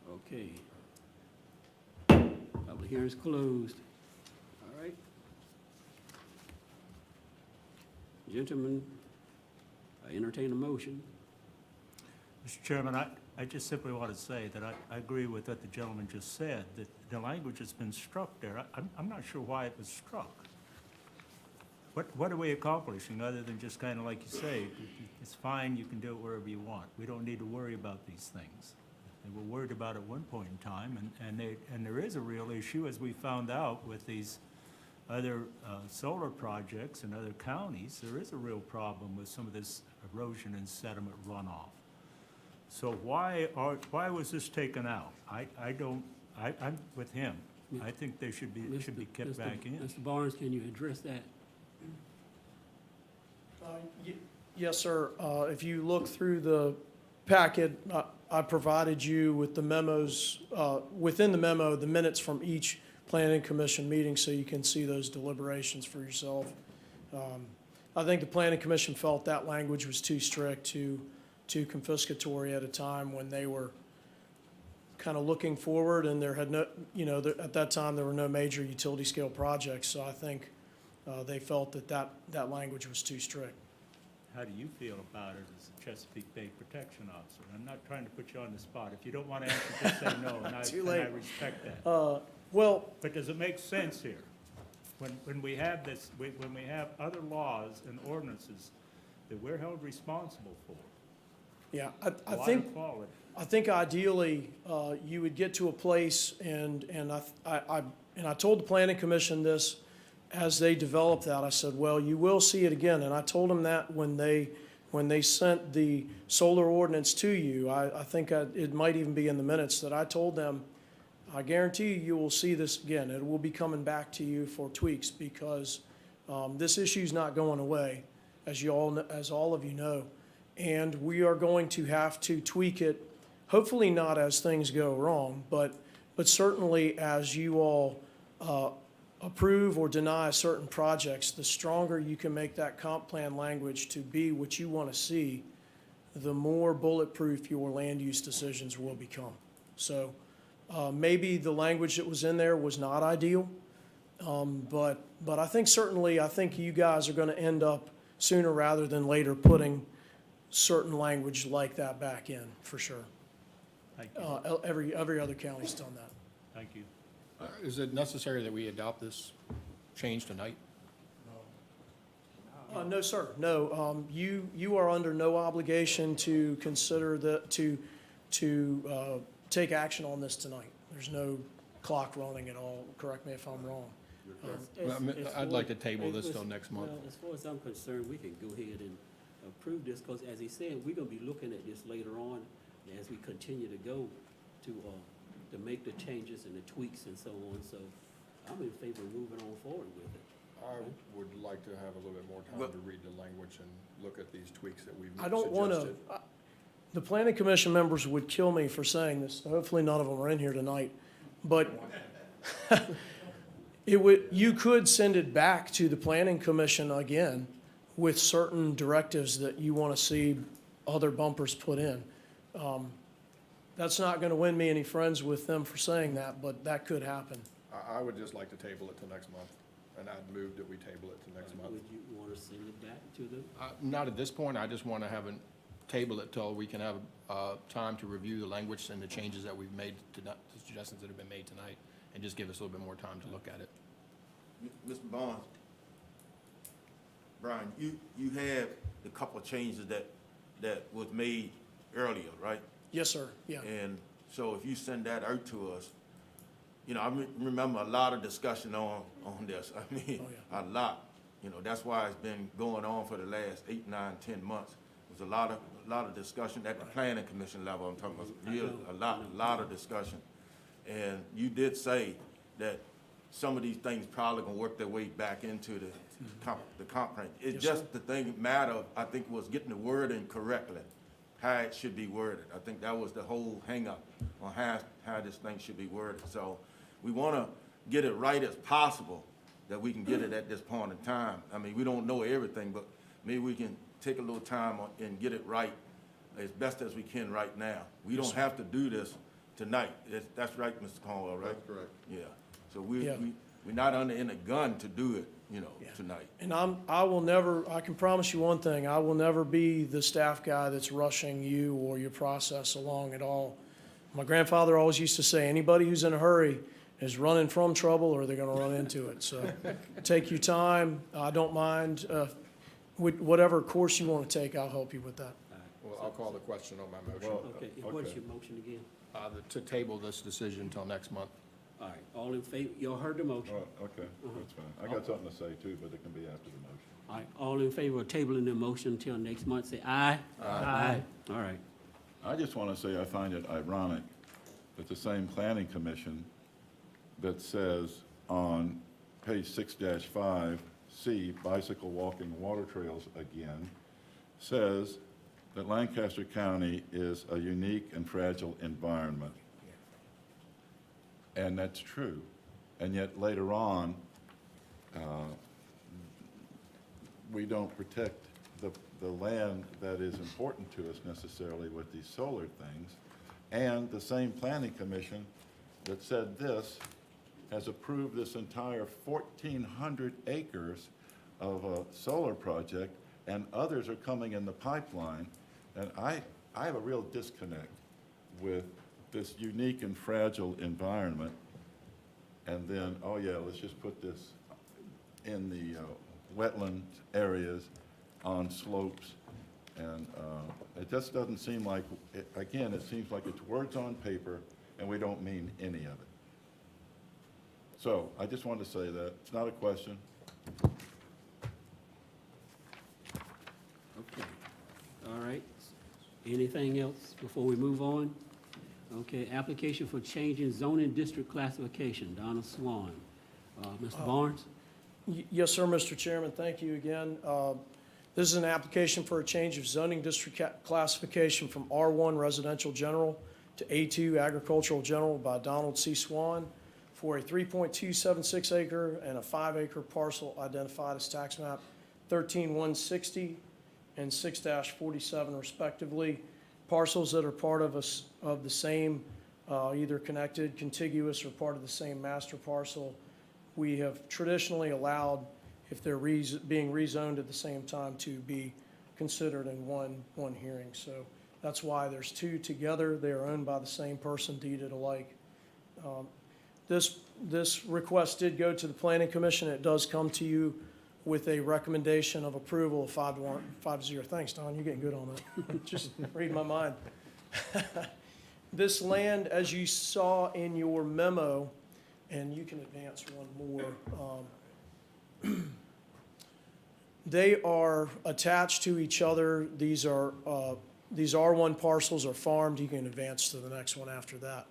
Okay. Public hearing is closed. All right. Gentlemen, I entertain a motion. Mr. Chairman, I just simply want to say that I agree with what the gentleman just said, that the language has been struck there. I'm not sure why it was struck. What are we accomplishing other than just kind of like you say, it's fine, you can do it wherever you want. We don't need to worry about these things. They were worried about it at one point in time, and there is a real issue, as we found out with these other solar projects in other counties. There is a real problem with some of this erosion and sediment runoff. So why was this taken out? I'm with him. I think they should be kept back in. Mr. Barnes, can you address that? Yes, sir. If you look through the packet, I provided you with the memos, within the memo, the minutes from each planning commission meeting, so you can see those deliberations for yourself. I think the planning commission felt that language was too strict, too confiscatory at a time when they were kind of looking forward, and there had no, at that time, there were no major utility scale projects. So I think they felt that language was too strict. How do you feel about it as a Chesapeake Bay Protection Officer? I'm not trying to put you on the spot. If you don't want to answer, just say no, and I respect that. Well, but does it make sense here? When we have this, when we have other laws and ordinances that we're held responsible for? Yeah, I think ideally, you would get to a place, and I told the planning commission this as they developed that. I said, well, you will see it again, and I told them that when they sent the solar ordinance to you. I think it might even be in the minutes that I told them, I guarantee you will see this again. It will be coming back to you for tweaks, because this issue's not going away, as all of you know. And we are going to have to tweak it, hopefully not as things go wrong, but certainly as you all approve or deny certain projects, the stronger you can make that comp plan language to be what you want to see, the more bulletproof your land use decisions will become. So maybe the language that was in there was not ideal, but I think certainly, I think you guys are going to end up sooner rather than later putting certain language like that back in, for sure. Thank you. Every other county's done that. Thank you. Is it necessary that we adopt this change tonight? No, sir, no. You are under no obligation to consider to take action on this tonight. There's no clock running at all. Correct me if I'm wrong. I'd like to table this till next month. Well, as far as I'm concerned, we can go ahead and approve this, because as he said, we're gonna be looking at this later on as we continue to go to make the changes and the tweaks and so on. So I'm in favor of moving on forward with it. I would like to have a little bit more time to read the language and look at these tweaks that we've I don't want to, the planning commission members would kill me for saying this. Hopefully none of them are in here tonight. But you could send it back to the planning commission again with certain directives that you want to see other bumpers put in. That's not going to win me any friends with them for saying that, but that could happen. I would just like to table it till next month, and I'd move that we table it till next month. Would you want to send it back to them? Not at this point, I just want to table it till we can have time to review the language and the changes that we've made, the suggestions that have been made tonight, and just give us a little bit more time to look at it. Mr. Barnes, Brian, you had a couple of changes that was made earlier, right? Yes, sir, yeah. And so if you send that out to us, you know, I remember a lot of discussion on this. I mean, a lot. You know, that's why it's been going on for the last 8, 9, 10 months. There's a lot of discussion at the planning commission level. I'm talking about a lot of discussion. And you did say that some of these things probably gonna work their way back into the comp plan. It's just the thing matter, I think, was getting the wording correctly, how it should be worded. I think that was the whole hang-up on how this thing should be worded. So we wanna get it right as possible, that we can get it at this point in time. I mean, we don't know everything, but maybe we can take a little time and get it right as best as we can right now. We don't have to do this tonight. That's right, Mr. Cornwell, right? That's correct. Yeah. So we're not under any gun to do it, you know, tonight. And I will never, I can promise you one thing, I will never be the staff guy that's rushing you or your process along at all. My grandfather always used to say, anybody who's in a hurry is running from trouble or they're gonna run into it. So take your time. I don't mind, whatever course you wanna take, I'll help you with that. Well, I'll call the question on my motion. Okay, what is your motion again? To table this decision until next month. All right, all in favor, you all heard the motion. Okay, that's fine. I got something to say too, but it can be after the motion. All right, all in favor of tabling the motion until next month, say aye. Aye. All right. I just want to say I find it ironic that the same planning commission that says on page 6-5C, bicycle, walking, water trails again, says that Lancaster County is a unique and fragile environment. And that's true. And yet later on, we don't protect the land that is important to us necessarily with these solar things. And the same planning commission that said this has approved this entire 1,400 acres of a solar project, and others are coming in the pipeline. And I have a real disconnect with this unique and fragile environment, and then, oh yeah, let's just put this in the wetland areas on slopes. And it just doesn't seem like, again, it seems like it's words on paper and we don't mean any of it. So I just wanted to say that. It's not a question. Okay, all right. Anything else before we move on? Okay, application for changing zoning district classification, Donna Swann. Mr. Barnes? Yes, sir, Mr. Chairman, thank you again. This is an application for a change of zoning district classification from R1 Residential General to A2 Agricultural General by Donald C. Swann for a 3.276 acre and a 5 acre parcel identified as tax map 13160 and 6-47 respectively. Parcels that are part of the same, either connected, contiguous, or part of the same master parcel. We have traditionally allowed, if they're being rezoned at the same time, to be considered in one hearing. So that's why there's two together. They are owned by the same person, deeded alike. This request did go to the Planning Commission. It does come to you with a recommendation of approval of 5-0. Thanks, Don, you're getting good on that. Just read my mind. This land, as you saw in your memo, and you can advance one more, they are attached to each other. These R1 parcels are farmed. You can advance to the next one after that.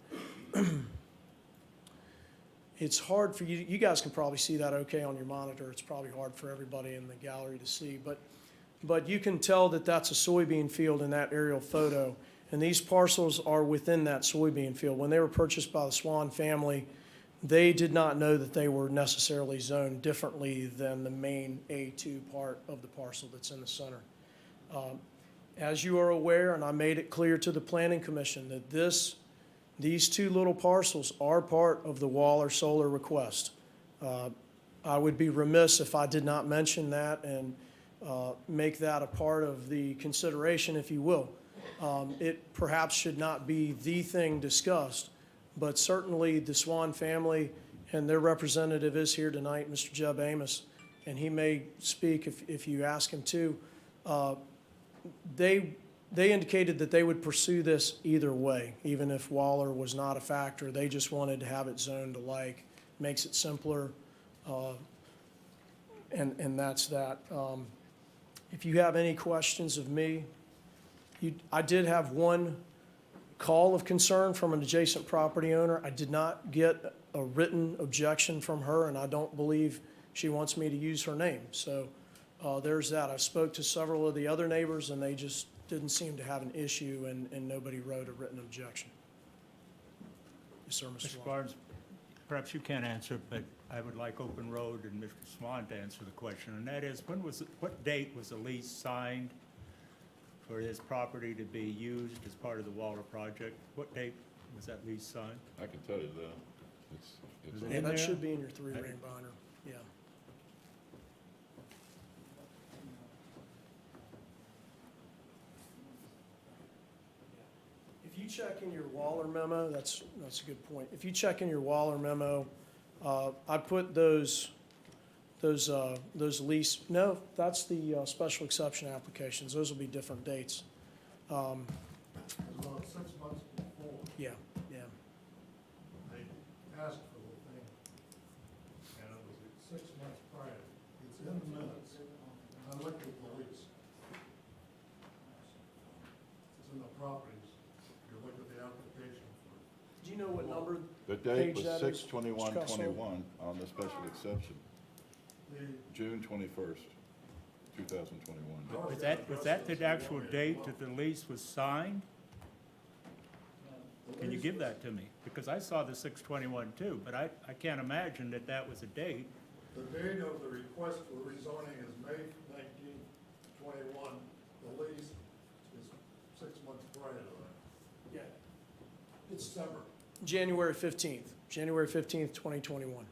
It's hard for you, you guys can probably see that okay on your monitor. It's probably hard for everybody in the gallery to see, but you can tell that that's a soybean field in that aerial photo. And these parcels are within that soybean field. When they were purchased by the Swann family, they did not know that they were necessarily zoned differently than the main A2 part of the parcel that's in the center. As you are aware, and I made it clear to the Planning Commission, that these two little parcels are part of the Waller Solar request. I would be remiss if I did not mention that and make that a part of the consideration, if you will. It perhaps should not be the thing discussed, but certainly the Swann family and their representative is here tonight, Mr. Jeb Amos, and he may speak if you ask him to. They indicated that they would pursue this either way, even if Waller was not a factor. They just wanted to have it zoned alike, makes it simpler, and that's that. If you have any questions of me, I did have one call of concern from an adjacent property owner. I did not get a written objection from her, and I don't believe she wants me to use her name. So there's that. I spoke to several of the other neighbors, and they just didn't seem to have an issue, and nobody wrote a written objection. Yes, sir, Mr. Mr. Barnes, perhaps you can't answer, but I would like Open Road and Mr. Swann to answer the question, and that is, what date was the lease signed for this property to be used as part of the Waller project? What date was that lease signed? I can tell you that. It's Is it Yeah, in that there? should be in your three-ring binder, yeah. If you check in your Waller memo, that's a good point. If you check in your Waller memo, I put those lease, no, that's the special exception applications. Those will be different dates. About 6 months before, Yeah. they asked for the thing, and it was 6 months prior. It's in the minutes. I looked at the lease. It's in the properties. If you look at the application for it. Do you know what number? The date Page was that is, 6/21/21 on the special exception, The June 21st, 2021. Was that the actual date that the lease was signed? Can you give that to me? Because I saw the 6/21 too, but I can't imagine that that was a date. The date of the request for rezoning is May 19th, 21. The lease is 6 months prior to that. Yeah. It's December. January 15th, 2021.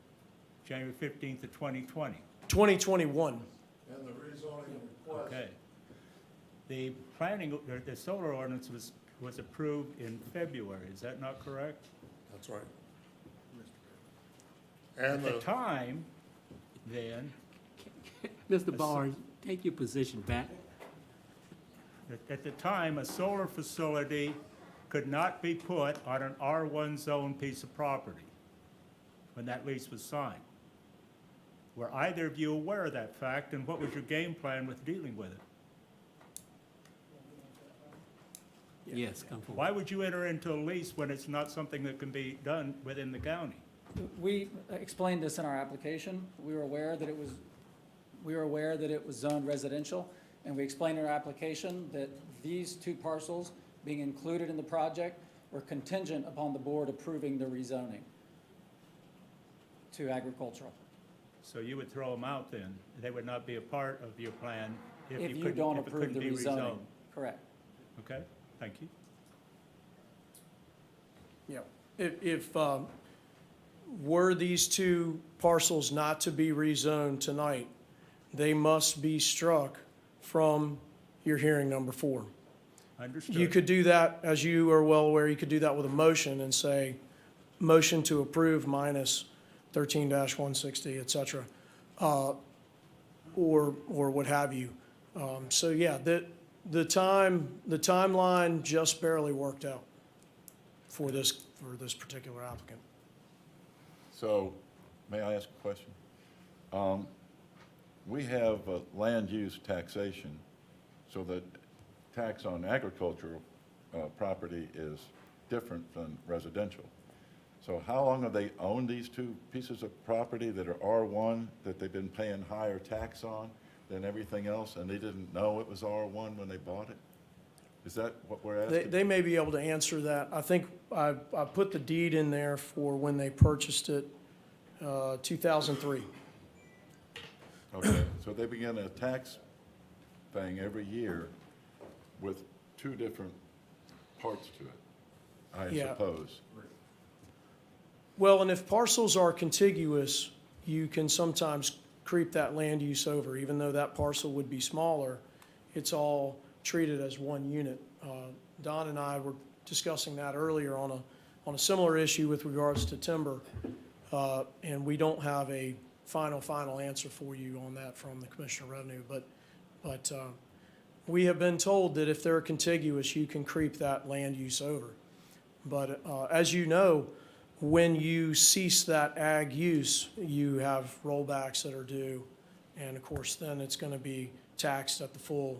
January 15th of 2020. 2021. And the rezoning request. Okay. The the solar ordinance was approved in February, is that not correct? That's right. At And the the, time, then, Mr. Barnes, take your position back. at the time, a solar facility could not be put on an R1 zone piece of property when that lease was signed. Were either of you aware of that fact, and what was your game plan with dealing with it? Yes, come forward. Why would you enter into a lease when it's not something that can be done within the county? We explained this in our application. We were aware that it was zoned residential, and we explained in our application that these two parcels being included in the project were contingent upon the board approving the rezoning to agricultural. So you would throw them out then? They would not be a part of your plan if If you you couldn't, don't if it approve couldn't the be rezoning. rezoned? Correct. Okay, thank you. Yeah. If were these two parcels not to be rezoned tonight, they must be struck from your hearing number 4. Understood. You could do that, as you are well aware, you could do that with a motion and say, motion to approve minus 13-160, et cetera. or what have you. So yeah, the timeline just barely worked out for this particular applicant. So, may I ask a question? We have land use taxation, so that tax on agricultural property is different than residential. So how long have they owned these two pieces of property that are R1 that they've been paying higher tax on than everything else, and they didn't know it was R1 when they bought it? Is that what we're asking? They may be able to answer that. I think I put the deed in there for when they purchased it, 2003. Okay, so they begin a tax thing every year with two different parts to it, I Yeah. suppose. Well, and if parcels are contiguous, you can sometimes creep that land use over. Even though that parcel would be smaller, it's all treated as one unit. Don and I were discussing that earlier on a similar issue with regards to timber, and we don't have a final answer for you on that from the Commissioner of Revenue, but we have been told that if they're contiguous, you can creep that land use over. But as you know, when you cease that ag use, you have rollbacks that are due, and of course, then it's going to be taxed at the full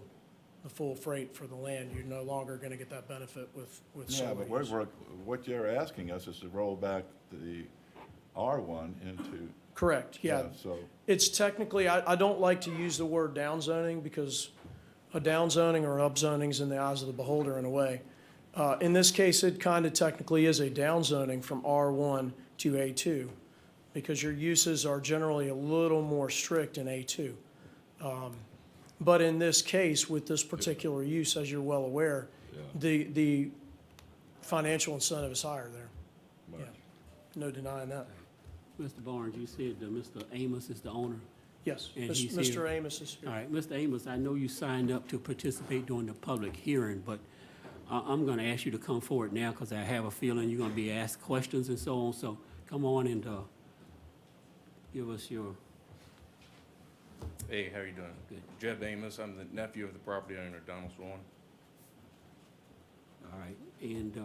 freight for the land. You're no longer going to get that benefit with Yeah, but solar use. what you're asking us is to roll back the R1 into. Correct, yeah. So, It's technically, I don't like to use the word downzoning because a downzoning or upzoning is in the eyes of the beholder in a way. In this case, it kind of technically is a downzoning from R1 to A2 because your uses are generally a little more strict in A2. But in this case, with this particular use, as you're well aware, the financial incentive is higher there. Yeah, no denying that. Mr. Barnes, you said that Mr. Amos is the owner? Yes, And he's Mr. here. Amos is here. All right, Mr. Amos, I know you signed up to participate during the public hearing, but I'm going to ask you to come forward now because I have a feeling you're going to be asked questions and so on. So come on and give us your. Hey, how you doing? Good. Jeb Amos, I'm the nephew of the property owner, Donald Swann. All right, and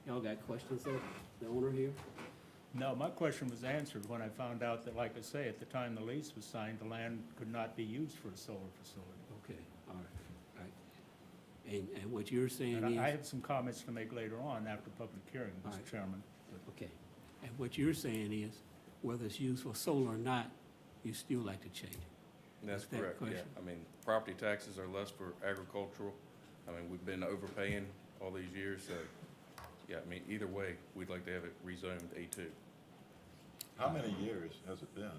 y'all got questions of the owner here? No, my question was answered when I found out that, like I say, at the time the lease was signed, the land could not be used for a solar facility. Okay, all right. And what you're saying And is. I have some comments to make later on after public hearing, All right. Mr. Chairman. Okay, and what you're saying is, whether it's used for solar or not, you still like to change it? That's Is that correct, yeah. question? I mean, property taxes are less for agricultural. I mean, we've been overpaying all these years, so, yeah, I mean, either way, we'd like to have it rezoned A2. how many years has it been?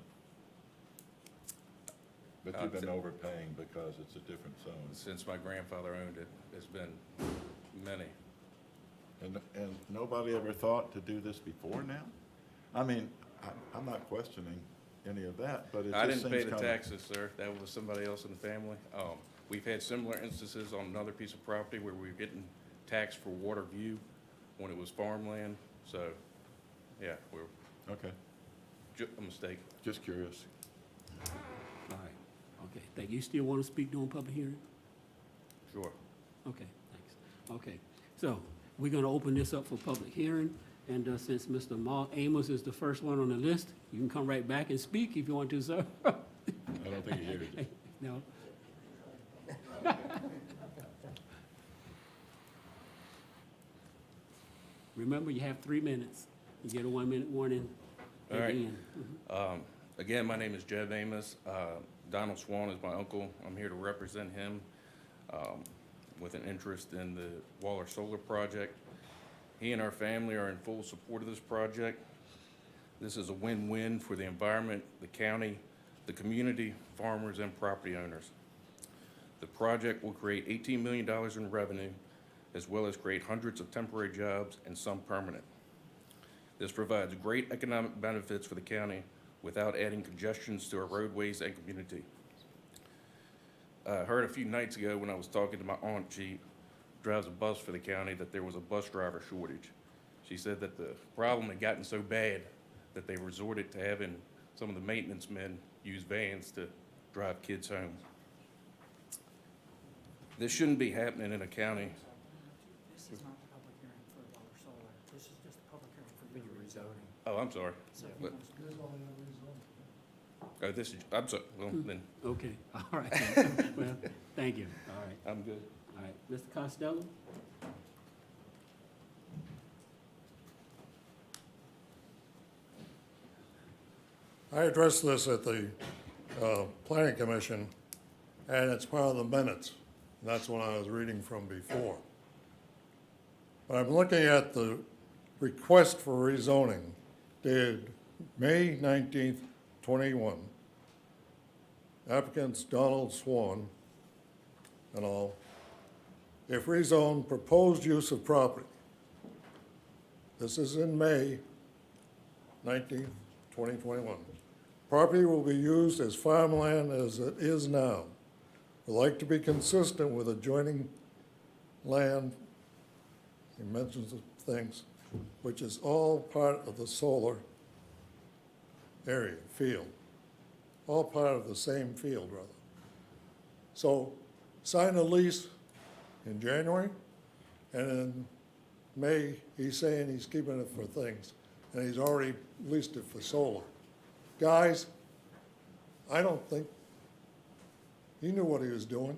But you've been overpaying because it's a different zone. Since my grandfather owned it, it's been many. And nobody ever thought to do this before now? I mean, I'm not questioning any of that, but it I just didn't pay seems the kind of. taxes, sir. That was somebody else in the family. We've had similar instances on another piece of property where we're getting taxed for water view when it was farmland. So, yeah, we're Okay, a mistake. just curious. All right, okay, thank you. You still want to speak during public hearing? Sure. Okay, thanks. Okay, so we're going to open this up for public hearing, and since Mr. Amos is the first one on the list, you can come right back and speak if you want to, sir. I don't think he hears you. No? Remember, you have 3 minutes. You get a 1-minute warning All at right. the end. Again, my name is Jeb Amos. Donald Swann is my uncle. I'm here to represent him with an interest in the Waller Solar Project. He and our family are in full support of this project. This is a win-win for the environment, the county, the community, farmers, and property owners. The project will create $18 million in revenue, as well as create hundreds of temporary jobs and some permanent. This provides great economic benefits for the county without adding congestions to our roadways and community. I heard a few nights ago when I was talking to my aunt, she drives a bus for the county, that there was a bus driver shortage. She said that the problem had gotten so bad that they resorted to having some of the maintenance men use vans to drive kids home. This shouldn't be happening in a county. This is not the public hearing for Waller Solar. This is just the public hearing for rezoning. Oh, I'm sorry. But- Oh, this is, I'm sorry, well, then, Okay, all right. then. Well, thank you. All right, I'm good. all right. Mr. Costello? I addressed this at the Planning Commission, and it's part of the minutes. And that's what I was reading from before. But I'm looking at the request for rezoning dated May 19th, 21. Applicants Donald Swann and all. If rezoned, proposed use of property. This is in May 19th, 2021. Property will be used as farmland as it is now. Would like to be consistent with adjoining land, he mentions the things, which is all part of the solar area, field. All part of the same field, rather. So sign a lease in January, and in May, he's saying he's keeping it for things, and he's already leased it for solar. Guys, I don't think he knew what he was doing.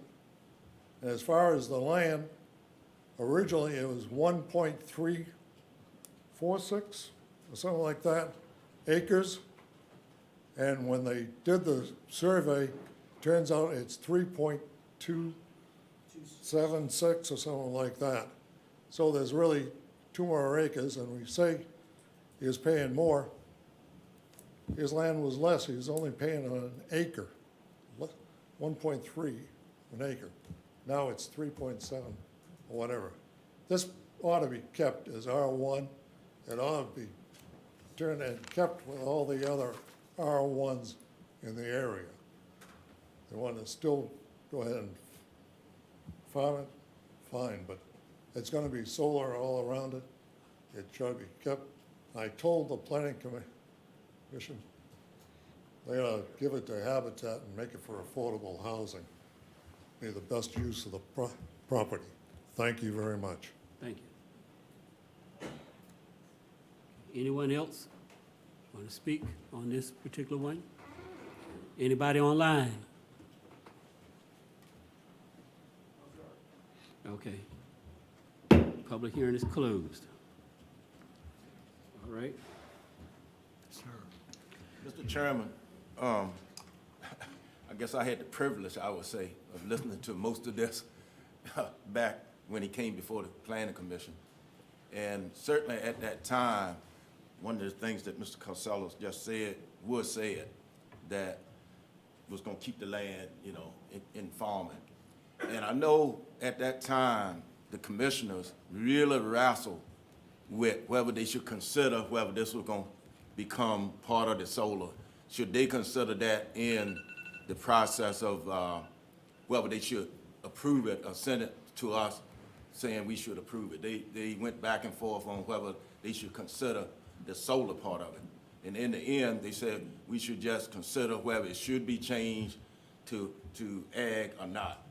And as far as the land, originally it was 1.346 or something like that acres. And when they did the survey, turns out it's 3.276 or something like that. So there's really 2 more acres, and we say he was paying more. His land was less, he was only paying on an acre, 1.3 an acre. Now it's 3.7 or whatever. This ought to be kept as R1. It ought to be turned and kept with all the other R1s in the area. They want to still go ahead and farm it, fine, but it's going to be solar all around it. It should be kept. I told the planning commission they ought to give it to Habitat and make it for affordable housing. Be the best use of the property. Thank you very much. Thank you. Anyone else want to speak on this particular one? Anybody online? Okay. Public hearing is closed. All right. Mr. Chairman, I guess I had the privilege, I would say, of listening to most of this back when he came before the Planning Commission. And certainly at that time, one of the things that Mr. Costello just said was said, that was gonna keep the land, you know, in farming. And I know at that time, the commissioners really wrestled with whether they should consider whether this was gonna become part of the solar. Should they consider that in the process of whether they should approve it or send it to us saying we should approve it? They went back and forth on whether they should consider the solar part of it. And in the end, they said we should just consider whether it should be changed to ag or not,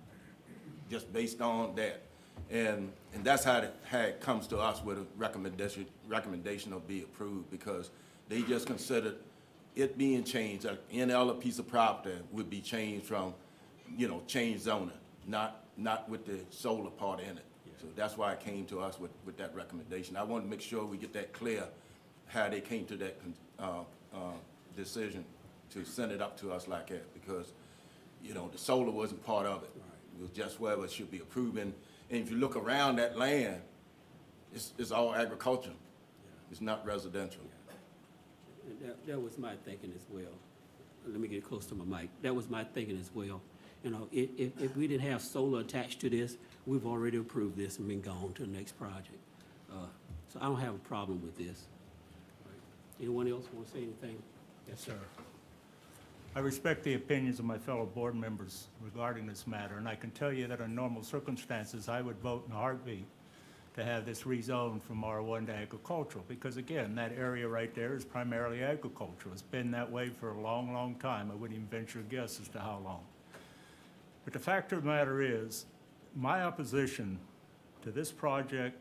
just based on that. And that's how it comes to us with a recommendation of be approved, because they just considered it being changed, like any other piece of property would be changed from, you know, change zoning, not with the solar part in it. So that's why it came to us with that recommendation. I want to make sure we get that clear, how they came to that decision to send it up to us like that, because, you know, the solar wasn't part of it. It was just whether it should be approved. And if you look around that land, it's all agriculture. It's not residential. That was my thinking as well. Let me get close to my mic. That was my thinking as well. You know, if we didn't have solar attached to this, we've already approved this and been gone to the next project. So I don't have a problem with this. Anyone else want to say anything? Yes, sir. I respect the opinions of my fellow board members regarding this matter, and I can tell you that in normal circumstances, I would vote in a heartbeat to have this rezoned from R1 to agricultural, because again, that area right there is primarily agricultural. It's been that way for a long, long time. I wouldn't even venture a guess as to how long. But the fact of the matter is, my opposition to this project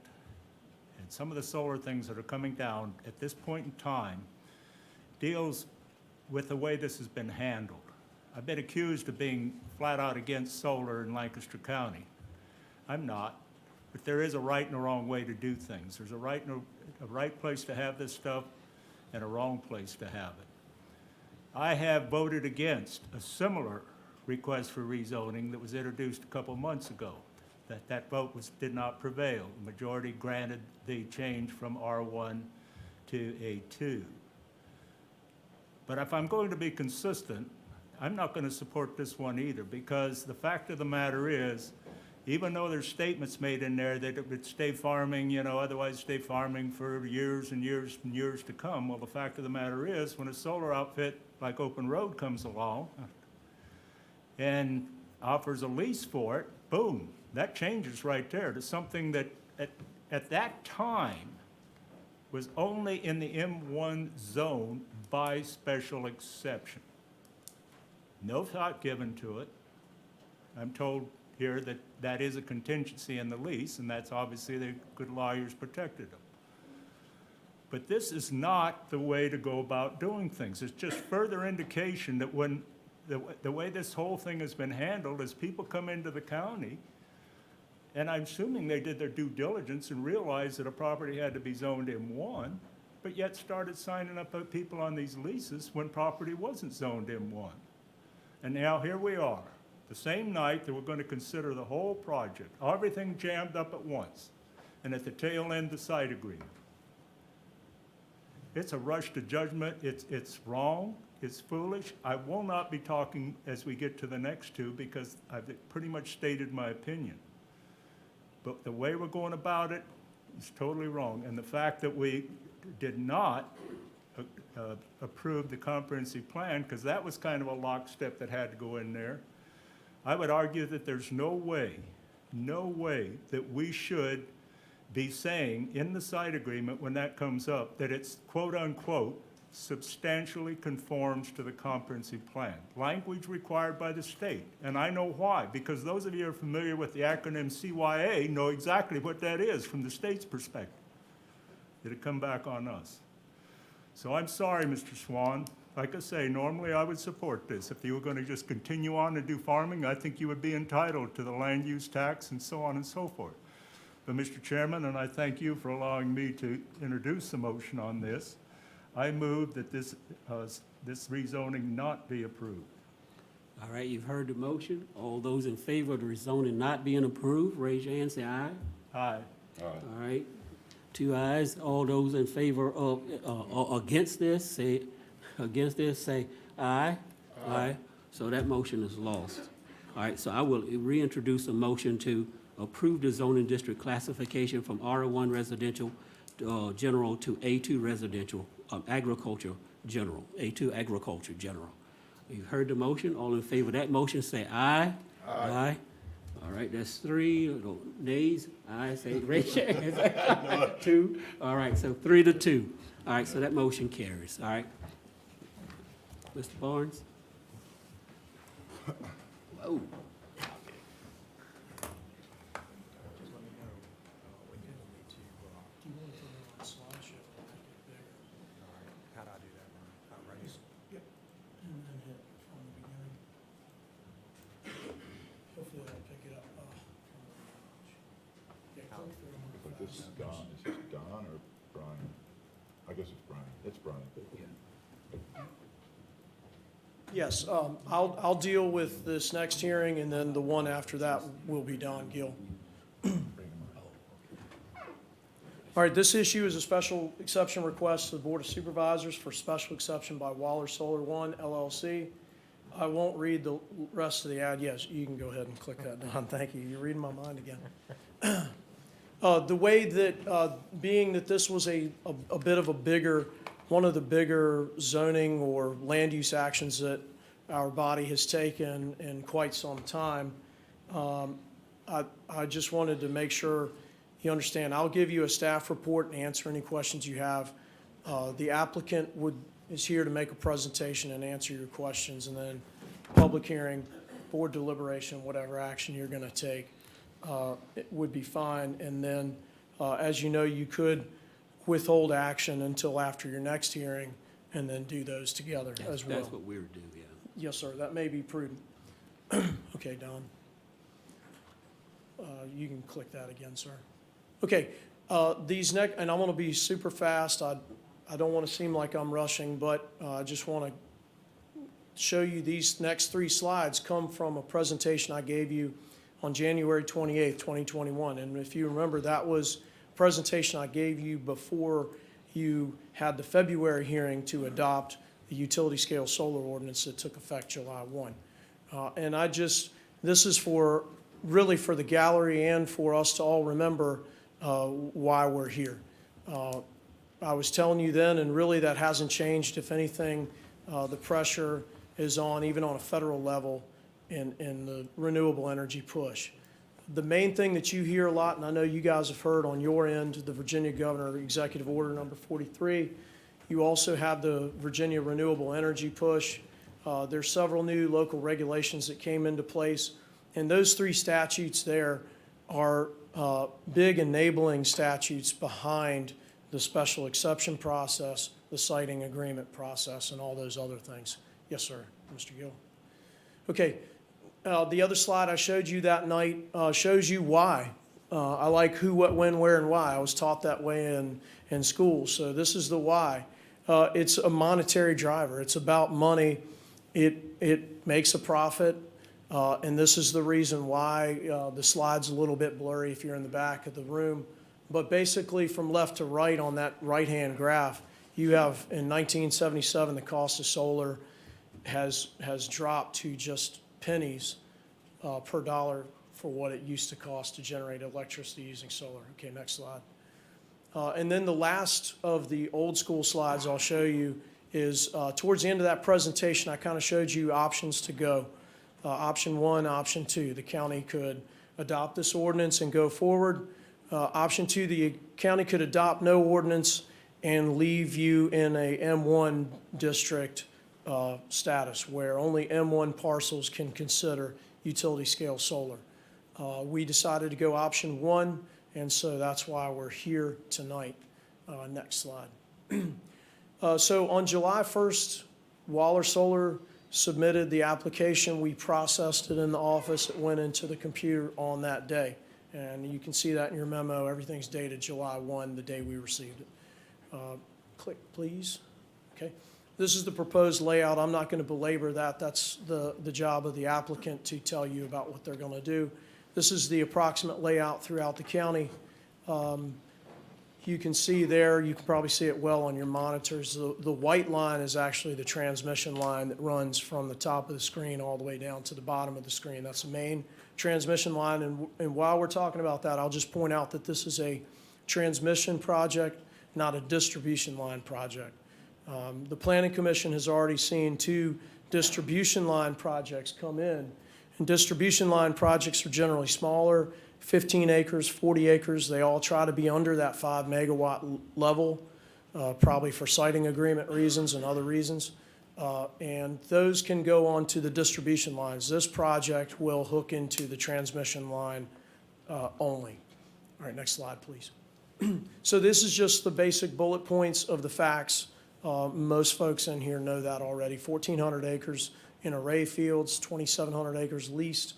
and some of the solar things that are coming down at this point in time deals with the way this has been handled. I've been accused of being flat out against solar in Lancaster County. I'm not, but there is a right and a wrong way to do things. There's a right place to have this stuff and a wrong place to have it. I have voted against a similar request for rezoning that was introduced a couple months ago. That vote did not prevail. The majority granted the change from R1 to A2. But if I'm going to be consistent, I'm not going to support this one either, because the fact of the matter is, even though there's statements made in there that it would stay farming, otherwise stay farming for years and years and years to come, well, the fact of the matter is, when a solar outfit like Open Road comes along and offers a lease for it, boom, that changes right there to something that at that time was only in the M1 zone by special exception. No thought given to it. I'm told here that that is a contingency in the lease, and that's obviously the good lawyers protected them. But this is not the way to go about doing things. It's just further indication that when the way this whole thing has been handled is people come into the county, and I'm assuming they did their due diligence and realized that a property had to be zoned M1, but yet started signing up people on these leases when property wasn't zoned M1. And now here we are, the same night that we're going to consider the whole project, everything jammed up at once, and at the tail end, the site agreement. It's a rush to judgment. It's wrong. It's foolish. I will not be talking as we get to the next two because I've pretty much stated my opinion. But the way we're going about it is totally wrong. And the fact that we did not approve the comprehensive plan, because that was kind of a lockstep that had to go in there, I would argue that there's no way that we should be saying in the site agreement when that comes up that it's quote unquote substantially conforms to the comprehensive plan. Language required by the state. And I know why, because those of you who are familiar with the acronym CYA know exactly what that is from the state's perspective. It'll come back on us. So I'm sorry, Mr. Swann. Like I say, normally I would support this. If you were going to just continue on to do farming, I think you would be entitled to the land use tax and so on and so forth. But Mr. Chairman, and I thank you for allowing me to introduce the motion on this, I move that this rezoning not be approved. All right, you've heard the motion. All those in favor of the rezoning not being approved, raise your hand, say aye. Aye. All right, 2 ayes. All those in favor of, against this, say aye. Aye. So that motion is lost. All right, so I will reintroduce a motion to approve the zoning district classification from R1 residential general to A2 residential, agriculture general, A2 agriculture general. You've heard the motion. All in favor of that motion, say aye. Aye. All right, that's 3. Nays? Aye, say, raise your hand. 2. All right, so 3-2. All right, so that motion carries. All right. Mr. Barnes? Whoa. How do I do that? Yep. And then hit from the beginning. Hopefully that'll pick it up. Yeah, click through them. But this is Don, is this Don or Brian? I guess it's Brian. It's Brian. Yes, I'll deal with this next hearing, and then the one after that will be Don Gill. All right, this issue is a special exception request to the Board of Supervisors for special exception by Waller Solar One LLC. I won't read the rest of the ad. Yes, you can go ahead and click that, Don. Thank you. You're reading my mind again. The way that, being that this was a bit of a bigger, one of the bigger zoning or land use actions that our body has taken in quite some time, I just wanted to make sure you understand, I'll give you a staff report and answer any questions you have. The applicant is here to make a presentation and answer your questions, and then public hearing, board deliberation, whatever action you're going to take, it would be fine. And then, as you know, you could withhold action until after your next hearing and then do those together as well. That's what we would do, yeah. Yes, sir, that may be prudent. Okay, Don. You can click that again, sir. Okay, these next, and I'm going to be super fast. I don't want to seem like I'm rushing, but I just want to show you these next 3 slides come from a presentation I gave you on January 28th, 2021. And if you remember, that was a presentation I gave you before you had the February hearing to adopt the utility scale solar ordinance that took effect July 1. And this is really for the gallery and for us to all remember why we're here. I was telling you then, and really that hasn't changed. If anything, the pressure is on, even on a federal level, in the renewable energy push. The main thing that you hear a lot, and I know you guys have heard on your end, the Virginia Governor Executive Order number 43. You also have the Virginia renewable energy push. There's several new local regulations that came into place. And those 3 statutes there are big enabling statutes behind the special exception process, the siting agreement process, and all those other things. Yes, sir, Mr. Gill. Okay, the other slide I showed you that night shows you why. I like who, what, when, where, and why. I was taught that way in school, so this is the why. It's a monetary driver. It's about money. It makes a profit. And this is the reason why the slide's a little bit blurry if you're in the back of the room. But basically, from left to right on that right-hand graph, you have in 1977 the cost of solar has dropped to just pennies per dollar for what it used to cost to generate electricity using solar. Okay, next slide. And then the last of the old school slides I'll show you is towards the end of that presentation, I kind of showed you options to go. Option 1, option 2, the county could adopt this ordinance and go forward. Option 2, the county could adopt no ordinance and leave you in a M1 district status where only M1 parcels can consider utility scale solar. We decided to go option 1, and so that's why we're here tonight. Next slide. So on July 1st, Waller Solar submitted the application. We processed it in the office. It went into the computer on that day. And you can see that in your memo. Everything's dated July 1, the day we received it. Click, please. Okay. This is the proposed layout. I'm not going to belabor that. That's the job of the applicant to tell you about what they're going to do. This is the approximate layout throughout the county. You can see there, you can probably see it well on your monitors. The white line is actually the transmission line that runs from the top of the screen all the way down to the bottom of the screen. That's the main transmission line. And while we're talking about that, I'll just point out that this is a transmission project, not a distribution line project. The Planning Commission has already seen 2 distribution line projects come in. And distribution line projects are generally smaller, 15 acres, 40 acres. They all try to be under that 5 megawatt level, probably for siting agreement reasons and other reasons. And those can go onto the distribution lines. This project will hook into the transmission line only. All right, next slide, please. So this is just the basic bullet points of the facts. Most folks in here know that already. 1,400 acres in array fields, 2,700 acres leased.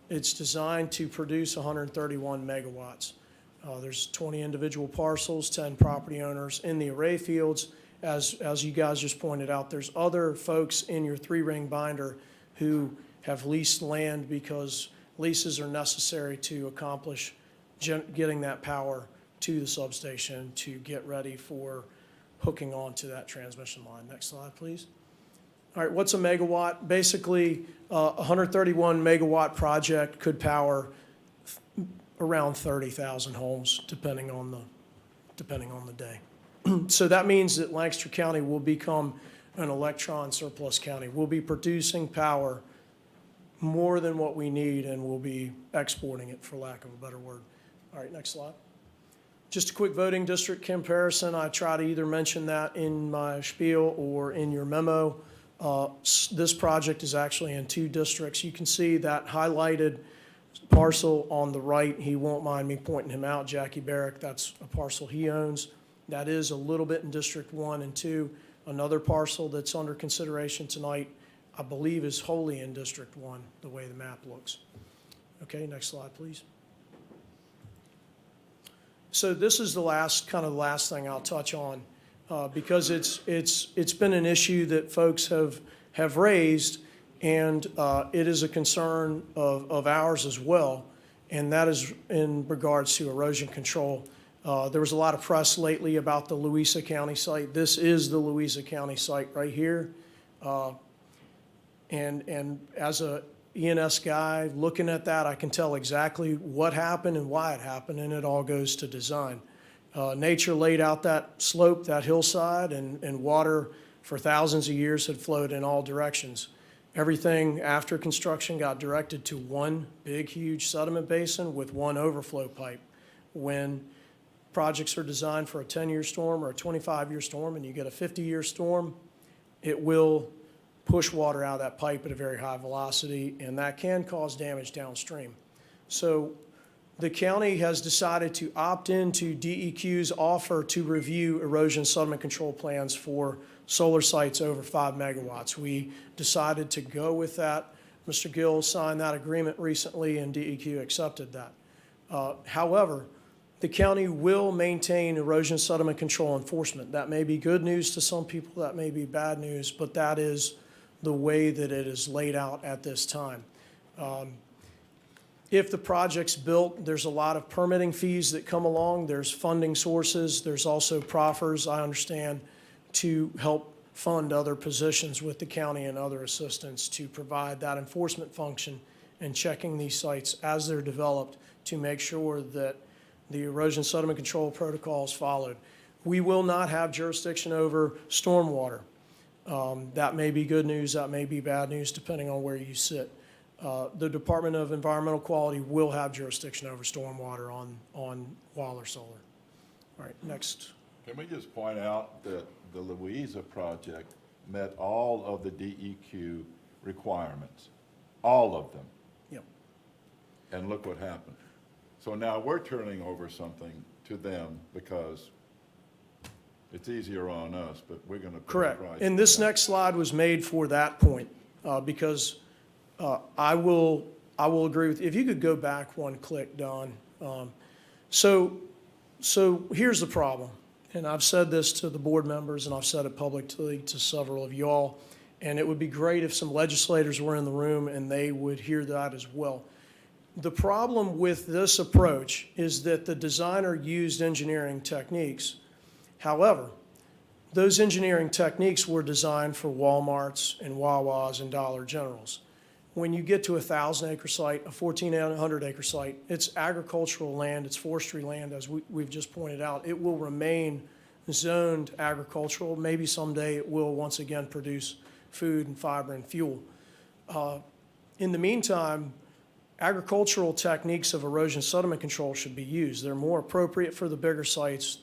It's designed to produce 131 megawatts. There's 20 individual parcels, 10 property owners in the array fields. As you guys just pointed out, there's other folks in your 3-ring binder who have leased land because leases are necessary to accomplish getting that power to the substation to get ready for hooking onto that transmission line. Next slide, please. All right, what's a megawatt? Basically, a 131 megawatt project could power around 30,000 homes, depending on the day. So that means that Lancaster County will become an electron surplus county. We'll be producing power more than what we need, and we'll be exporting it, for lack of a better word. All right, next slide. Just a quick voting district comparison. I try to either mention that in my spiel or in your memo. This project is actually in 2 districts. You can see that highlighted parcel on the right. He won't mind me pointing him out, Jackie Barrick. That's a parcel he owns. That is a little bit in District 1 and 2. Another parcel that's under consideration tonight, I believe, is wholly in District 1, the way the map looks. Okay, next slide, please. So this is the last thing I'll touch on, because it's been an issue that folks have raised, and it is a concern of ours as well, and that is in regards to erosion control. There was a lot of press lately about the Louisa County site. This is the Louisa County site right here. And as a E&S guy, looking at that, I can tell exactly what happened and why it happened, and it all goes to design. Nature laid out that slope, that hillside, and water for thousands of years had flowed in all directions. Everything after construction got directed to one big, huge sediment basin with one overflow pipe. When projects are designed for a 10-year storm or a 25-year storm, and you get a 50-year storm, it will push water out of that pipe at a very high velocity, and that can cause damage downstream. So the county has decided to opt into DEQ's offer to review erosion sediment control plans for solar sites over 5 megawatts. We decided to go with that. Mr. Gill signed that agreement recently, and DEQ accepted that. However, the county will maintain erosion sediment control enforcement. That may be good news to some people, that may be bad news, but that is the way that it is laid out at this time. If the project's built, there's a lot of permitting fees that come along. There's funding sources. There's also proffers, I understand, to help fund other positions with the county and other assistants to provide that enforcement function and checking these sites as they're developed to make sure that the erosion sediment control protocol is followed. We will not have jurisdiction over stormwater. That may be good news, that may be bad news, depending on where you sit. The Department of Environmental Quality will have jurisdiction over stormwater on Waller Solar. All right, next. Can we just point out that the Louisa project met all of the DEQ requirements, all of them? Yep. And look what happened. So now we're turning over something to them because it's easier on us, but we're going to pay the price. Correct. And this next slide was made for that point, because I will agree with, if you could go back one click, Don. So here's the problem, and I've said this to the board members, and I've said it publicly to several of y'all, and it would be great if some legislators were in the room and they would hear that as well. The problem with this approach is that the designer used engineering techniques. However, those engineering techniques were designed for Walmarts and Wawas and Dollar Generals. When you get to a 1,000-acre site, a 1,400-acre site, it's agricultural land, it's forestry land, as we've just pointed out. It will remain zoned agricultural. Maybe someday it will once again produce food and fiber and fuel. In the meantime, agricultural techniques of erosion sediment control should be used. They're more appropriate for the bigger sites.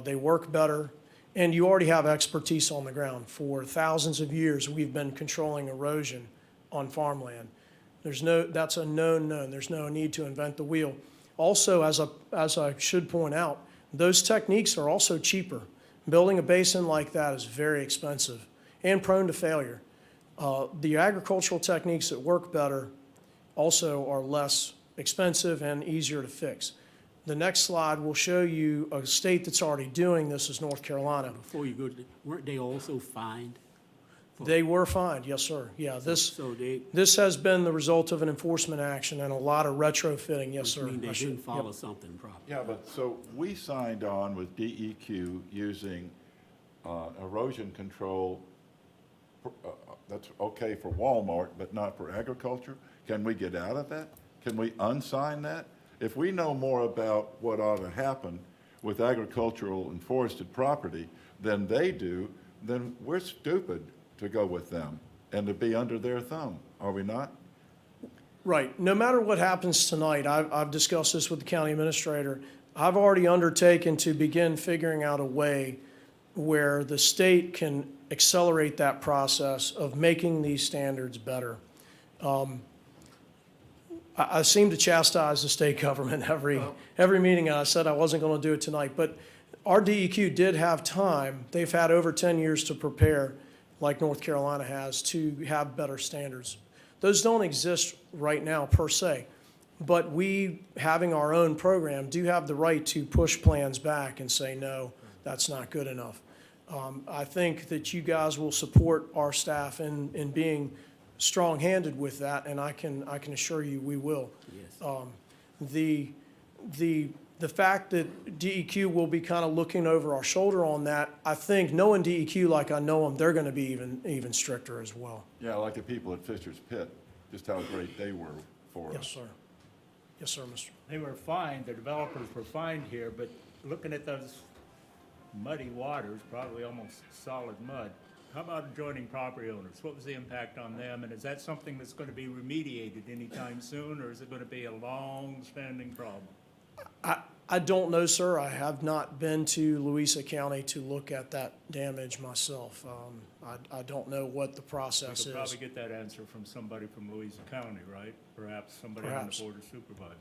They work better, and you already have expertise on the ground. For thousands of years, we've been controlling erosion on farmland. That's a known. There's no need to invent the wheel. Also, as I should point out, those techniques are also cheaper. Building a basin like that is very expensive and prone to failure. The agricultural techniques that work better also are less expensive and easier to fix. The next slide will show you a state that's already doing this is North Carolina. Before you go, weren't they also fined? They were fined, yes, sir. Yeah, this has been the result of an enforcement action and a lot of retrofitting, yes, sir. Which means they didn't follow something properly. Yeah, but so we signed on with DEQ using erosion control. That's okay for Walmart, but not for agriculture. Can we get out of that? Can we unsign that? If we know more about what ought to happen with agricultural and forested property than they do, then we're stupid to go with them and to be under their thumb, are we not? Right. No matter what happens tonight, I've discussed this with the county administrator. I've already undertaken to begin figuring out a way where the state can accelerate that process of making these standards better. I seem to chastise the state government every meeting, and I said I wasn't going to do it tonight. But our DEQ did have time. They've had over 10 years to prepare, like North Carolina has, to have better standards. Those don't exist right now per se, but we, having our own program, do have the right to push plans back and say, no, that's not good enough. I think that you guys will support our staff in being strong-handed with that, and I can assure you we will. Yes. The fact that DEQ will be kind of looking over our shoulder on that, I think knowing DEQ like I know them, they're going to be even stricter as well. Yeah, like the people at Fisher's Pit, just how great they were for us. Yes, sir. Yes, sir, Mr. They were fined, the developers were fined here, but looking at those muddy waters, probably almost solid mud, how about adjoining property owners? What was the impact on them, and is that something that's going to be remediated anytime soon, or is it going to be a long-standing problem? I don't know, sir. I have not been to Louisa County to look at that damage myself. I don't know what the process is. You could probably get that answer from somebody from Louisa County, right? Perhaps somebody on the Board of Supervisors.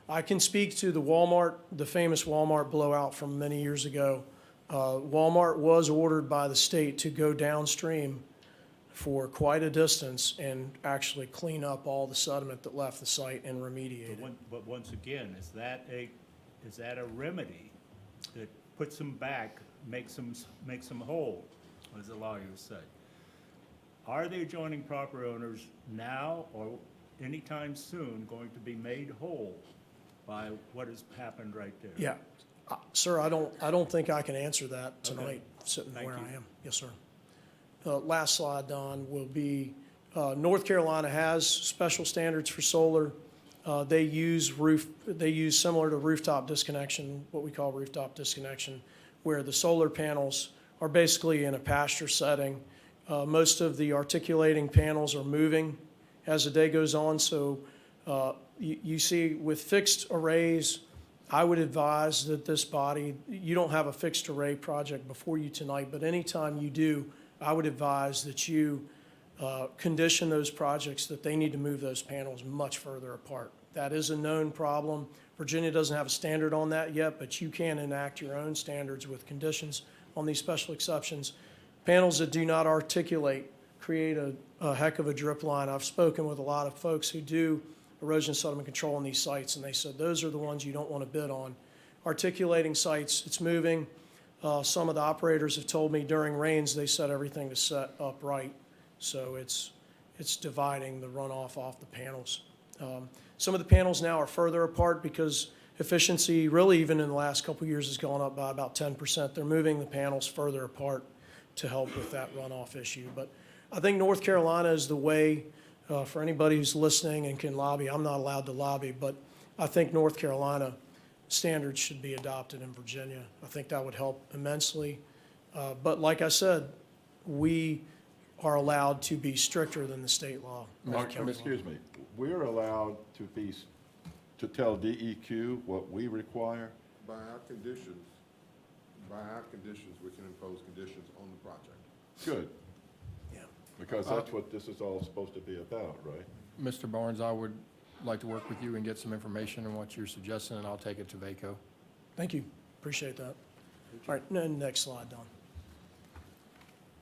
I can speak to the famous Walmart blowout from many years ago. Walmart was ordered by the state to go downstream for quite a distance and actually clean up all the sediment that left the site and remediate it. But once again, is that a remedy that puts them back, makes them whole, as the lawyers say? Are the adjoining property owners now or anytime soon going to be made whole by what has happened right there? Yeah. Sir, I don't think I can answer that tonight, sitting where I am. Yes, sir. Last slide, Don, will be, North Carolina has special standards for solar. They use similar to rooftop disconnection, what we call rooftop disconnection, where the solar panels are basically in a pasture setting. Most of the articulating panels are moving as the day goes on. So you see with fixed arrays, I would advise that this body, you don't have a fixed array project before you tonight, but anytime you do, I would advise that you condition those projects that they need to move those panels much further apart. That is a known problem. Virginia doesn't have a standard on that yet, but you can enact your own standards with conditions on these special exceptions. Panels that do not articulate create a heck of a drip line. I've spoken with a lot of folks who do erosion sediment control on these sites, and they said those are the ones you don't want to bid on. Articulating sites, it's moving. Some of the operators have told me during rains they set everything to set upright, so it's dividing the runoff off the panels. Some of the panels now are further apart because efficiency, really even in the last couple of years, has gone up by about 10%. They're moving the panels further apart to help with that runoff issue. But I think North Carolina is the way for anybody who's listening and can lobby. I'm not allowed to lobby, but I think North Carolina standards should be adopted in Virginia. I think that would help immensely. But like I said, we are allowed to be stricter than the state law. Excuse me, we're allowed to tell DEQ what we require? By our conditions, we can impose conditions on the project. Good. Yeah. Because that's what this is all supposed to be about, right? Mr. Barnes, I would like to work with you and get some information on what you're suggesting, and I'll take it to VACO. Thank you. Appreciate that. All right, next slide,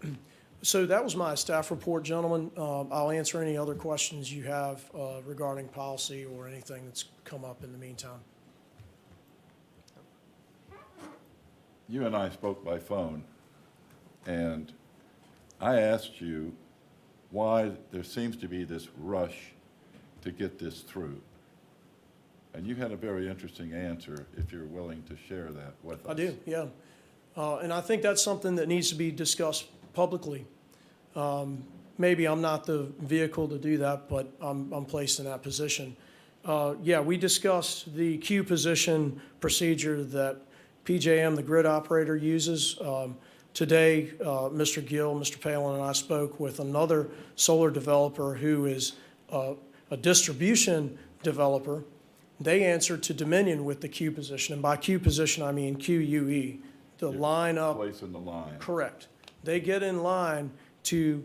Don. So that was my staff report, gentlemen. I'll answer any other questions you have regarding policy or anything that's come up in the meantime. You and I spoke by phone, and I asked you why there seems to be this rush to get this through. And you had a very interesting answer, if you're willing to share that with us. I do, yeah. And I think that's something that needs to be discussed publicly. Maybe I'm not the vehicle to do that, but I'm placed in that position. Yeah, we discussed the queue position procedure that PJM, the grid operator, uses. Today, Mr. Gill, Mr. Palin, and I spoke with another solar developer who is a distribution developer, they answer to Dominion with the queue position. And by queue position, I mean QUE, the line up. Place in the line. Correct. They get in line to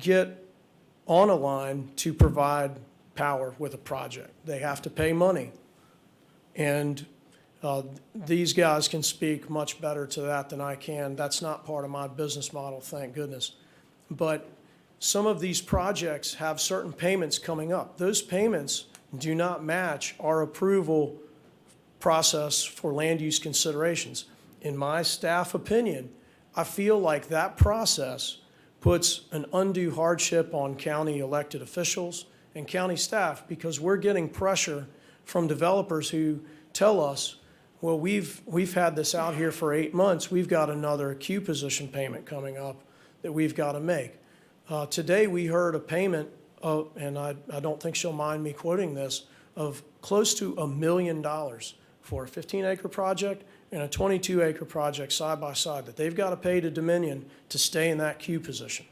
get on a line to provide power with a project. They have to pay money. And these guys can speak much better to that than I can. That's not part of my business model, thank goodness. But some of these projects have certain payments coming up. Those payments do not match our approval process for land use considerations. In my staff opinion, I feel like that process puts an undue hardship on county elected officials and county staff because we're getting pressure from developers who tell us, well, we've had this out here for 8 months. We've got another queue position payment coming up that we've got to make. Today we heard a payment of, and I don't think she'll mind me quoting this, of close to $1 million for a 15-acre project and a 22-acre project side by side that they've got to pay to Dominion to stay in that queue position.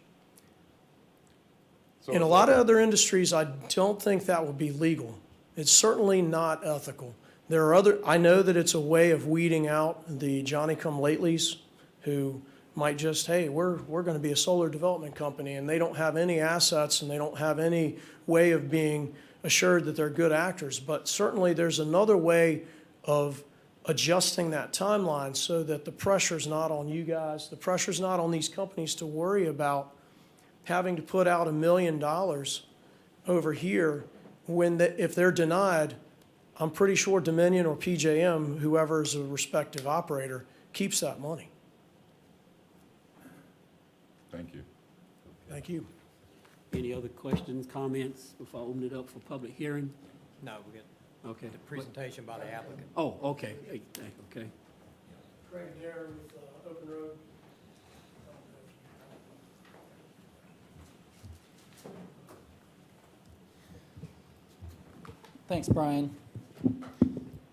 In a lot of other industries, I don't think that would be legal. It's certainly not ethical. There are other, I know that it's a way of weeding out the Johnny-come-latelys who might just, hey, we're going to be a solar development company, and they don't have any assets and they don't have any way of being assured that they're good actors. But certainly there's another way of adjusting that timeline so that the pressure's not on you guys, the pressure's not on these companies to worry about having to put out $1 million over here when if they're denied. I'm pretty sure Dominion or PJM, whoever is a respective operator, keeps that money. Thank you. Thank you. Any other questions, comments before I open it up for public hearing? No, we get Okay. the presentation by the applicant. Oh, okay, okay. Craig Dare with Open Road. Thanks, Brian.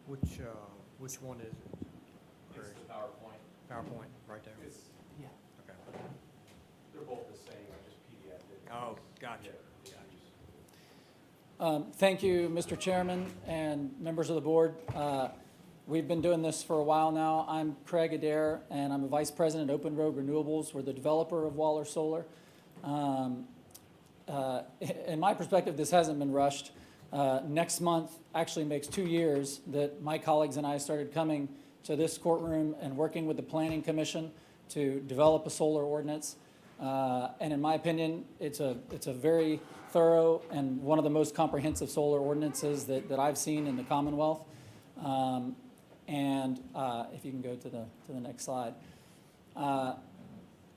Which one is it? It's the PowerPoint. PowerPoint, right there? Yeah. Okay. They're both the same, I just PDF'd it. Oh, gotcha. Thank you, Mr. Chairman and members of the board. We've been doing this for a while now. I'm Craig Adair, and I'm a Vice President at Open Road Renewables. We're the developer of Waller Solar. In my perspective, this hasn't been rushed. Next month actually makes 2 years that my colleagues and I started coming to this courtroom and working with the Planning Commission to develop a solar ordinance. And in my opinion, it's a very thorough and one of the most comprehensive solar ordinances that I've seen in the Commonwealth. If you can go to the next slide.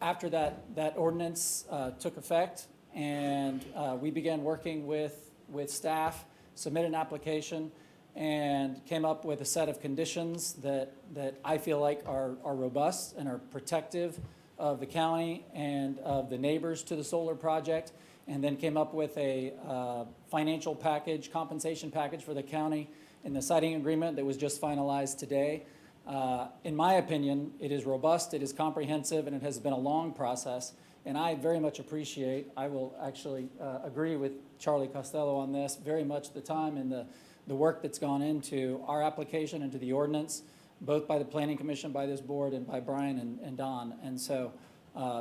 After that ordinance took effect, and we began working with staff, submitted an application, and came up with a set of conditions that I feel like are robust and are protective of the county and of the neighbors to the solar project, and then came up with a financial package, compensation package for the county in the siting agreement that was just finalized today. In my opinion, it is robust, it is comprehensive, and it has been a long process. And I very much appreciate, I will actually agree with Charlie Costello on this, very much the time and the work that's gone into our application, into the ordinance, both by the Planning Commission, by this board, and by Brian and Don. And so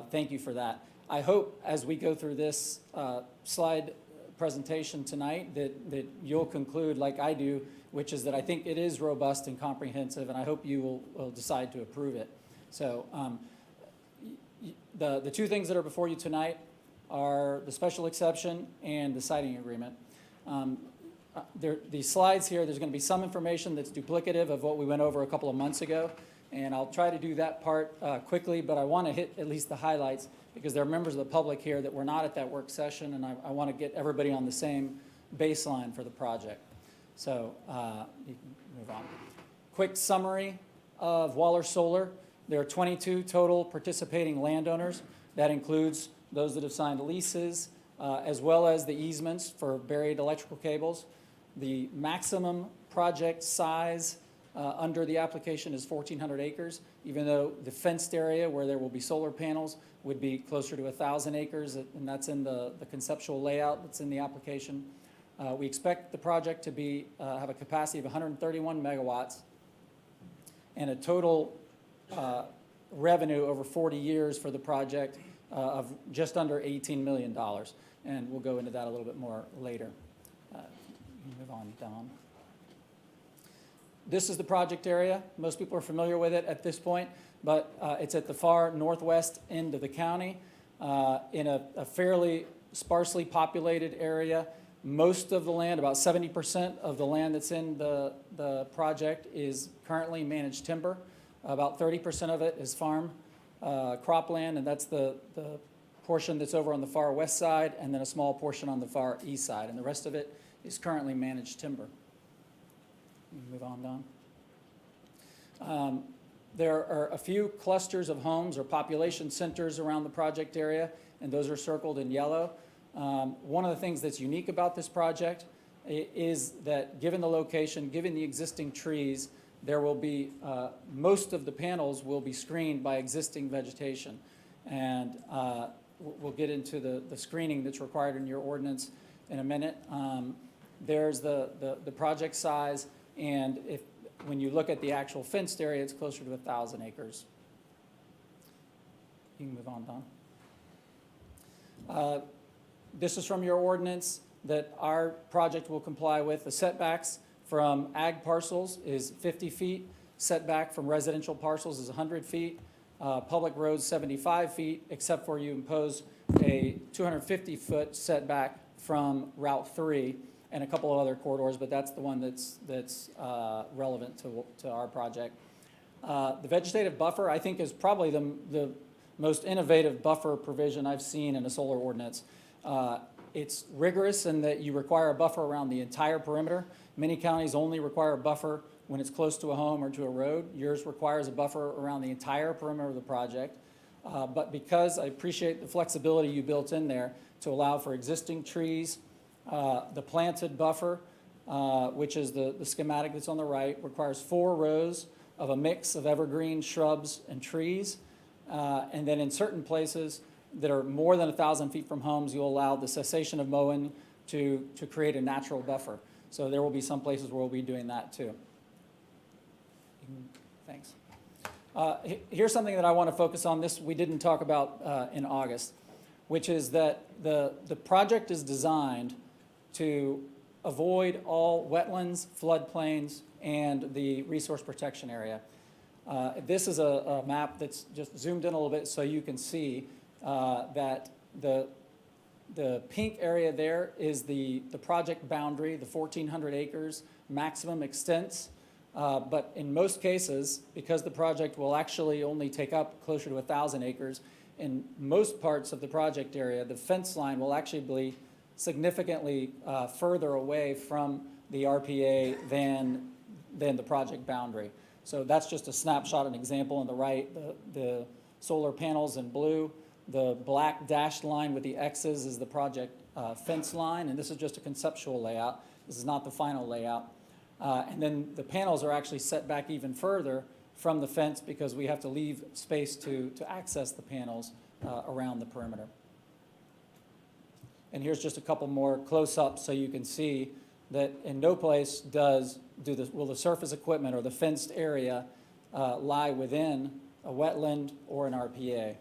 thank you for that. I hope as we go through this slide presentation tonight that you'll conclude like I do, which is that I think it is robust and comprehensive, and I hope you will decide to approve it. So the two things that are before you tonight are the special exception and the siting agreement. These slides here, there's going to be some information that's duplicative of what we went over a couple of months ago, and I'll try to do that part quickly, but I want to hit at least the highlights because there are members of the public here that were not at that work session, and I want to get everybody on the same baseline for the project. So you can move on. Quick summary of Waller Solar. There are 22 total participating landowners. That includes those that have signed leases, as well as the easements for buried electrical cables. The maximum project size under the application is 1,400 acres, even though the fenced area where there will be solar panels would be closer to 1,000 acres, and that's in the conceptual layout that's in the application. We expect the project to be, have a capacity of 131 megawatts and a total revenue over 40 years for the project of just under $18 million. And we'll go into that a little bit more later. Move on, Don. This is the project area. Most people are familiar with it at this point, but it's at the far northwest end of the county in a fairly sparsely populated area. Most of the land, about 70% of the land that's in the project is currently managed timber. About 30% of it is farm cropland, and that's the portion that's over on the far west side, and then a small portion on the far east side, and the rest of it is currently managed timber. Move on, Don. There are a few clusters of homes or population centers around the project area, and those are circled in yellow. One of the things that's unique about this project is that given the location, given the existing trees, there will be, most of the panels will be screened by existing vegetation. And we'll get into the screening that's required in your ordinance in a minute. There's the project size, and when you look at the actual fenced area, it's closer to 1,000 acres. You can move on, Don. This is from your ordinance that our project will comply with. The setbacks from ag parcels is 50 feet. Setback from residential parcels is 100 feet. Public roads 75 feet, except for you impose a 250-foot setback from Route 3 and a couple of other corridors, but that's the one that's relevant to our project. The vegetative buffer, I think, is probably the most innovative buffer provision I've seen in a solar ordinance. It's rigorous in that you require a buffer around the entire perimeter. Many counties only require a buffer when it's close to a home or to a road. Yours requires a buffer around the entire perimeter of the project. But because I appreciate the flexibility you built in there to allow for existing trees, the planted buffer, which is the schematic that's on the right, requires 4 rows of a mix of evergreen shrubs and trees. And then in certain places that are more than 1,000 feet from homes, you'll allow the cessation of mowing to create a natural buffer. So there will be some places where we'll be doing that too. Thanks. Here's something that I want to focus on. This we didn't talk about in August, which is that the project is designed to avoid all wetlands, floodplains, and the resource protection area. This is a map that's just zoomed in a little bit so you can see that the pink area there is the project boundary, the 1,400 acres maximum extents. But in most cases, because the project will actually only take up closer to 1,000 acres, in most parts of the project area, the fence line will actually be significantly further away from the RPA than the project boundary. So that's just a snapshot, an example on the right, the solar panels in blue. The black dashed line with the X's is the project fence line, and this is just a conceptual layout. This is not the final layout. And then the panels are actually set back even further from the fence because we have to leave space to access the panels around the perimeter. And here's just a couple more close-ups so you can see that in no place will the surface equipment or the fenced area lie within a wetland or an RPA.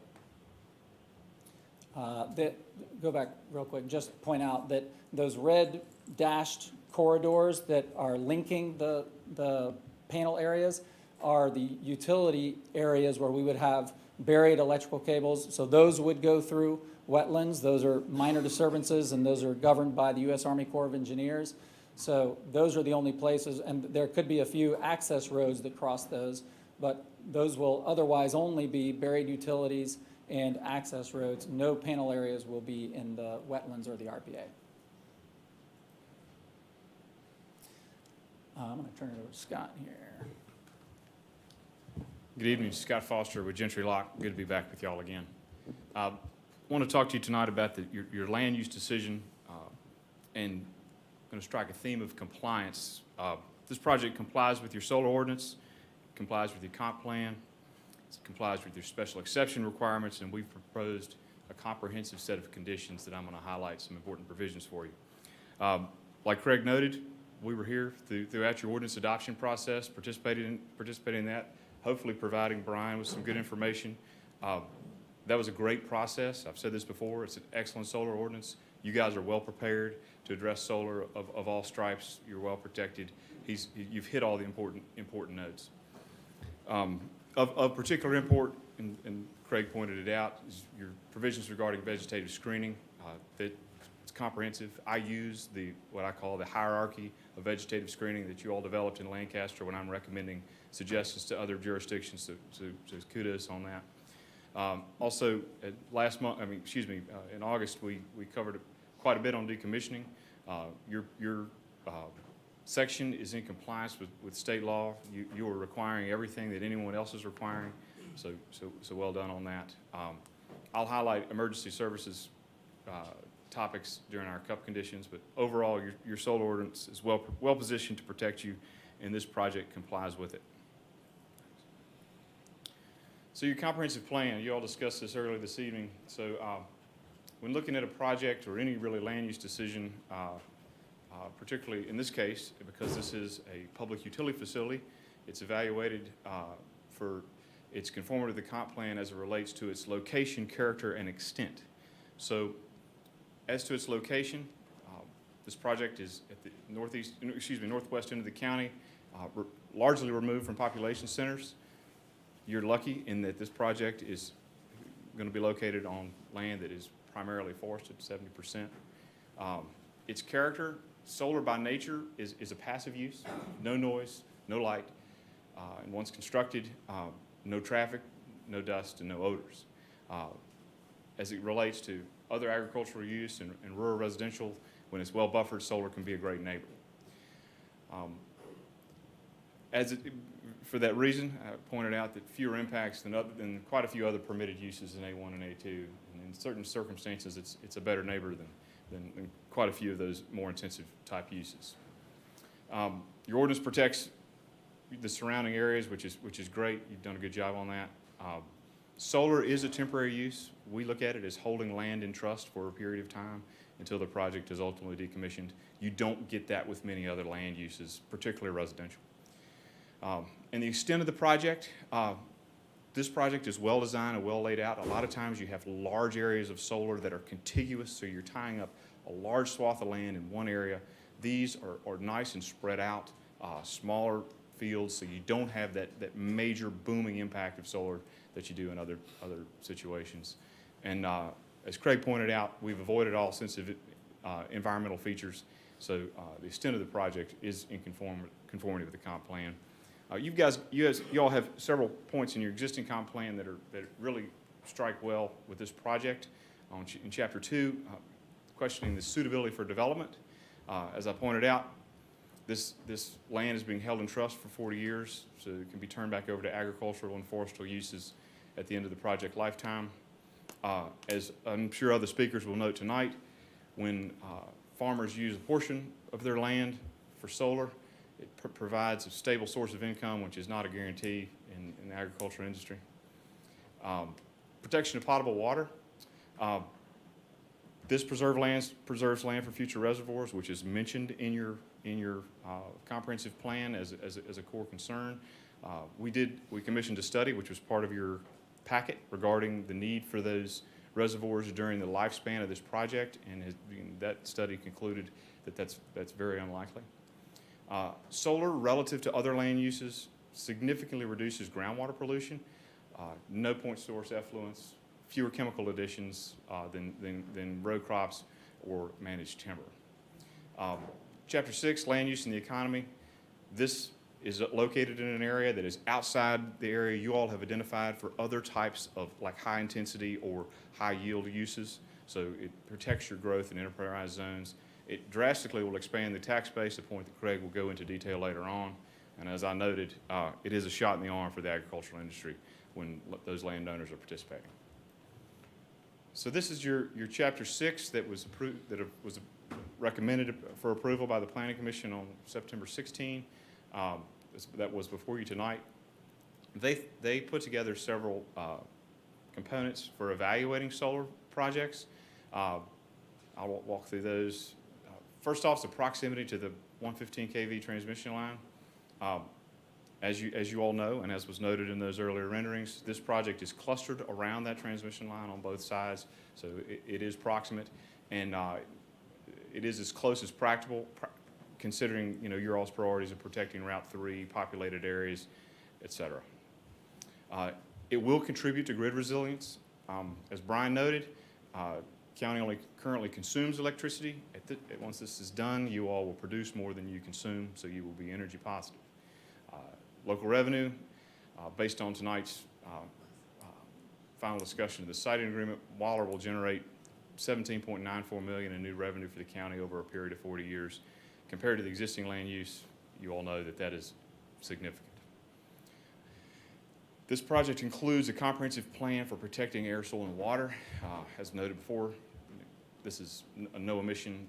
Go back real quick, just point out that those red dashed corridors that are linking the panel areas are the utility areas where we would have buried electrical cables. So those would go through wetlands. Those are minor disturbances, and those are governed by the U.S. Army Corps of Engineers. So those are the only places, and there could be a few access roads that cross those, but those will otherwise only be buried utilities and access roads. No panel areas will be in the wetlands or the RPA. I'm going to turn it over to Scott here. Good evening, Scott Foster with Gentry Lock. Good to be back with y'all again. I want to talk to you tonight about your land use decision and going to strike a theme of compliance. This project complies with your solar ordinance, complies with your comp plan, it complies with your special exception requirements, and we've proposed a comprehensive set of conditions that I'm going to highlight some important provisions for you. Like Craig noted, we were here throughout your ordinance adoption process, participating in that, hopefully providing Brian with some good information. That was a great process. I've said this before, it's an excellent solar ordinance. You guys are well prepared to address solar of all stripes. You're well protected. You've hit all the important notes. Of particular import, and Craig pointed it out, is your provisions regarding vegetative screening. That it's comprehensive. I use what I call the hierarchy of vegetative screening that you all developed in Lancaster when I'm recommending suggestions to other jurisdictions. So kudos on that. Also, last month, in August, we covered quite a bit on decommissioning. Your section is in compliance with state law. You are requiring everything that anyone else is requiring. So well done on that. I'll highlight emergency services topics during our CUP conditions, but overall, your solar ordinance is well positioned to protect you, and this project complies with it. So your comprehensive plan, you all discussed this earlier this evening. So when looking at a project or any really land use decision, particularly in this case, because this is a public utility facility, it's evaluated for its conformity to the comp plan as it relates to its location, character, and extent. So as to its location, this project is at the northwest end of the county, largely removed from population centers. You're lucky in that this project is going to be located on land that is primarily forested, 70%. Its character, solar by nature, is a passive use, no noise, no light, and once constructed, no traffic, no dust, and no odors. As it relates to other agricultural use and rural residential, when it's well buffered, solar can be a great neighbor. For that reason, I pointed out that fewer impacts than quite a few other permitted uses in A1 and A2. And in certain circumstances, it's a better neighbor than quite a few of those more intensive type uses. Your ordinance protects the surrounding areas, which is great. You've done a good job on that. Solar is a temporary use. We look at it as holding land in trust for a period of time until the project is ultimately decommissioned. You don't get that with many other land uses, particularly residential. And the extent of the project, this project is well designed and well laid out. A lot of times you have large areas of solar that are contiguous, so you're tying up a large swath of land in one area. These are nice and spread out, smaller fields, so you don't have that major booming impact of solar that you do in other situations. And as Craig pointed out, we've avoided all sensitive environmental features, so the extent of the project is in conformity with the comp plan. You all have several points in your existing comp plan that really strike well with this project. In Chapter 2, questioning the suitability for development. As I pointed out, this land is being held in trust for 40 years, so it can be turned back over to agricultural and forestal uses at the end of the project lifetime. As I'm sure other speakers will note tonight, when farmers use a portion of their land for solar, it provides a stable source of income, which is not a guarantee in the agricultural industry. Protection of potable water. This preserves land for future reservoirs, which is mentioned in your comprehensive plan as a core concern. We commissioned a study, which was part of your packet, regarding the need for those reservoirs during the lifespan of this project, and that study concluded that that's very unlikely. Solar, relative to other land uses, significantly reduces groundwater pollution, no point source effluents, fewer chemical additions than row crops or managed timber. Chapter 6, land use and the economy. This is located in an area that is outside the area you all have identified for other types of like high intensity or high yield uses. So it protects your growth in enterprise zones. It drastically will expand the tax base, a point that Craig will go into detail later on. And as I noted, it is a shot in the arm for the agricultural industry when those landowners are participating. So this is your Chapter 6 that was approved, was recommended for approval by the Planning Commission on September 16. That was before you tonight. They put together several components for evaluating solar projects. I'll walk through those. First off, is the proximity to the 115 kV transmission line. As you all know, and as was noted in those earlier renderings, this project is clustered around that transmission line on both sides, so it is proximate, and it is as close as practical, considering, you know, your all's priorities of protecting Route 3, populated areas, et cetera. It will contribute to grid resilience. As Brian noted, county only currently consumes electricity. Once this is done, you all will produce more than you consume, so you will be energy positive. Local revenue, based on tonight's final discussion of the siting agreement, Waller will generate $17.94 million in new revenue for the county over a period of 40 years. Compared to the existing land use, you all know that that is significant. This project includes a comprehensive plan for protecting air, soil, and water. As noted before, this is a no emission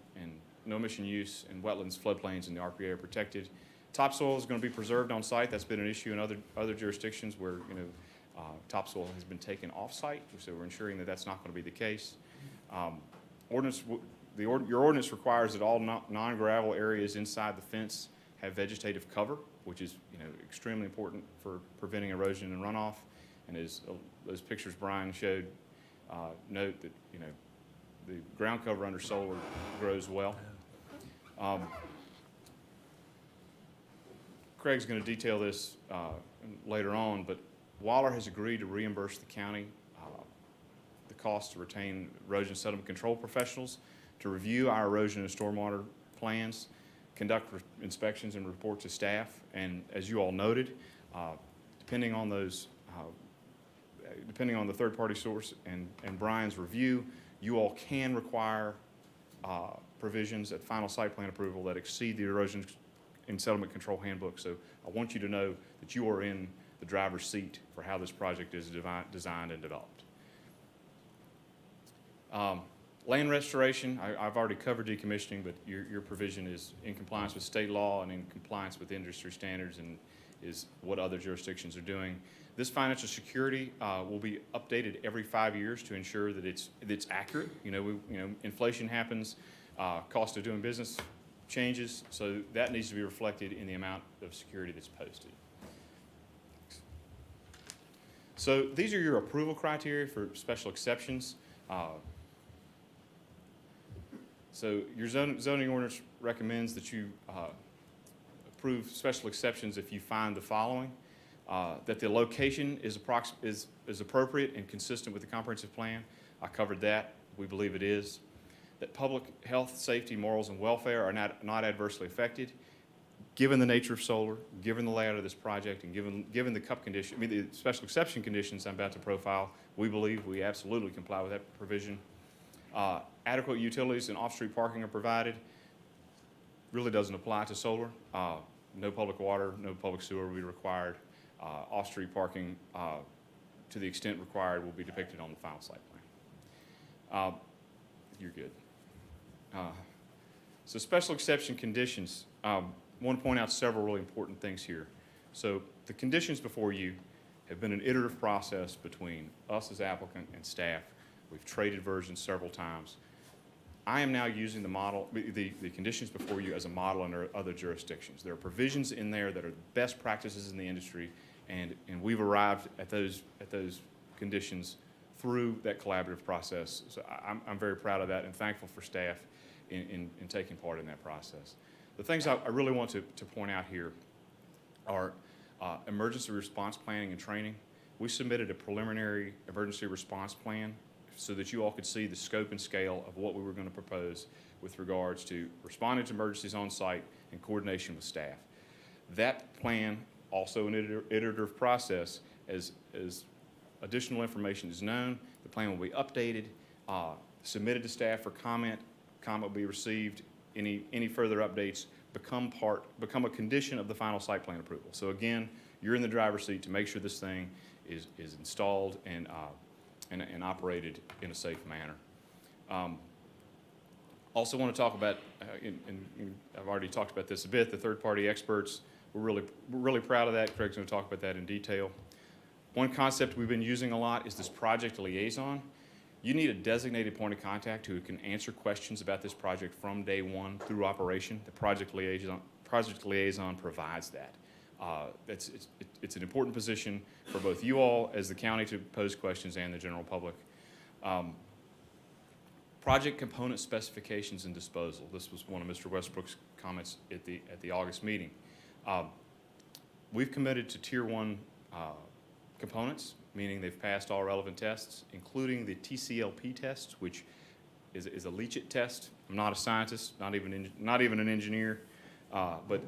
use, and wetlands, floodplains, and the RPA are protected. Topsoil is going to be preserved on site. That's been an issue in other jurisdictions where, you know, topsoil has been taken off site, so we're ensuring that that's not going to be the case. Your ordinance requires that all non-gravel areas inside the fence have vegetative cover, which is, you know, extremely important for preventing erosion and runoff. And as those pictures Brian showed note that, you know, the ground cover under solar grows well. Craig's going to detail this later on, but Waller has agreed to reimburse the county the cost to retain erosion sediment control professionals to review our erosion and stormwater plans, conduct inspections and report to staff. And as you all noted, depending on those, depending on the third-party source and Brian's review, you all can require provisions at final site plan approval that exceed the erosion and sediment control handbook. So I want you to know that you are in the driver's seat for how this project is designed and developed. Land restoration, I've already covered decommissioning, but your provision is in compliance with state law and in compliance with industry standards and is what other jurisdictions are doing. This financial security will be updated every 5 years to ensure that it's accurate. You know, inflation happens, cost of doing business changes, so that needs to be reflected in the amount of security that's posted. So these are your approval criteria for special exceptions. So your zoning ordinance recommends that you approve special exceptions if you find the following: that the location is appropriate and consistent with the comprehensive plan. I covered that. We believe it is. That public health, safety, morals, and welfare are not adversely affected. Given the nature of solar, given the layout of this project, and given the the special exception conditions I'm about to profile, we believe we absolutely comply with that provision. Adequate utilities and off-street parking are provided. Really doesn't apply to solar. No public water, no public sewer will be required. Off-street parking, to the extent required, will be depicted on the final site plan. You're good. So special exception conditions. I want to point out several really important things here. So the conditions before you have been an iterative process between us as applicant and staff. We've traded versions several times. I am now using the model, the conditions before you as a model in other jurisdictions. There are provisions in there that are best practices in the industry, and we've arrived at those conditions through that collaborative process. So I'm very proud of that and thankful for staff in taking part in that process. The things I really want to point out here are emergency response planning and training. We submitted a preliminary emergency response plan so that you all could see the scope and scale of what we were going to propose with regards to responding to emergencies on site and coordination with staff. That plan, also an iterative process, as additional information is known, the plan will be updated, submitted to staff for comment. Comment will be received. Any further updates become a condition of the final site plan approval. So again, you're in the driver's seat to make sure this thing is installed and operated in a safe manner. Also want to talk about, and I've already talked about this a bit, the third-party experts. We're really proud of that. Craig's going to talk about that in detail. One concept we've been using a lot is this project liaison. You need a designated point of contact who can answer questions about this project from day one through operation. The project liaison provides that. It's an important position for both you all as the county to pose questions and the general public. Project component specifications and disposal. This was one of Mr. Westbrook's comments at the August meeting. We've committed to Tier 1 components, meaning they've passed all relevant tests, including the TCLP test, which is a leach-it test. I'm not a scientist, not even an engineer, but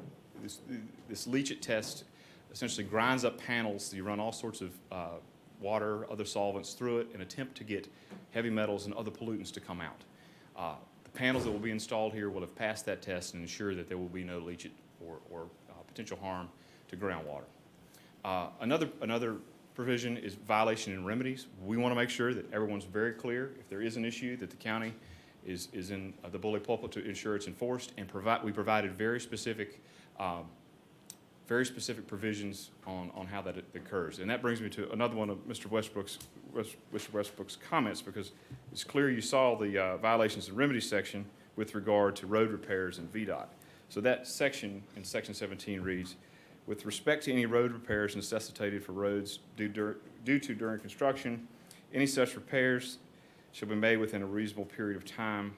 this leach-it test essentially grinds up panels. You run all sorts of water, other solvents through it, and attempt to get heavy metals and other pollutants to come out. The panels that will be installed here will have passed that test and ensure that there will be no leach-it or potential harm to groundwater. Another provision is violation and remedies. We want to make sure that everyone's very clear if there is an issue that the county is in the bully pulpit to ensure it's enforced, and we provided very specific provisions on how that occurs. And that brings me to another one of Mr. Westbrook's comments, because it's clear you saw the violations and remedies section with regard to road repairs and VDOT. So that section in section 17 reads, with respect to any road repairs necessitated for roads due to during construction, any such repairs shall be made within a reasonable period of time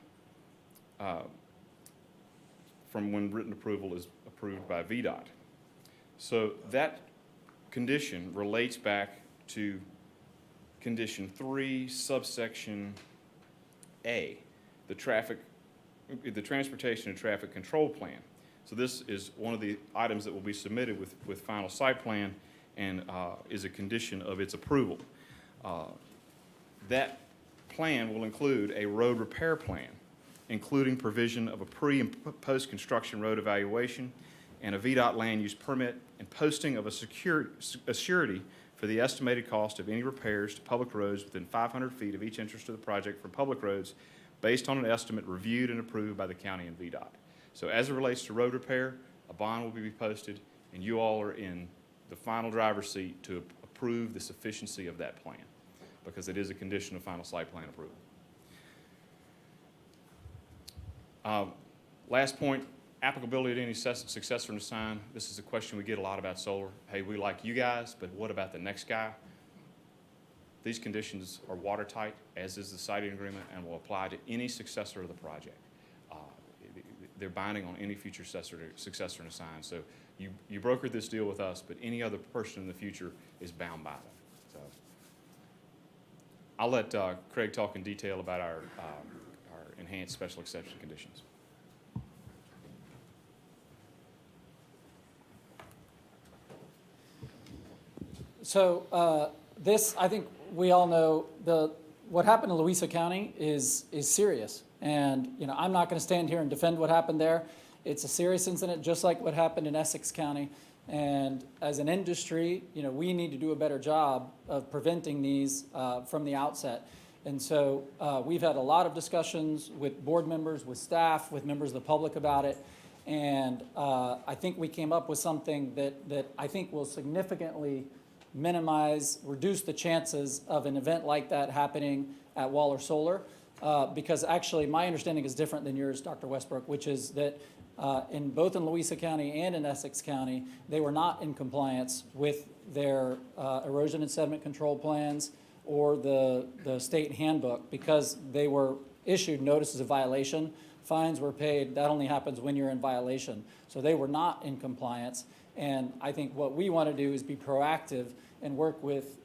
from when written approval is approved by VDOT. So that condition relates back to condition 3, subsection A, the transportation and traffic control plan. So this is one of the items that will be submitted with final site plan and is a condition of its approval. That plan will include a road repair plan, including provision of a pre- and post-construction road evaluation and a VDOT land use permit, and posting of a surety for the estimated cost of any repairs to public roads within 500 feet of each interest of the project for public roads based on an estimate reviewed and approved by the county and VDOT. So as it relates to road repair, a bond will be posted, and you all are in the final driver's seat to approve the sufficiency of that plan, because it is a condition of final site plan approval. Last point, applicability to any successor and assign. This is a question we get a lot about solar. Hey, we like you guys, but what about the next guy? These conditions are watertight, as is the siting agreement, and will apply to any successor of the project. They're binding on any future successor and assign. So you brokered this deal with us, but any other person in the future is bound by them. So I'll let Craig talk in detail about our enhanced special exception conditions. So this, I think we all know, what happened in Louisa County is serious. And, you know, I'm not going to stand here and defend what happened there. It's a serious incident, just like what happened in Essex County. And as an industry, you know, we need to do a better job of preventing these from the outset. And so we've had a lot of discussions with board members, with staff, with members of the public about it. And I think we came up with something that I think will significantly reduce the chances of an event like that happening at Waller Solar. Because actually my understanding is different than yours, Dr. Westbrook, which is that both in Louisa County and in Essex County, they were not in compliance with their erosion and sediment control plans or the state handbook, because they were issued notices of violation. Fines were paid. That only happens when you're in violation. So they were not in compliance. And I think what we want to do is be proactive and work with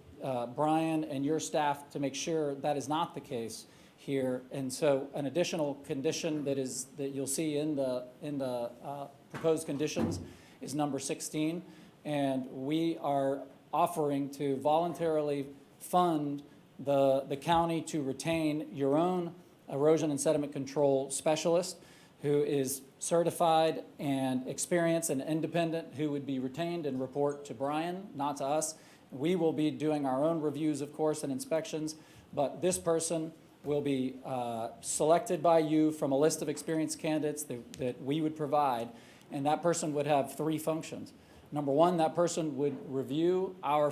Brian and your staff to make sure that is not the case here. And so an additional condition that you'll see in the proposed conditions is number 16. And we are offering to voluntarily fund the county to retain your own erosion and sediment control specialist who is certified and experienced and independent, who would be retained and report to Brian, not to us. We will be doing our own reviews, of course, and inspections, but this person will be selected by you from a list of experienced candidates that we would provide, and that person would have 3 functions. Number 1, that person would review our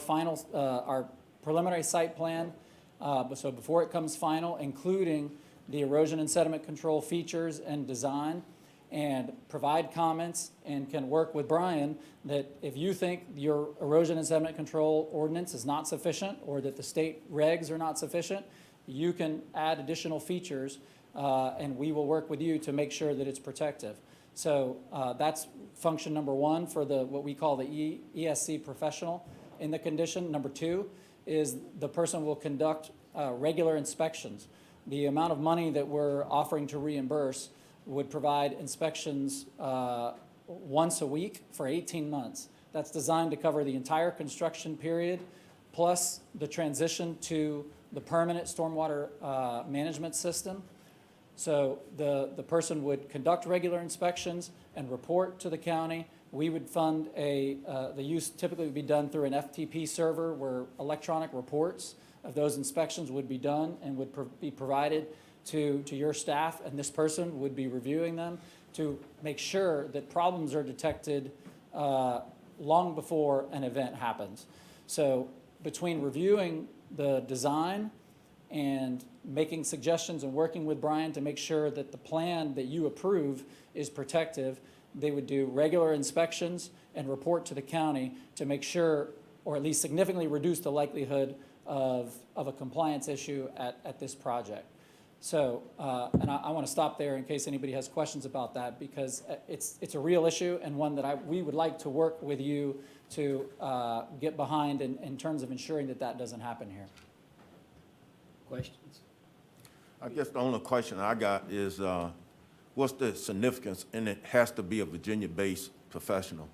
preliminary site plan So before it comes final, including the erosion and sediment control features and design, and provide comments, and can work with Brian that if you think your erosion and sediment control ordinance is not sufficient, or that the state regs are not sufficient, you can add additional features, and we will work with you to make sure that it's protective. So that's function number one for what we call the ESC professional in the condition. Number two is the person will conduct regular inspections. The amount of money that we're offering to reimburse would provide inspections once a week for 18 months. That's designed to cover the entire construction period, plus the transition to the permanent stormwater management system. So the person would conduct regular inspections and report to the county. We would fund the use typically would be done through an FTP server where electronic reports of those inspections would be done and would be provided to your staff, and this person would be reviewing them to make sure that problems are detected long before an event happens. So between reviewing the design and making suggestions and working with Brian to make sure that the plan that you approve is protective, they would do regular inspections and report to the county to make sure, or at least significantly reduce the likelihood of a compliance issue at this project. So, and I want to stop there in case anybody has questions about that, because it's a real issue and one that we would like to work with you to get behind in terms of ensuring that that doesn't happen here. Questions? I guess the only question I got is, what's the significance, and it has to be a Virginia-based professional?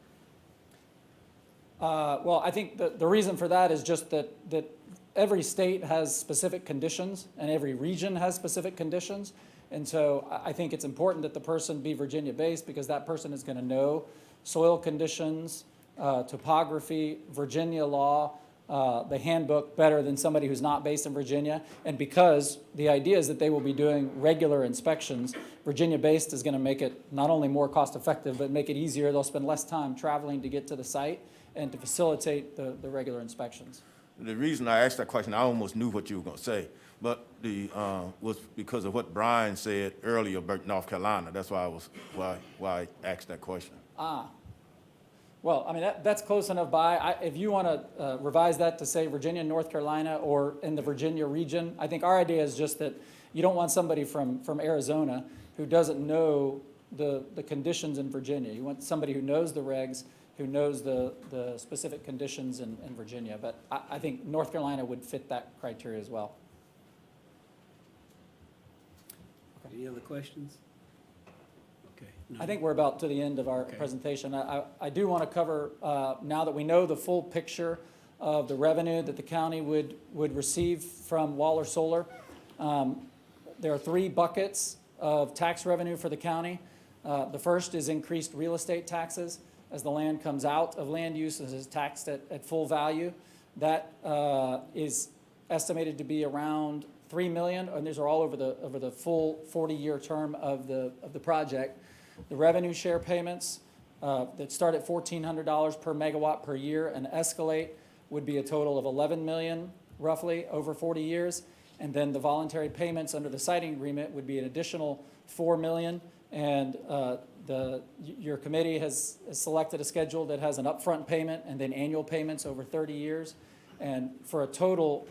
Well, I think the reason for that is just that every state has specific conditions and every region has specific conditions. And so I think it's important that the person be Virginia-based, because that person is going to know soil conditions, topography, Virginia law, the handbook better than somebody who's not based in Virginia. And because the idea is that they will be doing regular inspections, Virginia-based is going to make it not only more cost-effective, but make it easier. They'll spend less time traveling to get to the site and to facilitate the regular inspections. The reason I asked that question, I almost knew what you were going to say, but was because of what Brian said earlier about North Carolina. That's why I asked that question. Well, I mean, that's close enough by. If you want to revise that to say Virginia, North Carolina, or in the Virginia region, I think our idea is just that you don't want somebody from Arizona who doesn't know the conditions in Virginia. You want somebody who knows the regs, who knows the specific conditions in Virginia. But I think North Carolina would fit that criteria as well. Any other questions? Okay. I think we're about to the end of our presentation. I do want to cover, now that we know the full picture of the revenue that the county would receive from Waller Solar, there are 3 buckets of tax revenue for the county. The first is increased real estate taxes. As the land comes out of land use and is taxed at full value, that is estimated to be around $3 million, and these are all over the full 40-year term of the project. The revenue share payments that start at $1,400 per megawatt per year and escalate would be a total of $11 million, roughly, over 40 years. And then the voluntary payments under the siting agreement would be an additional $4 million. And your committee has selected a schedule that has an upfront payment and then annual payments over 30 years. And for a total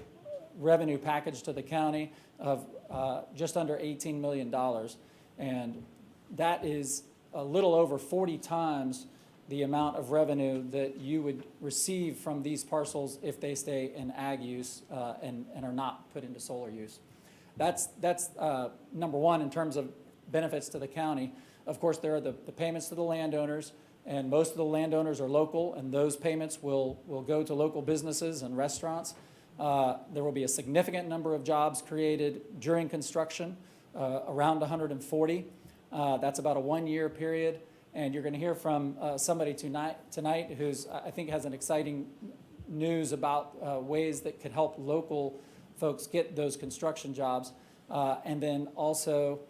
revenue package to the county of just under $18 million. And that is a little over 40 times the amount of revenue that you would receive from these parcels if they stay in ag use and are not put into solar use. That's number one in terms of benefits to the county. Of course, there are the payments to the landowners, and most of the landowners are local, and those payments will go to local businesses and restaurants. There will be a significant number of jobs created during construction, around 140. That's about a 1-year period. And you're going to hear from somebody tonight who's, I think, has an exciting news about ways that could help local folks get those construction jobs. And then also,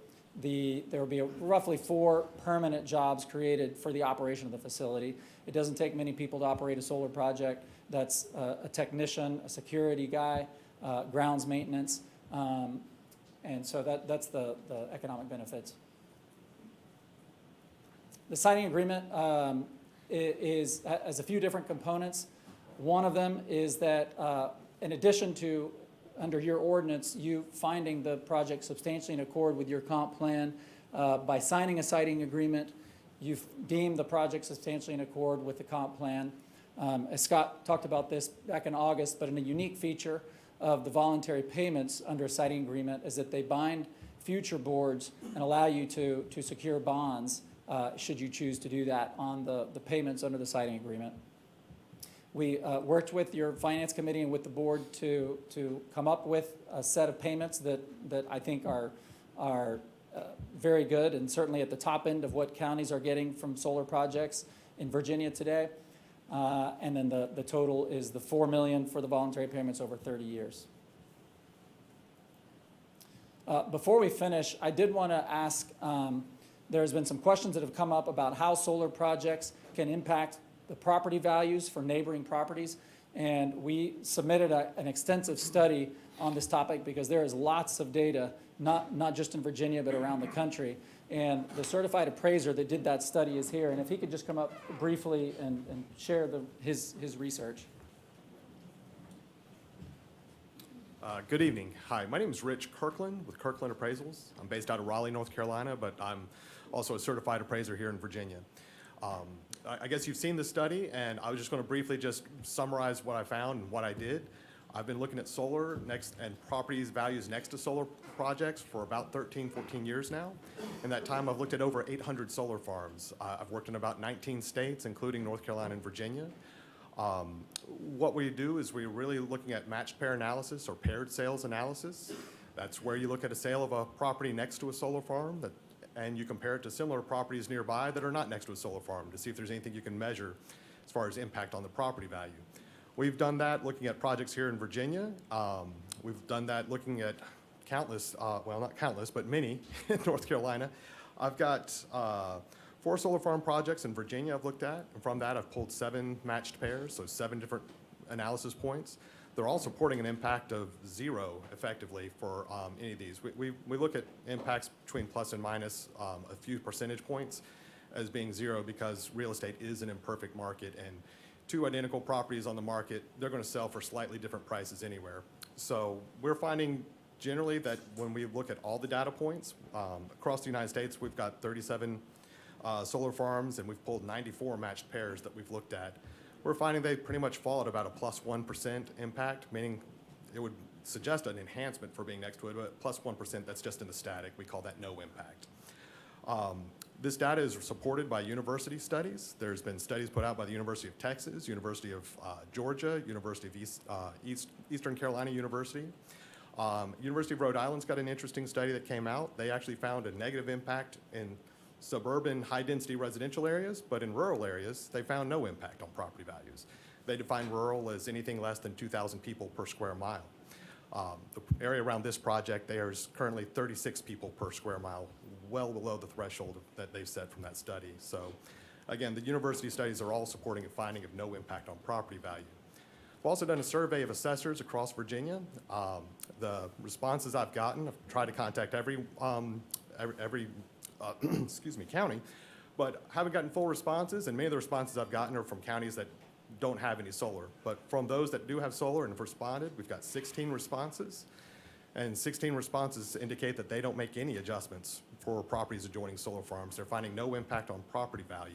there will be roughly 4 permanent jobs created for the operation of the facility. It doesn't take many people to operate a solar project. That's a technician, a security guy, grounds maintenance. And so that's the economic benefits. The siting agreement has a few different components. One of them is that in addition to, under your ordinance, you finding the project substantially in accord with your comp plan, by signing a siting agreement, you've deemed the project substantially in accord with the comp plan. As Scott talked about this back in August, but in a unique feature of the voluntary payments under a siting agreement is that they bind future boards and allow you to secure bonds should you choose to do that on the payments under the siting agreement. We worked with your finance committee and with the board to come up with a set of payments that I think are very good and certainly at the top end of what counties are getting from solar projects in Virginia today. And then the total is the $4 million for the voluntary payments over 30 years. Before we finish, I did want to ask, there's been some questions that have come up about how solar projects can impact the property values for neighboring properties. And we submitted an extensive study on this topic because there is lots of data, not just in Virginia, but around the country. And the certified appraiser that did that study is here. And if he could just come up briefly and share his research. Good evening. Hi, my name is Rich Kirkland with Kirkland Appraisals. I'm based out of Raleigh, North Carolina, but I'm also a certified appraiser here in Virginia. I guess you've seen the study, and I was just going to briefly just summarize what I found and what I did. I've been looking at solar and properties values next to solar projects for about 13, 14 years now. In that time, I've looked at over 800 solar farms. I've worked in about 19 states, including North Carolina and Virginia. What we do is we're really looking at matched pair analysis or paired sales analysis. That's where you look at a sale of a property next to a solar farm and you compare it to similar properties nearby that are not next to a solar farm to see if there's anything you can measure as far as impact on the property value. We've done that looking at projects here in Virginia. We've done that looking at countless, well, not countless, but many in North Carolina. I've got 4 solar farm projects in Virginia I've looked at, and from that I've pulled 7 matched pairs, so 7 different analysis points. They're all supporting an impact of 0 effectively for any of these. We look at impacts between plus and minus a few percentage points as being 0 because real estate is an imperfect market, and 2 identical properties on the market, they're going to sell for slightly different prices anywhere. So we're finding generally that when we look at all the data points across the United States, we've got 37 solar farms, and we've pulled 94 matched pairs that we've looked at. We're finding they pretty much fall at about a plus 1% impact, meaning it would suggest an enhancement for being next to it, but plus 1%, that's just in the static. We call that no impact. This data is supported by university studies. There's been studies put out by the University of Texas, University of Georgia, University of Eastern Carolina University. University of Rhode Island's got an interesting study that came out. They actually found a negative impact in suburban high-density residential areas, but in rural areas, they found no impact on property values. They define rural as anything less than 2,000 people per square mile. The area around this project, there's currently 36 people per square mile, well below the threshold that they've set from that study. So again, the university studies are all supporting a finding of no impact on property value. We've also done a survey of assessors across Virginia. The responses I've gotten, I've tried to contact every excuse me, county, but haven't gotten full responses, and many of the responses I've gotten are from counties that don't have any solar. But from those that do have solar and have responded, we've got 16 responses, and 16 responses indicate that they don't make any adjustments for properties adjoining solar farms. They're finding no impact on property value.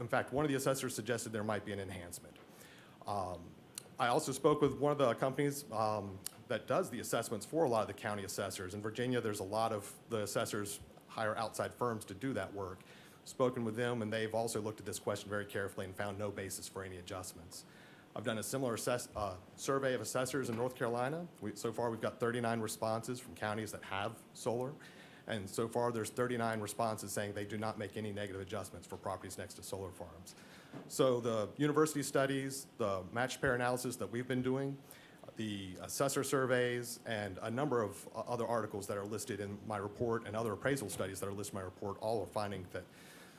In fact, one of the assessors suggested there might be an enhancement. I also spoke with one of the companies that does the assessments for a lot of the county assessors. In Virginia, there's a lot of the assessors hire outside firms to do that work. Spoken with them, and they've also looked at this question very carefully and found no basis for any adjustments. I've done a similar survey of assessors in North Carolina. So far, we've got 39 responses from counties that have solar, and so far there's 39 responses saying they do not make any negative adjustments for properties next to solar farms. So the university studies, the matched pair analysis that we've been doing, the assessor surveys, and a number of other articles that are listed in my report and other appraisal studies that are listed in my report, all are finding that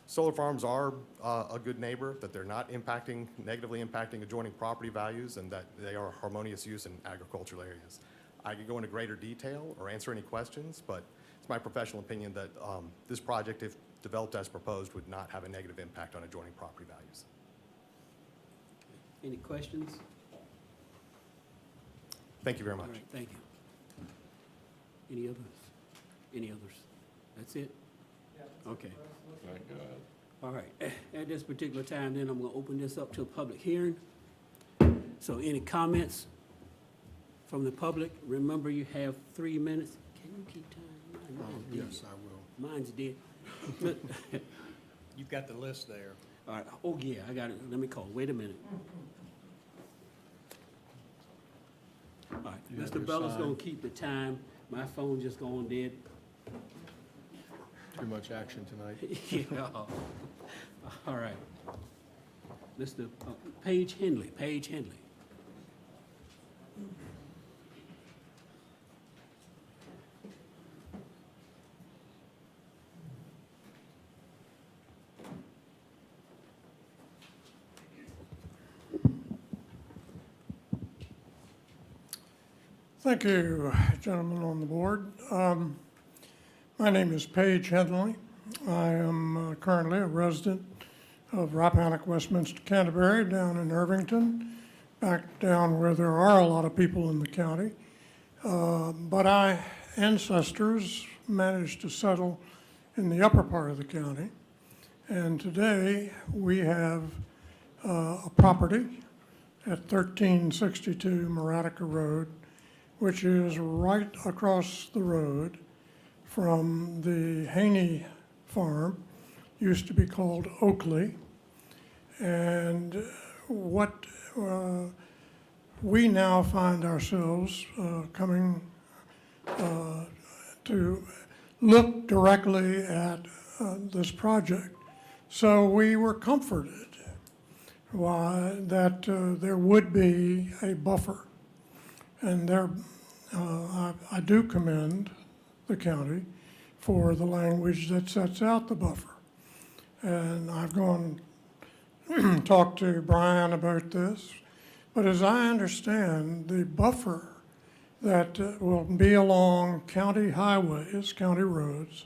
Solar farms are a good neighbor, that they're not negatively impacting adjoining property values, and that they are harmonious use in agricultural areas. I could go into greater detail or answer any questions, but it's my professional opinion that this project, if developed as proposed, would not have a negative impact on adjoining property values. Any questions? Thank you very much. All right, thank you. Any others? Any others? That's it? Okay. Thank God. All right. At this particular time, then, I'm going to open this up to a public hearing. So any comments from the public? Remember, you have 3 minutes. Can you keep time? Mine's dead. Yes, I will. Mine's dead. You've got the list there. All right. Oh, yeah, I got it. Let me call. Wait a minute. All right. You have Mr. your Bella's sign. going to keep the time. My phone just going dead. Too much action tonight. Yeah. All right. Mr. Paige Henley, Paige Henley. Thank you, gentlemen on the board. My name is Paige Henley. I am currently a resident of Rappahannock, Westminster, Canterbury, down in Irvington, back down where there are a lot of people in the county. But our ancestors managed to settle in the upper part of the county. And today we have a property at 1362 Maratica Road, which is right across the road from the Haney farm, used to be called Oakley. And what we now find ourselves coming to look directly at this project. So we were comforted that there would be a buffer. And I do commend the county for the language that sets out the buffer. And I've gone talked to Brian about this, but as I understand, the buffer that will be along county highways, county roads,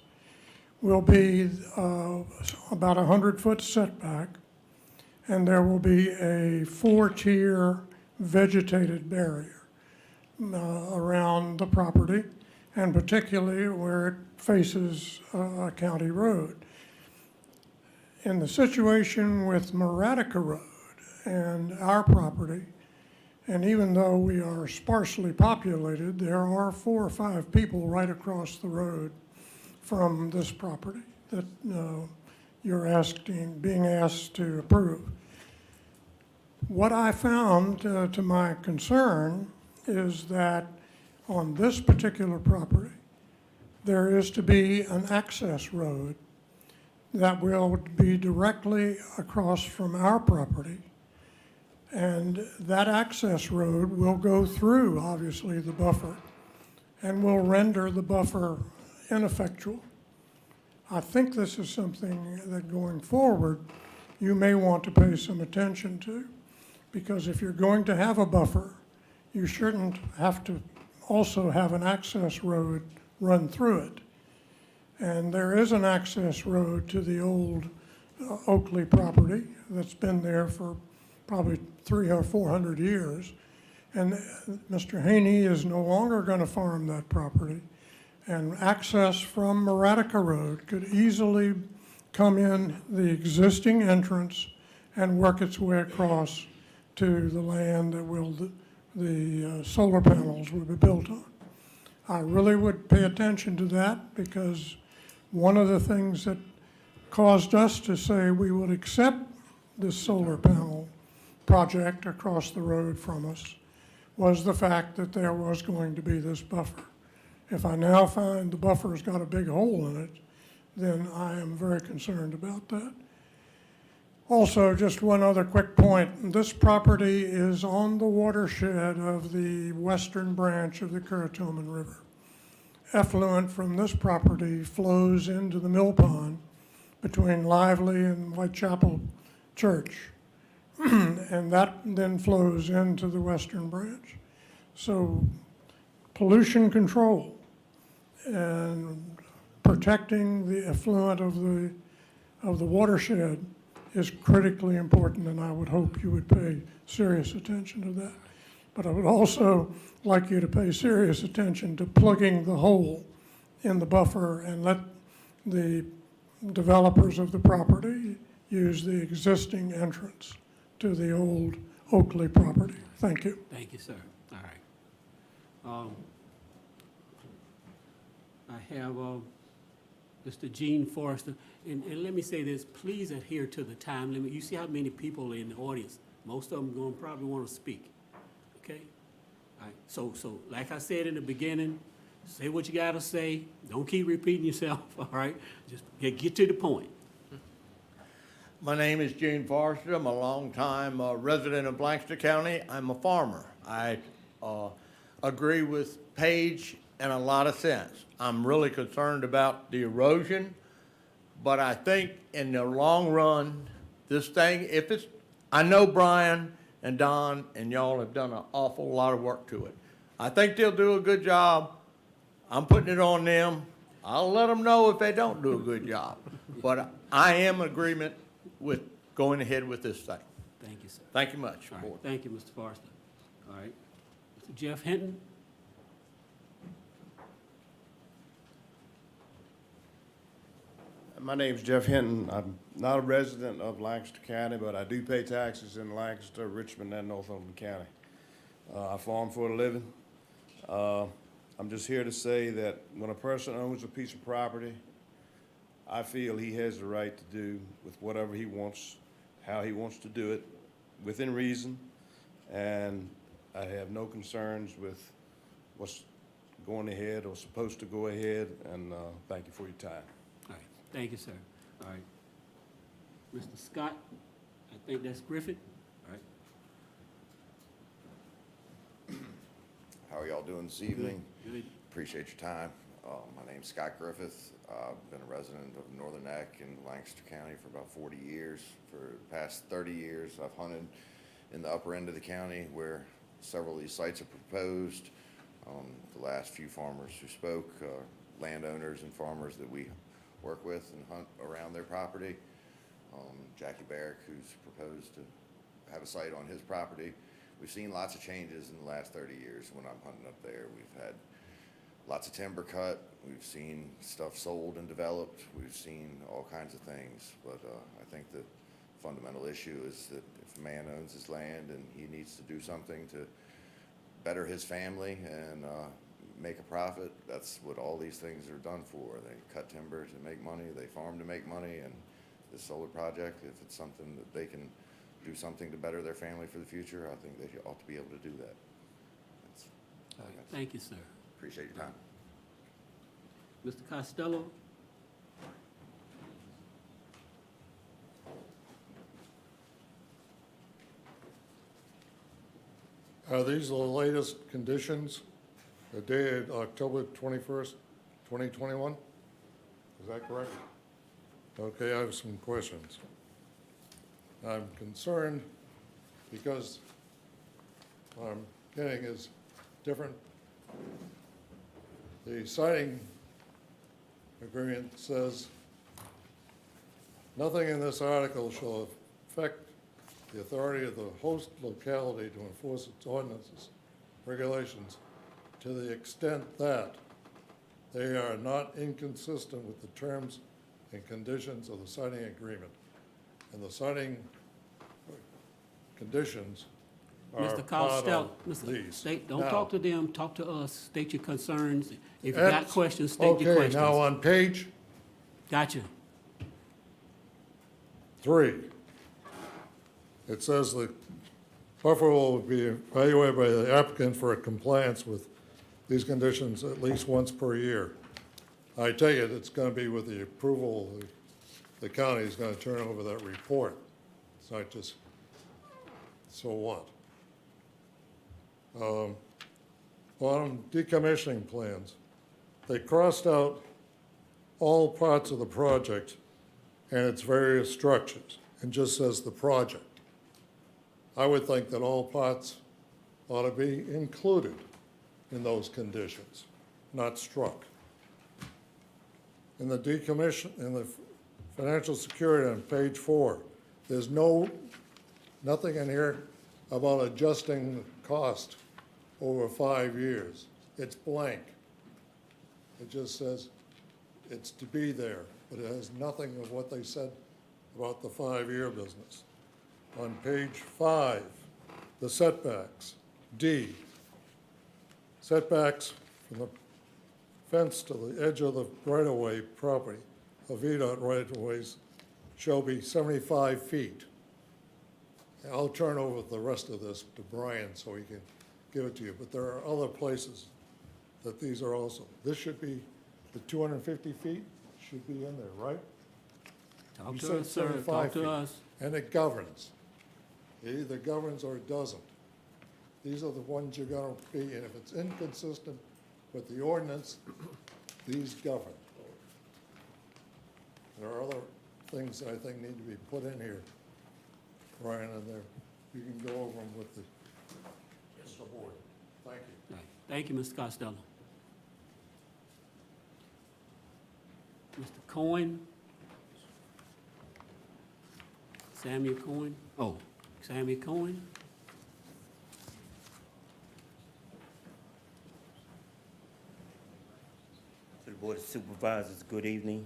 will be about a 100-foot setback, and there will be a 4-tier vegetated barrier around the property, and particularly where it faces a county road. In the situation with Maratica Road and our property, and even though we are sparsely populated, there are 4 or 5 people right across the road from this property that you're being asked to approve. What I found, to my concern, is that on this particular property, there is to be an access road that will be directly across from our property. And that access road will go through, obviously, the buffer and will render the buffer ineffectual. I think this is something that going forward, you may want to pay some attention to, because if you're going to have a buffer, you shouldn't have to also have an access road run through it. And there is an access road to the old Oakley property that's been there for probably 300 or 400 years. And Mr. Haney is no longer going to farm that property. And access from Maratica Road could easily come in the existing entrance and work its way across to the land that the solar panels will be built on. I really would pay attention to that, because one of the things that caused us to say we would accept this solar panel project across the road from us was the fact that there was going to be this buffer. If I now find the buffer's got a big hole in it, then I am very concerned about that. Also, just one other quick point. This property is on the watershed of the western branch of the Currituman River. Effluent from this property flows into the mill pond, between Lively and Whitechapel Church. And that then flows into the western branch. So pollution control and protecting the effluent of the watershed is critically important, and I would hope you would pay serious attention to that. But I would also like you to pay serious attention to plugging the hole in the buffer and let the developers of the property use the existing entrance to the old Oakley property. Thank you. Thank you, sir. All right. I have Mr. Gene Forrester, and let me say this, please adhere to the time limit. You see how many people are in the audience. Most of them going to probably want to speak, okay? All right, so like I said in the beginning, say what you got to say. Don't keep repeating yourself, all right? Just get to the point. My name is Gene Forrester. I'm a longtime resident of Lancaster County. I'm a farmer. I agree with Paige in a lot of sense. I'm really concerned about the erosion, but I think in the long run, this thing, I know Brian and Don and y'all have done an awful lot of work to it. I think they'll do a good job. I'm putting it on them. I'll let them know if they don't do a good job. But I am in agreement with going ahead with this thing. Thank you, sir. Thank you much. All right, thank you, Mr. Forrester. All right. Mr. Jeff Hinton? My name's Jeff Hinton. I'm not a resident of Lancaster County, but I do pay taxes in Lancaster, Richmond, and Northumberland County. I farm for a living. I'm just here to say that when a person owns a piece of property, I feel he has the right to do with whatever he wants, how he wants to do it, within reason. And I have no concerns with what's going ahead or supposed to go ahead. And thank you for your time. All right, thank you, sir. All right. Mr. Scott, I think that's Griffith. All right. How are y'all doing this evening? Good. Appreciate your time. My name's Scott Griffith. I've been a resident of Northern Neck in Lancaster County for about 40 years. For the past 30 years, I've hunted in the upper end of the county where several of these sites are proposed. The last few farmers who spoke, landowners and farmers that we work with and hunt around their property. Jackie Barrick, who's proposed to have a site on his property. We've seen lots of changes in the last 30 years when I'm hunting up there. We've had lots of timber cut. We've seen stuff sold and developed. We've seen all kinds of things. But I think the fundamental issue is that if a man owns his land and he needs to do something to better his family and make a profit, that's what all these things are done for. They cut timber to make money. They farm to make money. And this solar project, if it's something that they can do something to better their family for the future, I think they ought to be able to do that. All right, thank you, sir. Appreciate your time. Mr. Costello? Are these the latest conditions dated October 21st, 2021? Is that correct? Okay, I have some questions. I'm concerned because what I'm getting is different. The siting agreement says, nothing in this article shall affect the authority of the host locality to enforce its ordinances, regulations, to the extent that they are not inconsistent with the terms and conditions of the siting agreement. And the siting conditions are Mr. part Costello, of these. don't Now- talk to them, talk to us, state your concerns. If you got That's- questions, state your questions. Okay, now on page Gotcha. 3, it says the buffer will be evaluated by the applicant for compliance with these conditions at least once per year. I take it it's going to be with the approval, the county is going to turn over that report. It's not just, so what? On decommissioning plans, they crossed out all parts of the project and its various structures, and just says the project. I would think that all plots ought to be included in those conditions, not struck. In the in the financial security on page 4, there's nothing in here about adjusting the cost over 5 years. It's blank. It just says it's to be there, but it has nothing of what they said about the 5-year business. On page 5, the setbacks, D, setbacks from the fence to the edge of the right-of-way property of VDOT right-of-ways shall be 75 feet. I'll turn over the rest of this to Brian so he can give it to you, but there are other places that these are also. This should be, the 250 feet should be in there, right? Talk You to said us, sir. 75 Talk to feet. us. And it governs. It either governs or it doesn't. These are the ones you're gonna be, and if it's inconsistent with the ordinance, these govern. There are other things that I think need to be put in here, Brian, and there, you can go over them with the board. Thank you. Right. Thank you, Mr. Costello. Mr. Coyne? Samuel Coyne? Oh, Samuel Coyne? To the Board of Supervisors, good evening.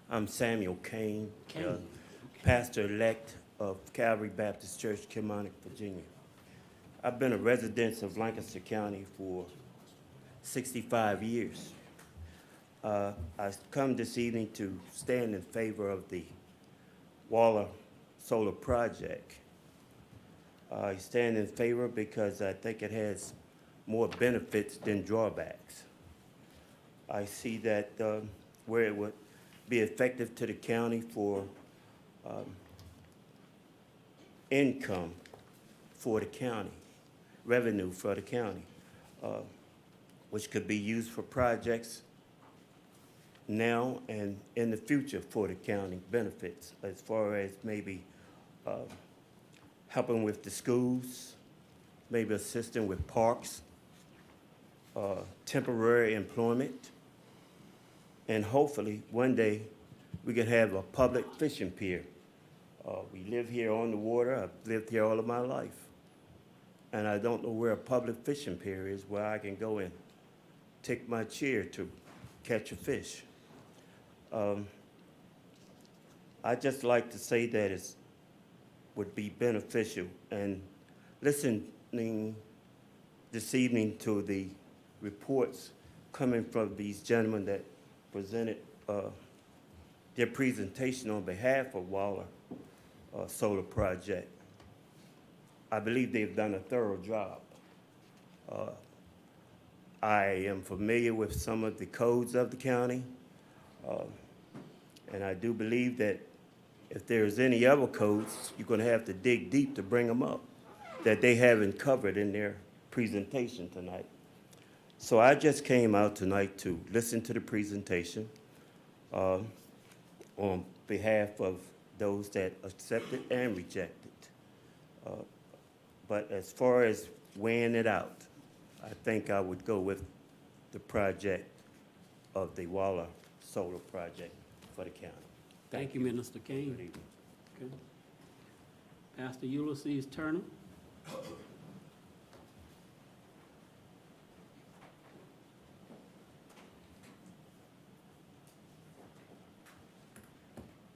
I'm Samuel Kane, Kane. pastor-elect of Calvary Baptist Church, Kilmarnock, Virginia. I've been a resident of Lancaster County for 65 years. I come this evening to stand in favor of the Waller Solar Project. I stand in favor because I think it has more benefits than drawbacks. I see that where it would be effective to the county for income for the county, revenue for the county, which could be used for projects now and in the future for the county benefits, as far as maybe helping with the schools, maybe assisting with parks, temporary employment, and hopefully one day we could have a public fishing pier. We live here on the water. I've lived here all of my life. And I don't know where a public fishing pier is where I can go and take my chair to catch a fish. I just like to say that it would be beneficial. And listening this evening to the reports coming from these gentlemen that presented their presentation on behalf of Waller Solar Project, I believe they've done a thorough job. I am familiar with some of the codes of the county, and I do believe that if there's any other codes, you're going to have to dig deep to bring them up that they haven't covered in their presentation tonight. So I just came out tonight to listen to the presentation on behalf of those that accepted and rejected. But as far as weighing it out, I think I would go with the project of the Waller Solar Project for the county. Thank you, Minister Kane. Good evening. Okay. Pastor Ulysses Turner?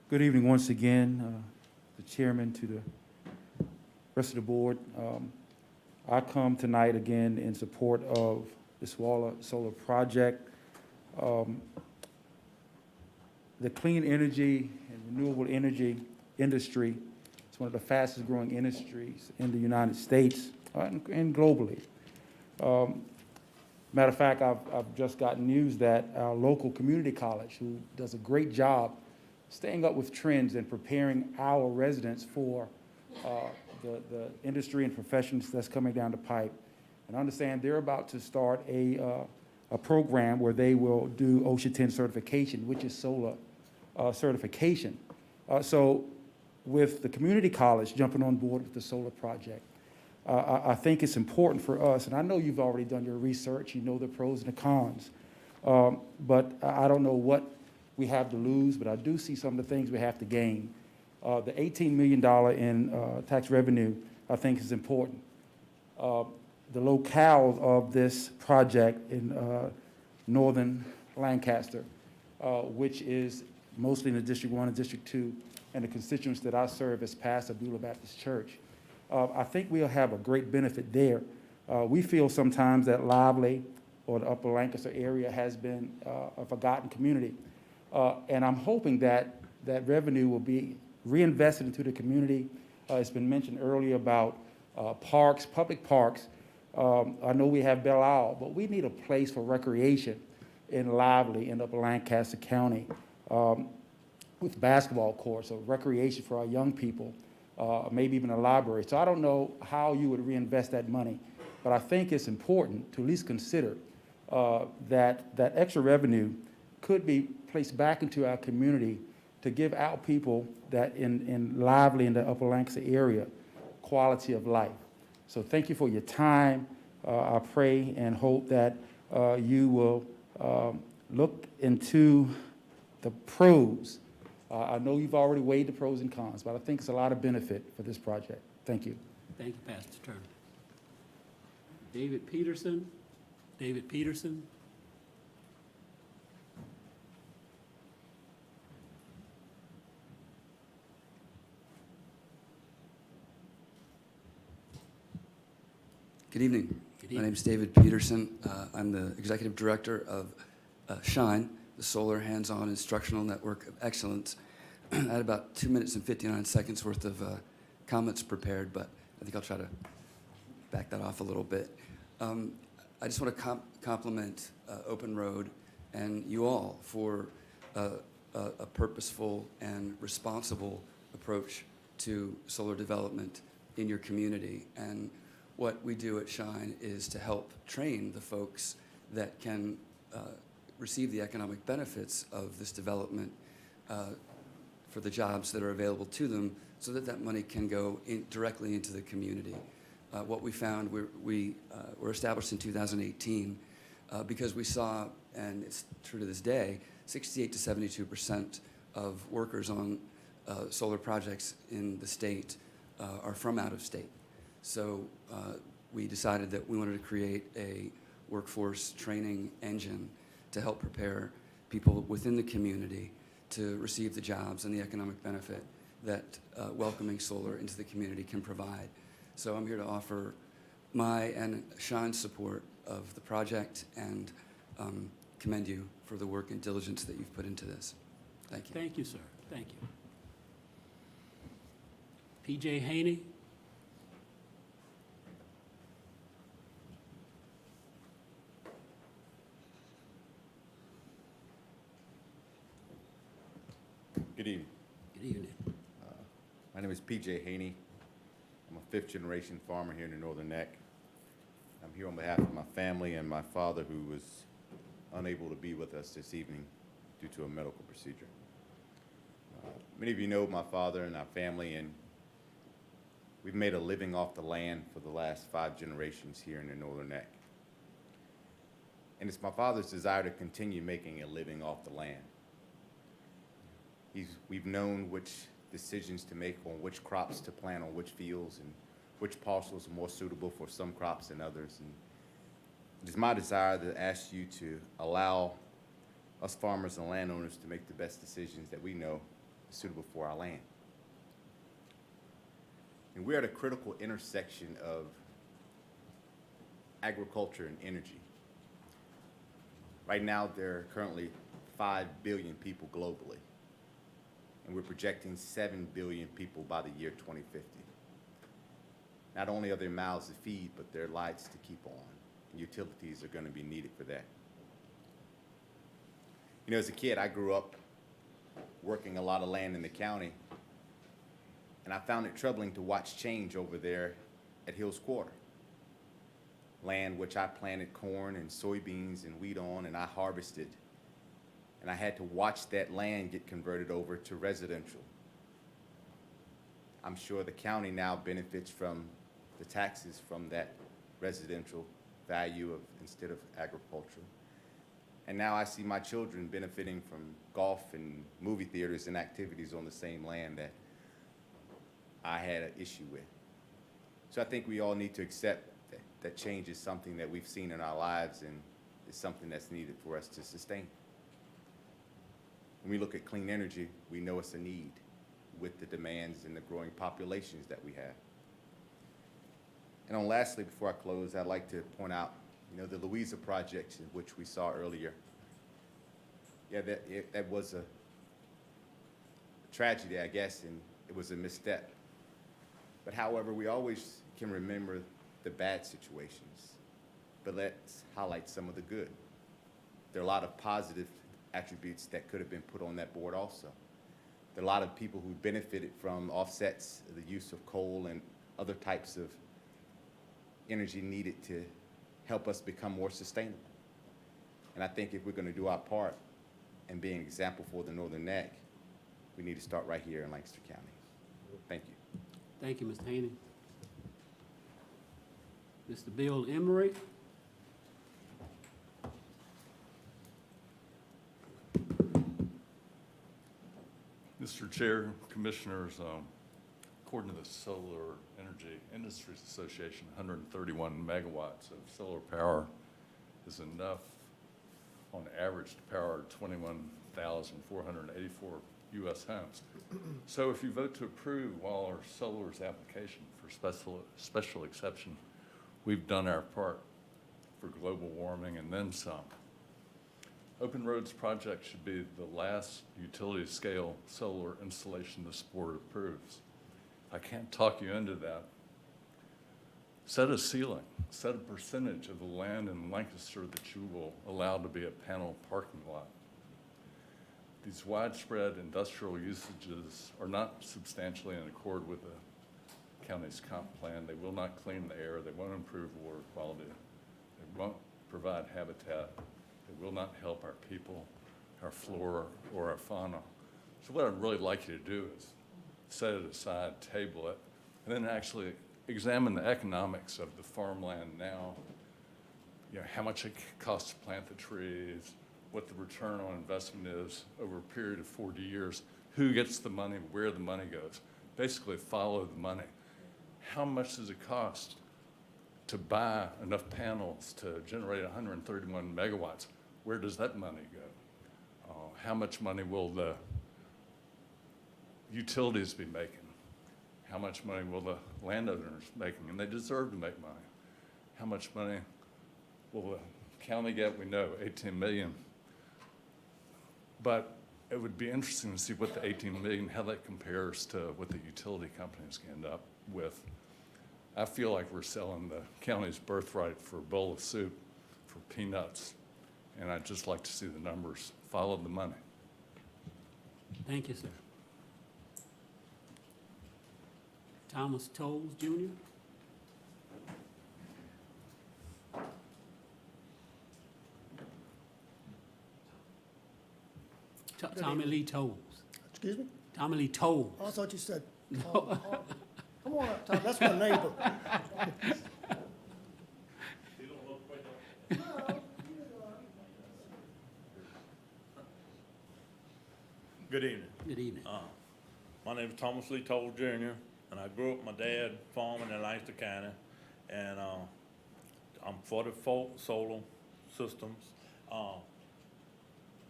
Good evening once again, the chairman, to the rest of the board. I come tonight again in support of this Waller Solar Project. The clean energy and renewable energy industry is one of the fastest growing industries in the United States and globally. Matter of fact, I've just gotten news that our local community college, who does a great job staying up with trends and preparing our residents for the industry and professions that's coming down the pipe. And I understand they're about to start a program where they will do OSHA 10 certification, which is solar certification. So with the community college jumping on board with the solar project, I think it's important for us, and I know you've already done your research, you know the pros and the cons, but I don't know what we have to lose, but I do see some of the things we have to gain. The $18 million in tax revenue, I think, is important. The locale of this project in northern Lancaster, which is mostly in the District 1 and District 2, and the constituents that I serve as pastor of Beulah Baptist Church. I think we'll have a great benefit there. We feel sometimes that Lively or the Upper Lancaster area has been a forgotten community. And I'm hoping that that revenue will be reinvested into the community. It's been mentioned earlier about parks, public parks. I know we have Belle Isle, but we need a place for recreation in Lively in Upper Lancaster County with basketball courts or recreation for our young people, maybe even a library. So I don't know how you would reinvest that money, but I think it's important to at least consider that extra revenue could be placed back into our community to give our people that in Lively in the Upper Lancaster area quality of life. So thank you for your time. I pray and hope that you will look into the pros. I know you've already weighed the pros and cons, but I think it's a lot of benefit for this project. Thank you. Thank you, Pastor Turner. David Peterson. David Peterson. Good evening. Good My evening. name is David Peterson. I'm the Executive Director of SHINE, the Solar Hands-On Instructional Network of Excellence. I had about 2 minutes and 59 seconds worth of comments prepared, but I think I'll try to back that off a little bit. I just want to compliment Open Road and you all for a purposeful and responsible approach to solar development in your community. And what we do at SHINE is to help train the folks that can receive the economic benefits of this development for the jobs that are available to them so that that money can go directly into the community. What we found, we were established in 2018 because we saw, and it's true to this day, 68 to 72% of workers on solar projects in the state are from out of state. So we decided that we wanted to create a workforce training engine to help prepare people within the community to receive the jobs and the economic benefit that welcoming solar into the community can provide. So I'm here to offer my and SHINE's support of the project and commend you for the work and diligence that you've put into this. Thank you. Thank you, sir. Thank you. P.J. Haney. Good evening. Good evening. My name is P.J. Haney. I'm a fifth-generation farmer here in the Northern Neck. I'm here on behalf of my family and my father, who was unable to be with us this evening due to a medical procedure. Many of you know my father and our family, and we've made a living off the land for the last 5 generations here in the Northern Neck. And it's my father's desire to continue making a living off the land. We've known which decisions to make on which crops to plant on which fields and which parcels are more suitable for some crops than others. And it is my desire to ask you to allow us farmers and landowners to make the best decisions that we know is suitable for our land. And we're at a critical intersection of agriculture and energy. Right now, there are currently 5 billion people globally, and we're projecting 7 billion people by the year 2050. Not only are there mouths to feed, but there are lights to keep on, and utilities are going to be needed for that. You know, as a kid, I grew up working a lot of land in the county, and I found it troubling to watch change over there at Hills Quarter. Land which I planted corn and soybeans and wheat on, and I harvested. And I had to watch that land get converted over to residential I'm sure the county now benefits from the taxes from that residential value of, instead of agriculture. And now I see my children benefiting from golf and movie theaters and activities on the same land that I had an issue with. So I think we all need to accept that change is something that we've seen in our lives and is something that's needed for us to sustain. When we look at clean energy, we know it's a need with the demands and the growing populations that we have. And then lastly, before I close, I'd like to point out, the Louisa project, which we saw earlier. Yeah, that was a tragedy, I guess, and it was a misstep. But however, we always can remember the bad situations, but let's highlight some of the good. There are a lot of positive attributes that could have been put on that board also. There are a lot of people who benefited from offsets, the use of coal and other types of energy needed to help us become more sustainable. And I think if we're going to do our part and be an example for the Northern Neck, we need to start right here in Lancaster County. Thank you. Thank you, Mr. Haney. Mr. Bill Emery. Mr. Chair, Commissioners, according to the Solar Energy Industries Association, 131 megawatts of solar power is enough on average to power 21,484 U.S. homes. So if you vote to approve Waller Solar's application for special exception, we've done our part for global warming and then some. Open Roads project should be the last utility-scale solar installation this board approves. I can't talk you into that. Set a ceiling, set a percentage of the land in Lancaster that you will allow to be a panel parking lot. These widespread industrial usages are not substantially in accord with the county's comp plan. They will not clean the air. They won't improve water quality. They won't provide habitat. They will not help our people, our flora, or our fauna. So what I'd really like you to do is set it aside, table it, and then actually examine the economics of the farmland now. How much it costs to plant the trees, what the return on investment is over a period of 40 years, who gets the money, where the money goes. Basically follow the money. How much does it cost to buy enough panels to generate 131 megawatts? Where does that money go? How much money will the utilities be making? How much money will the landowners making? And they deserve to make money. How much money will the county get? We know 18 million. But it would be interesting to see what the 18 million, how that compares to what the utility companies can end up with. I feel like we're selling the county's birthright for a bowl of soup for peanuts. And I'd just like to see the numbers follow the money. Thank you, sir. Thomas Tolles, Jr. Tommy Lee Tolles. Excuse me? Tommy Lee Tolles. I thought you said, Tom. Come on up, Tom, that's my neighbor. Good evening. Good evening. My name is Thomas Lee Toll Jr., and I grew up with my dad farming in Lancaster County, and I'm for the solar systems.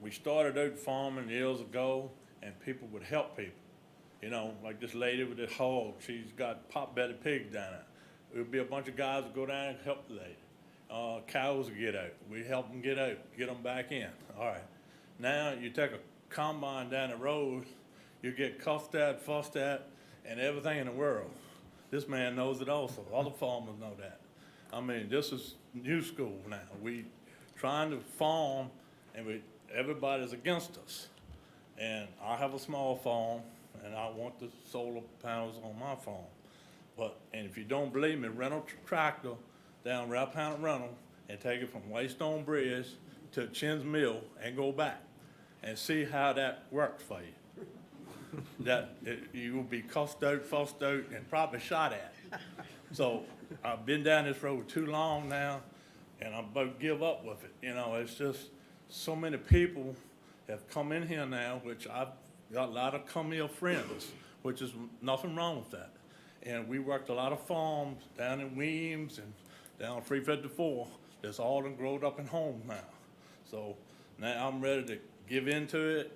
We started out farming years ago, and people would help people. Like this lady with this hog, she's got pot-bellied pigs down there. There'd be a bunch of guys that go down and help the lady. Cows would get out. We help them get out, get them back in. All right. Now you take a combine down the road, you get cuffed at, fussed at, and everything in the world. This man knows it also. Other farmers know that. I mean, this is new school now. We trying to farm, and everybody's against us. And I have a small farm, and I want the solar panels on my farm. And if you don't believe me, rent a tractor down Rappahannock Rental and take it from Whitestone Bridge to Chin's Mill and go back and see how that works for you. that you will be cussed out, fussed out, and probably shot at. So I've been down this road too long now, and I'm about to give up with it. You know, it's just so many people have come in here now, which I've got a lot of come here friends, which is nothing wrong with that. And we worked a lot of farms down in Weems and down 354. That's all done growed up in homes now. So now I'm ready to give into it.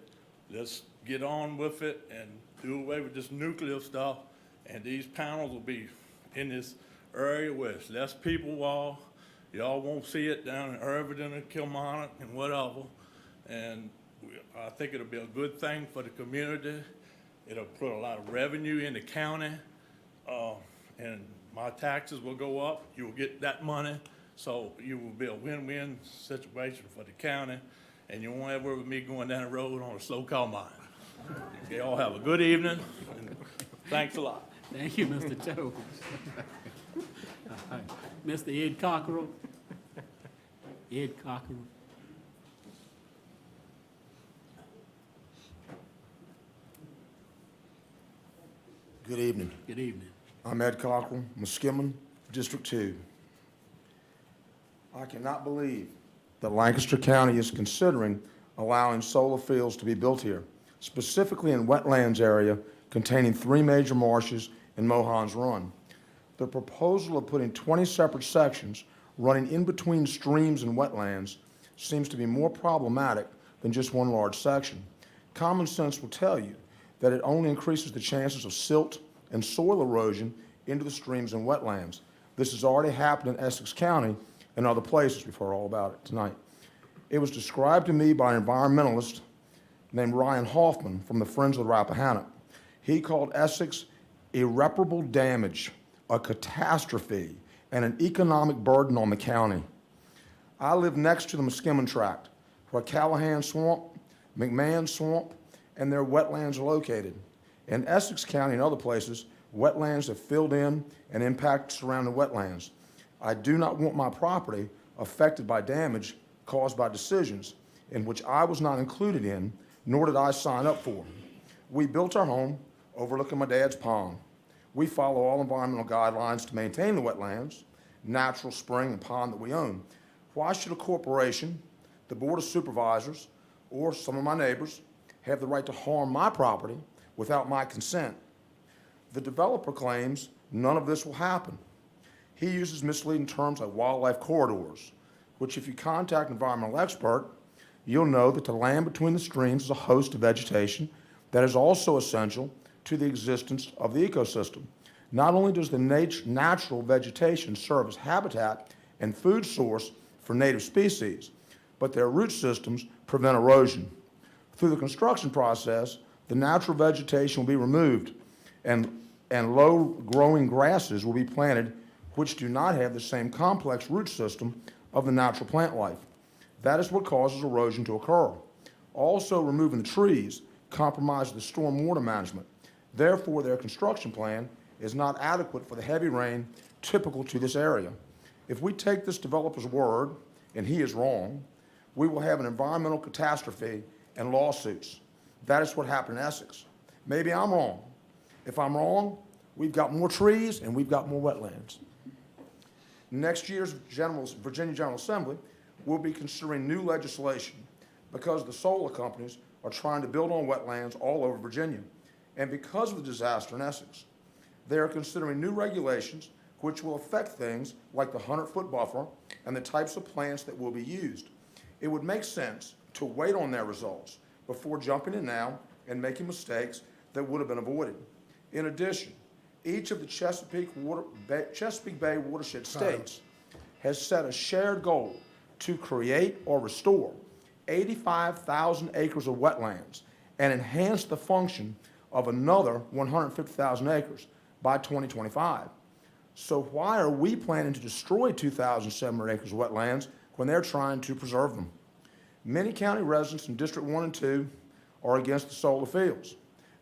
Let's get on with it and do away with this nuclear stuff. And these panels will be in this area where it's less people are. Y'all won't see it down in Irvington and Kilmarnock and whatever. And I think it'll be a good thing for the community. It'll put a lot of revenue in the county. And my taxes will go up. You'll get that money. So you will be a win-win situation for the county. And you won't ever with me going down the road on a slow car mine. You all have a good evening. And thanks a lot. Thank you, Mr. Jones. All right. Mr. Ed Cockerell. Ed Cockerell. Good evening. Good evening. I'm Ed Cockrell, Muskemon, District 2. I cannot believe that Lancaster County is considering allowing solar fields to be built here, specifically in wetlands area containing 3 major marshes in Mohans Run. The proposal of putting 20 separate sections running in between streams and wetlands seems to be more problematic than just one large section. Common sense will tell you that it only increases the chances of silt and soil erosion into the streams and wetlands. This has already happened in Essex County and other places. We've heard all about it tonight. It was described to me by an environmentalist named Ryan Hoffman from the Friends of the Rappahannock. He called Essex irreparable damage, a catastrophe, and an economic burden on the county. I live next to the Muskemon Tract, where Callahan Swamp, McMahon Swamp, and their wetlands are located. In Essex County and other places, wetlands have filled in and impacted surrounding wetlands. I do not want my property affected by damage caused by decisions in which I was not included in, nor did I sign up for. We built our home overlooking my dad's pond. We follow all environmental guidelines to maintain the wetlands, natural spring and pond that we own. Why should a corporation, the Board of Supervisors, or some of my neighbors have the right to harm my property without my consent? The developer claims none of this will happen. He uses misleading terms like wildlife corridors, which if you contact an environmental expert, you'll know that the land between the streams is a host of vegetation that is also essential to the existence of the ecosystem. Not only does the natural vegetation serve as habitat and food source for native species, but their root systems prevent erosion. Through the construction process, the natural vegetation will be removed and low-growing grasses will be planted which do not have the same complex root system of the natural plant life. That is what causes erosion to occur. Also, removing the trees compromises the stormwater management. Therefore, their construction plan is not adequate for the heavy rain typical to this area. If we take this developer's word, and he is wrong, we will have an environmental catastrophe and lawsuits. That is what happened in Essex. Maybe I'm wrong. If I'm wrong, we've got more trees and we've got more wetlands. Next year's Virginia General Assembly will be considering new legislation because the solar companies are trying to build on wetlands all over Virginia. And because of the disaster in Essex, they are considering new regulations which will affect things like the 100-foot buffer and the types of plants that will be used. It would make sense to wait on their results before jumping in now and making mistakes that would have been avoided. In addition, each of the Chesapeake Bay watershed states has set a shared goal to create or restore 85,000 acres of wetlands and enhance the function of another 150,000 acres by 2025. So why are we planning to destroy 2,700 acres of wetlands when they're trying to preserve them? Many county residents in District 1 and 2 are against the solar fields.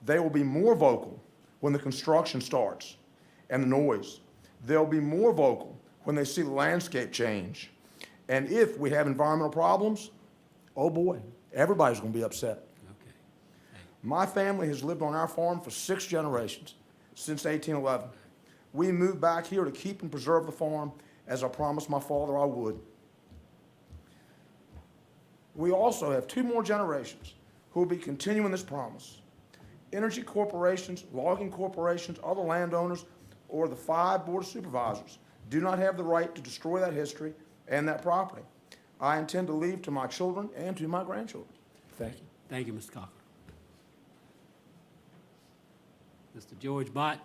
They will be more vocal when the construction starts and the noise. They'll be more vocal when they see the landscape change. And if we have environmental problems, oh boy, everybody's going to be upset. Okay. My family has lived on our farm for 6 generations, since 1811. We moved back here to keep and preserve the farm, as I promised my father I would. We also have 2 more generations who will be continuing this promise. Energy corporations, logging corporations, other landowners, or the 5 Board of Supervisors do not have the right to destroy that history and that property. I intend to leave to my children and to my grandchildren. Thank you. Thank you, Mr. Cochran. Mr. George Bott.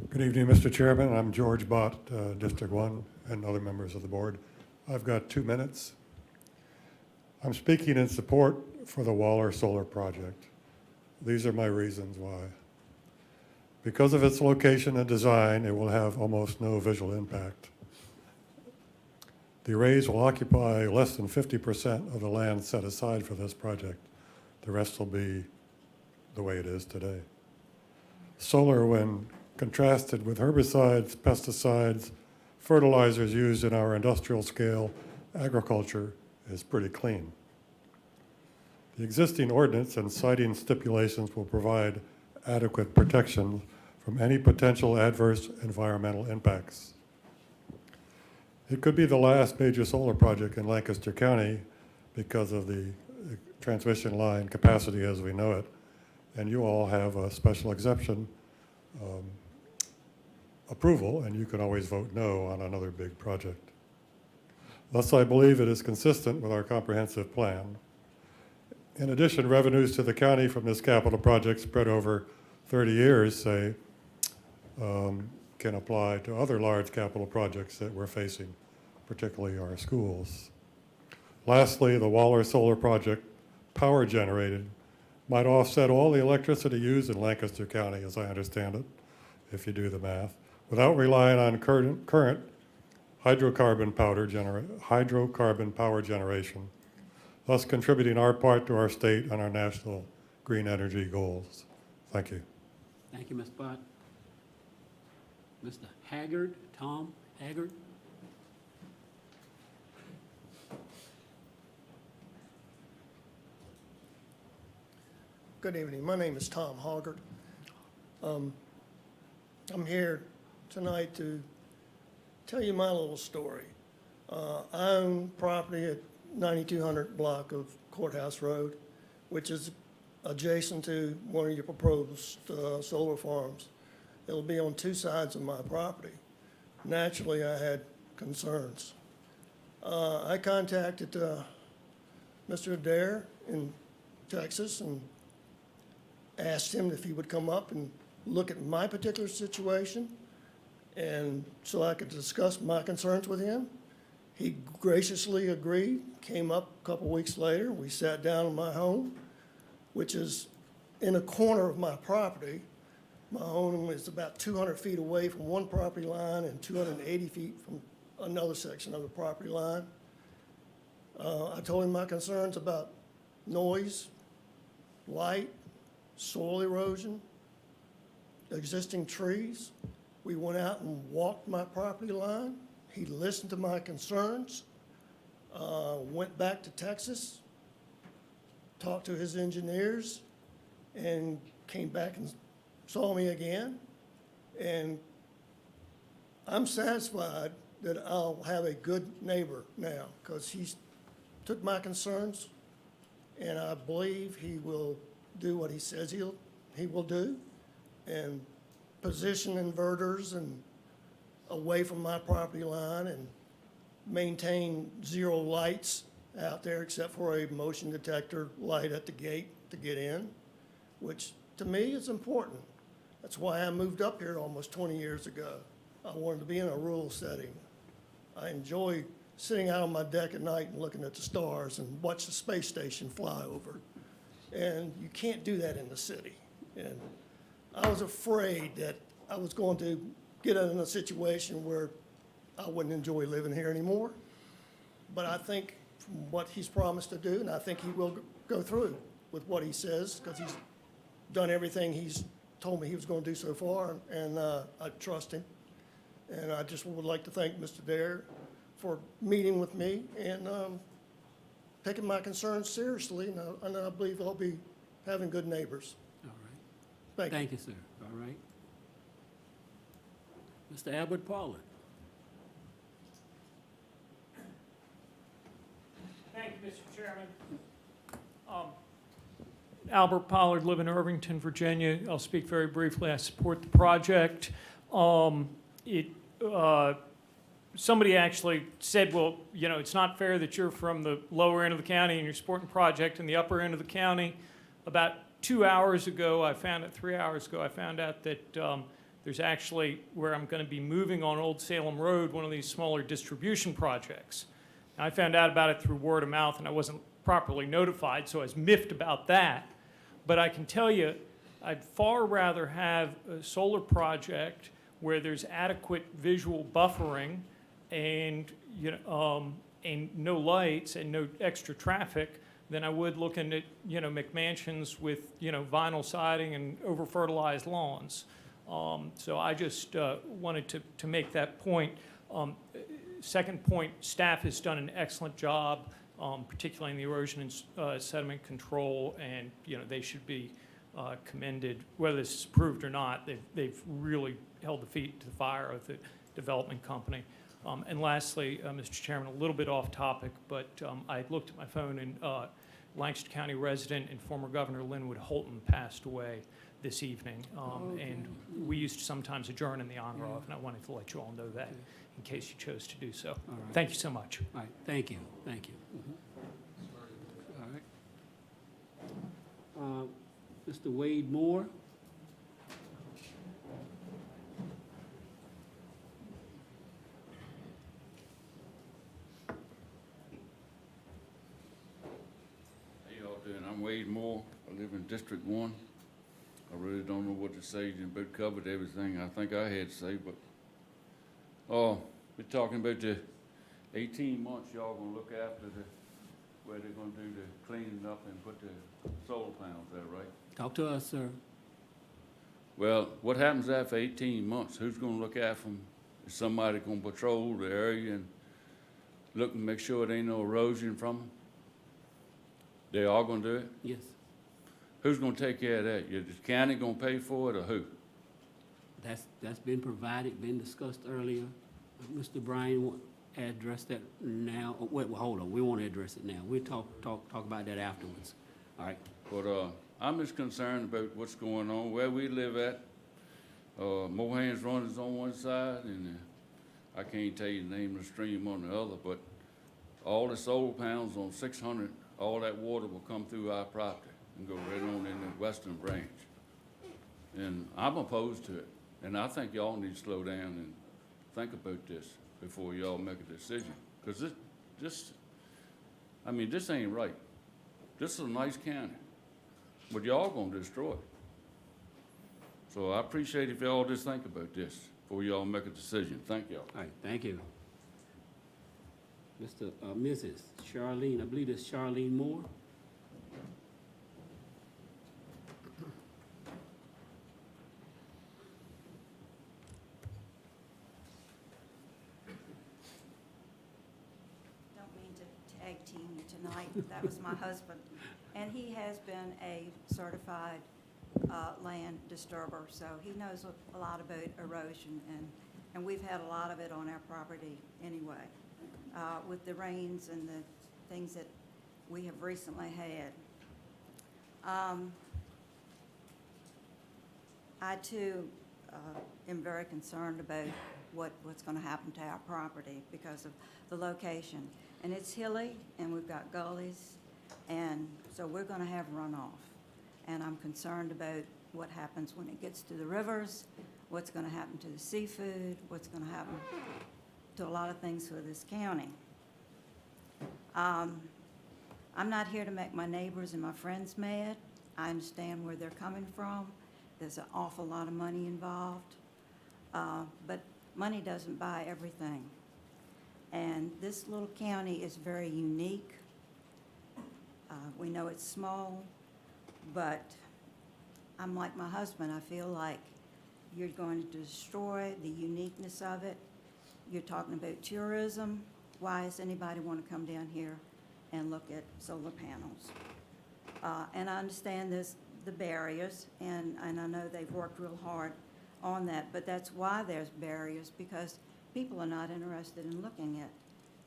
Good evening, Mr. Chairman. I'm George Bott, District 1, and other members of the board. I've got 2 minutes. I'm speaking in support for the Waller Solar Project. These are my reasons why. Because of its location and design, it will have almost no visual impact. The arrays will occupy less than 50% of the land set aside for this project. The rest will be the way it is today. Solar, when contrasted with herbicides, pesticides, fertilizers used in our industrial scale agriculture, is pretty clean. The existing ordinance and siting stipulations will provide adequate protection from any potential adverse environmental impacts. It could be the last major solar project in Lancaster County because of the transmission line capacity as we know it, and you all have a special exemption approval, and you can always vote no on another big project. Thus, I believe it is consistent with our comprehensive plan. In addition, revenues to the county from this capital project spread over 30 years, say, can apply to other large capital projects that we're facing, particularly our schools. Lastly, the Waller Solar Project, power generated, might offset all the electricity used in Lancaster County, as I understand it, if you do the math, without relying on current hydrocarbon power generation, thus contributing our part to our state and our national green energy goals. Thank you. Thank you, Ms. Bott. Mr. Haggard, Tom Haggard. Good evening. My name is Tom Hoggart. I'm here tonight to tell you my little story. I own property at 9200 block of Courthouse Road, which is adjacent to one of your proposed solar farms. It'll be on 2 sides of my property. Naturally, I had concerns. I contacted Mr. Adair in Texas and asked him if he would come up and look at my particular situation, and so I could discuss my concerns with him. He graciously agreed, came up a couple weeks later. We sat down in my home, which is in a corner of my property. My home is about 200 feet away from one property line and 280 feet from another section of the property line. I told him my concerns about noise, light, soil erosion, existing trees. We went out and walked my property line. He listened to my concerns, went back to Texas, talked to his engineers, and came back and saw me again. And I'm satisfied that I'll have a good neighbor now, because he's took my concerns, and I believe he will do what he says he will do, and position inverters and away from my property line and maintain 0 lights out there except for a motion detector light at the gate to get in, which to me is important. That's why I moved up here almost 20 years ago. I wanted to be in a rural setting. I enjoy sitting out on my deck at night and looking at the stars and watch the space station fly over. And you can't do that in the city. And I was afraid that I was going to get in a situation where I wouldn't enjoy living here anymore. But I think from what he's promised to do, and I think he will go through with what he says, because he's done everything he's told me he was going to do so far, and I trust him. And I just would like to thank Mr. Dare for meeting with me and taking my concerns seriously, and I believe I'll be having good neighbors. All right. Thank you. Thank you, sir. All right. Mr. Albert Pollard. Thank you, Mr. Chairman. Albert Pollard, live in Irvington, Virginia. I'll speak very briefly. I support the project. Somebody actually said, well, you know, it's not fair that you're from the lower end of the county and you're supporting the project in the upper end of the county. About 2 hours ago, 3 hours ago, I found out that there's actually, where I'm going to be moving on Old Salem Road, one of these smaller distribution projects. I found out about it through word of mouth, and I wasn't properly notified, so I was miffed about that. But I can tell you, I'd far rather have a solar project where there's adequate visual buffering and, and no lights and no extra traffic than I would looking at, McMansions with, vinyl siding and over-fertilized lawns. So I just wanted to make that point. Second point, staff has done an excellent job, particularly in the erosion and sediment control, and they should be commended. Whether this is approved or not, they've really held the feet to the fire of the development company. And lastly, Mr. Chairman, a little bit off topic, but I looked at my phone and Lancaster County resident and former Governor Linwood Holton passed away this evening. And we used to sometimes adjourn in the honor of, and I wanted to let you all know that in case you chose to do so. All right. Thank you so much. All right, thank you, thank you. All right. Mr. Wade Moore. How y'all doing? I'm Wade Moore. I live in District 1. I really don't know what to say. You about covered everything I think I had to say, but we're talking about the 18 months y'all gonna look after where they're gonna do the cleaning up and put the solar panels there, right? Talk to us, sir. Well, what happens after 18 months? Who's gonna look after them? Is somebody gonna patrol the area and look and make sure there ain't no erosion from them? They all gonna do it? Yes. Who's gonna take care of that? Is the county gonna pay for it, or who? That's been provided, been discussed earlier. Mr. Bryan, want to address that now? Oh, wait, well, hold on, we won't address it now. We'll talk about that afterwards. All right. But I'm just concerned about what's going on where we live at. Mohan's Run is on one side, and I can't tell you the name of the stream on the other, but all the solar panels on 600, all that water will come through our property and go right on in the western branch. And I'm opposed to it, and I think y'all need to slow down and think about this before y'all make a decision. Because this ain't right. This is a nice county, but y'all gonna destroy it. So I appreciate if y'all just think about this before y'all make a decision. Thank y'all. All right, thank you. Mrs. Charlene, I believe it's Charlene Moore. Tag team you tonight. That was my husband. And he has been a certified land disturber, so he knows a lot about erosion, and we've had a lot of it on our property anyway, with the rains and the things that we have recently had. I too am very concerned about what's going to happen to our property because of the location. And it's hilly, and we've got gullies, and so we're going to have runoff. And I'm concerned about what happens when it gets to the rivers, what's going to happen to the seafood, what's going to happen to a lot of things for this county. I'm not here to make my neighbors and my friends mad. I understand where they're coming from. There's an awful lot of money involved, but money doesn't buy everything. And this little county is very unique. We know it's small, but I'm like my husband. I feel like You're going to destroy the uniqueness of it. You're talking about tourism. Why does anybody want to come down here and look at solar panels? And I understand there's the barriers, and I know they've worked real hard on that, but that's why there's barriers, because people are not interested in looking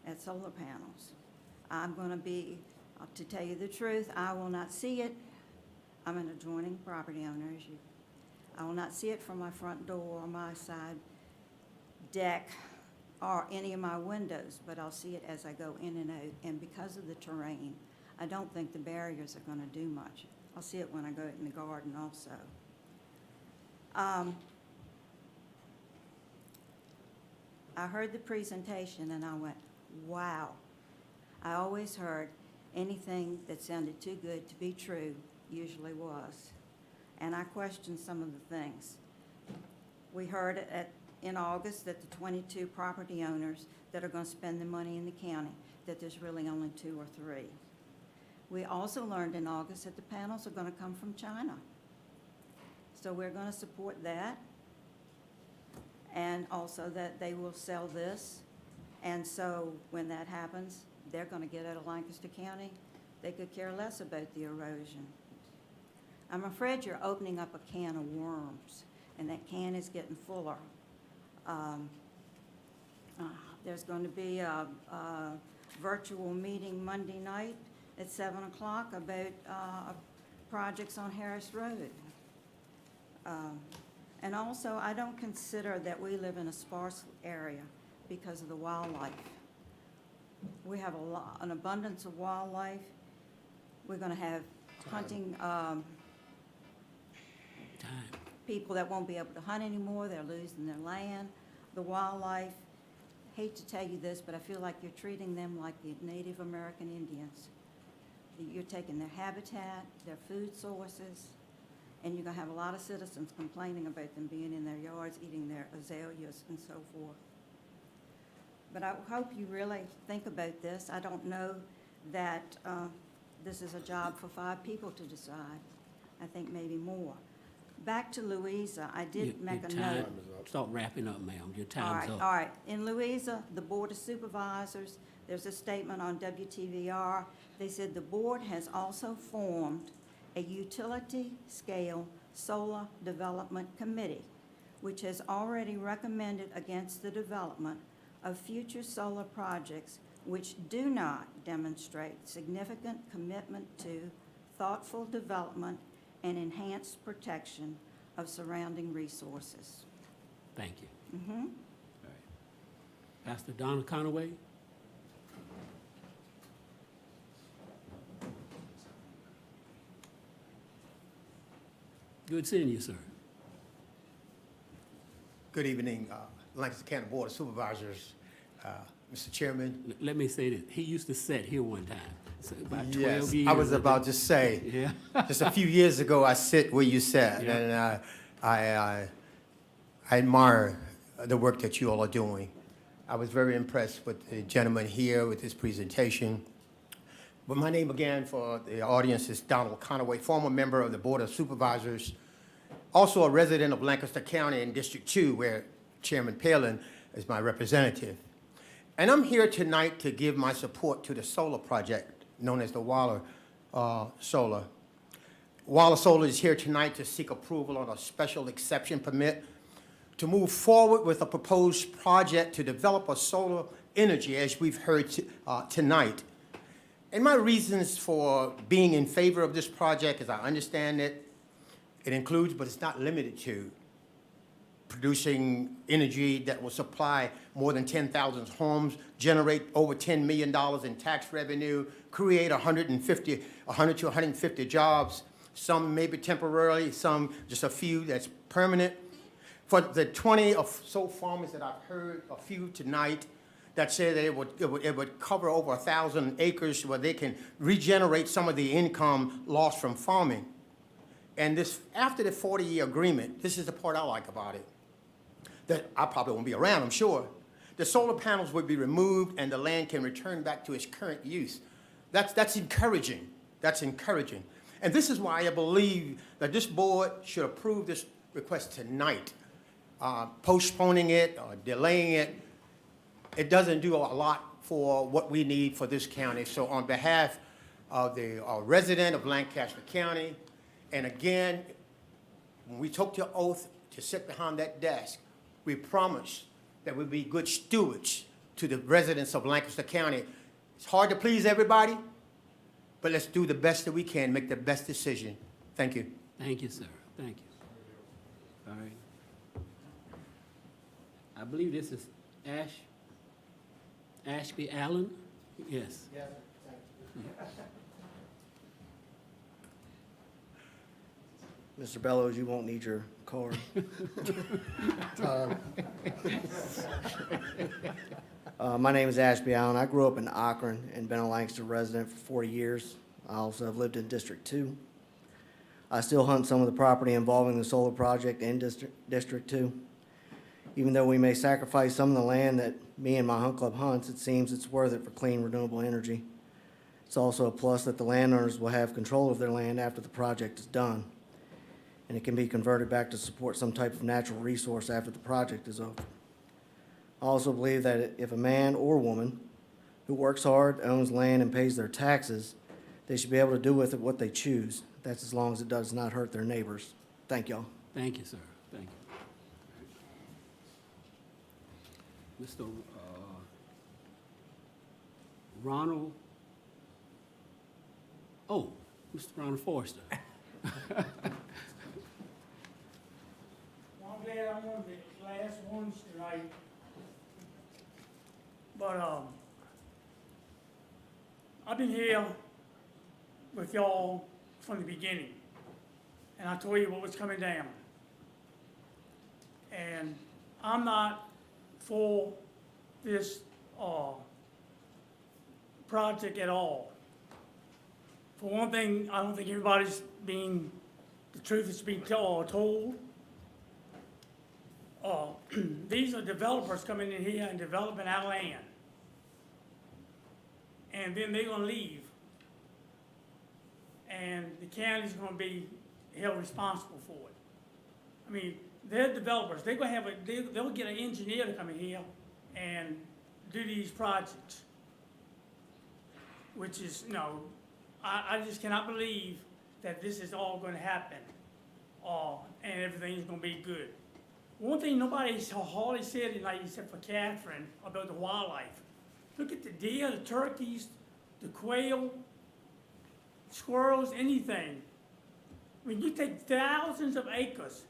at solar panels. I'm going to be, to tell you the truth, I will not see it. I'm an adjoining property owner, as you. I will not see it from my front door or my side deck or any of my windows, but I'll see it as I go in and out. And because of the terrain, I don't think the barriers are going to do much. I'll see it when I go in the garden also. I heard the presentation and I went, wow. I always heard anything that sounded too good to be true usually was. And I questioned some of the things. We heard in August that the 22 property owners that are going to spend the money in the county, that there's really only 2 or 3. We also learned in August that the panels are going to come from China. So we're going to support that. And also that they will sell this. And so when that happens, they're going to get out of Lancaster County. They could care less about the erosion. I'm afraid you're opening up a can of worms, and that can is getting fuller. There's going to be a virtual meeting Monday night at 7 o'clock about projects on Harris Road. And also, I don't consider that we live in a sparse area because of the wildlife. We have an abundance of wildlife. We're going to have hunting people that won't be able to hunt anymore. They're losing their land. The wildlife, hate to tell you this, but I feel like you're treating them like the Native American Indians. You're taking their habitat, their food sources, and you're going to have a lot of citizens complaining about them being in their yards, eating their azaleas and so forth. But I hope you really think about this. I don't know that this is a job for 5 people to decide. I think maybe more. Back to Louisa, I did make a note. Start wrapping up, ma'am. Your time's up. All right. In Louisa, the Board of Supervisors, there's a statement on WTVR. They said the board has also formed a utility-scale solar development committee, which has already recommended against the development of future solar projects which do not demonstrate significant commitment to thoughtful development and enhanced protection of surrounding resources. Thank you. All right. Pastor Donna Conaway. Good seeing you, sir. Good evening, Lancaster County Board of Supervisors, Mr. Chairman. Let me say this. He used to sit here one time. So about 12 Yes, years. I was about to say, Yeah. just a few years ago, I sit where you sat, Yeah. and I admire the work that you all are doing. I was very impressed with the gentleman here with his presentation. But my name again for the audience is Donald Conaway, former member of the Board of Supervisors, also a resident of Lancaster County in District 2, where Chairman Palin is my representative. And I'm here tonight to give my support to the solar project known as the Waller Solar. Waller Solar is here tonight to seek approval on a special exception permit to move forward with a proposed project to develop a solar energy, as we've heard tonight. And my reasons for being in favor of this project, as I understand it, it includes, but it's not limited to, producing energy that will supply more than 10,000 homes, generate over $10 million in tax revenue, create 100 to 150 jobs, some maybe temporarily, some just a few that's permanent. For the 20 or so farmers that I've heard, a few tonight, that say that it would cover over 1,000 acres where they can regenerate some of the income lost from farming. And this, after the 40-year agreement, this is the part I like about it, that I probably won't be around, I'm sure. The solar panels would be removed and the land can return back to its current use. That's encouraging. That's encouraging. And this is why I believe that this board should approve this request tonight. postponing it or delaying it, it doesn't do a lot for what we need for this county. So on behalf of the resident of Lancaster County, and again, when we took the oath to sit behind that desk, we promised that we'd be good stewards to the residents of Lancaster County. It's hard to please everybody, but let's do the best that we can, make the best decision. Thank you. Thank you, sir. Thank you. All right. I believe this is Ashby Allen? Yes. Mr. Bellows, you won't need your card. My name is Ashby Allen. I grew up in Akron and been a Lancaster resident for 40 years. I also have lived in District 2. I still hunt some of the property involving the solar project in District 2. Even though we may sacrifice some of the land that me and my hunt club hunts, it seems it's worth it for clean, renewable energy. It's also a plus that the landowners will have control of their land after the project is done, and it can be converted back to support some type of natural resource after the project is over. I also believe that if a man or woman who works hard, owns land, and pays their taxes, they should be able to do with it what they choose. That's as long as it does not hurt their neighbors. Thank y'all. Thank you, sir. Thank you. Mr. Ronald, oh, Mr. Ronald Forrester. Well, I'm glad I'm one of the last ones tonight. But, I've been here with y'all from the beginning, and I told you what was coming down. And I'm not for this, project at all. For one thing, I don't think everybody's being, the truth is being told. These are developers coming in here and developing our land. And then they're gonna leave. And the county's gonna be held responsible for it. I mean, they're developers, they're gonna have they'll get an engineer to come in here and do these projects. Which is, I just cannot believe that this is all gonna happen, and everything's gonna be good. One thing nobody's hardly said tonight, except for Catherine, about the wildlife. Look at the deer, the turkeys, the quail, squirrels, anything. When you take thousands of acres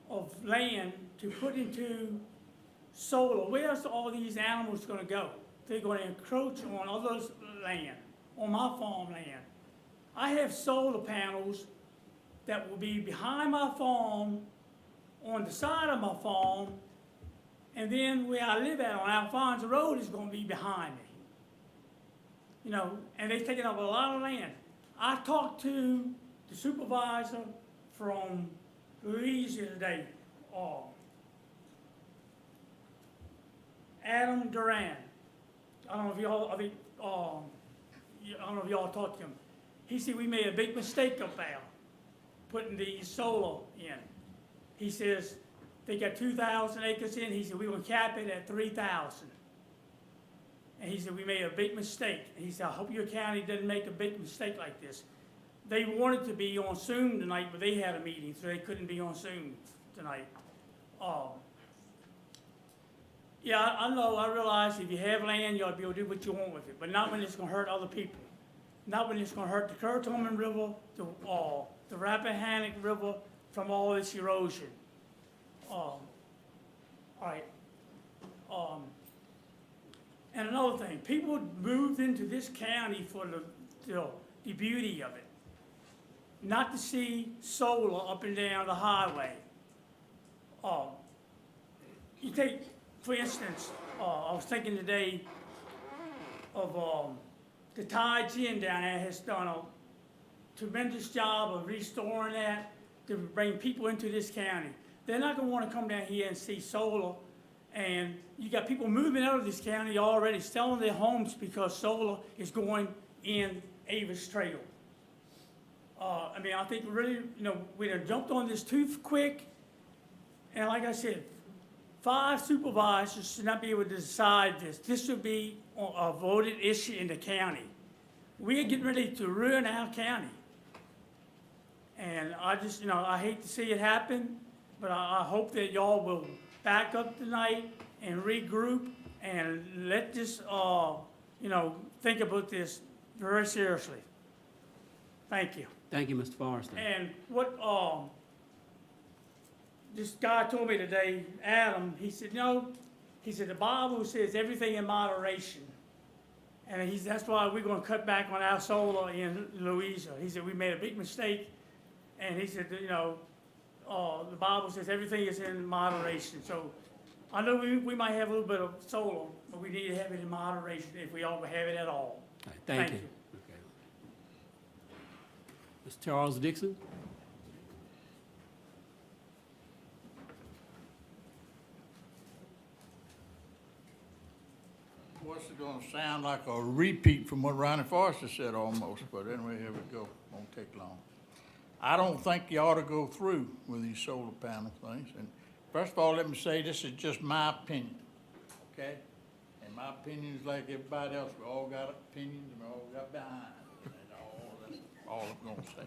of land to put into solar, where's all these animals gonna go? They're gonna encroach on others' land, on my farmland. I have solar panels that will be behind my farm, on the side of my farm, and then where I live at on Alfonso Road is gonna be behind me. And they're taking up a lot of land. I talked to the supervisor from Louisiana today, Adam Duran. I don't know if y'all talked to him. He said we made a big mistake up there, putting these solar in. He says they got 2,000 acres in. He said we will cap it at 3,000. And he said we made a big mistake. And he said I hope your county doesn't make a big mistake like this. They wanted to be on Zoom tonight, but they had a meeting, so they couldn't be on Zoom tonight. Yeah, I know, I realize if you have land, you ought to be able to do what you want with it, but not when it's gonna hurt other people. Not when it's gonna hurt the Currituman River, the Rappahannock River from all this erosion. All right. And another thing, people moved into this county for the beauty of it. Not to see solar up and down the highway. You take, for instance, I was thinking today of the Tide Gin down there has done a tremendous job of restoring that to bring people into this county. They're not gonna wanna come down here and see solar, and you got people moving out of this county already, selling their homes because solar is going in Avis Trail. I think really, we have jumped on this too quick, And like I said, 5 supervisors should not be able to decide this. This should be a voted issue in the county. We are getting ready to ruin our county. And I just, I hate to see it happen, but I hope that y'all will back up tonight and regroup and let this, think about this very seriously. Thank you. Thank you, Mr. Forrester. And what, this guy told me today, Adam, he said, the Bible says everything in moderation. And that's why we're gonna cut back on our solar in Louisa. He said, we made a big mistake. And he said, the Bible says everything is in moderation. So I know we might have a little bit of solar, but we need to have it in moderation if we all have it at all. All right, thank you. Okay. Mr. Charles Dixon? What's it gonna sound like a repeat from what Ronnie Forrester said almost, but anyway, here we go. Won't take long. I don't think you ought to go through with these solar panel things. And first of all, let me say this is just my opinion, okay? And my opinion is like everybody else. We all got opinions and we all got behind. That's all I'm gonna say.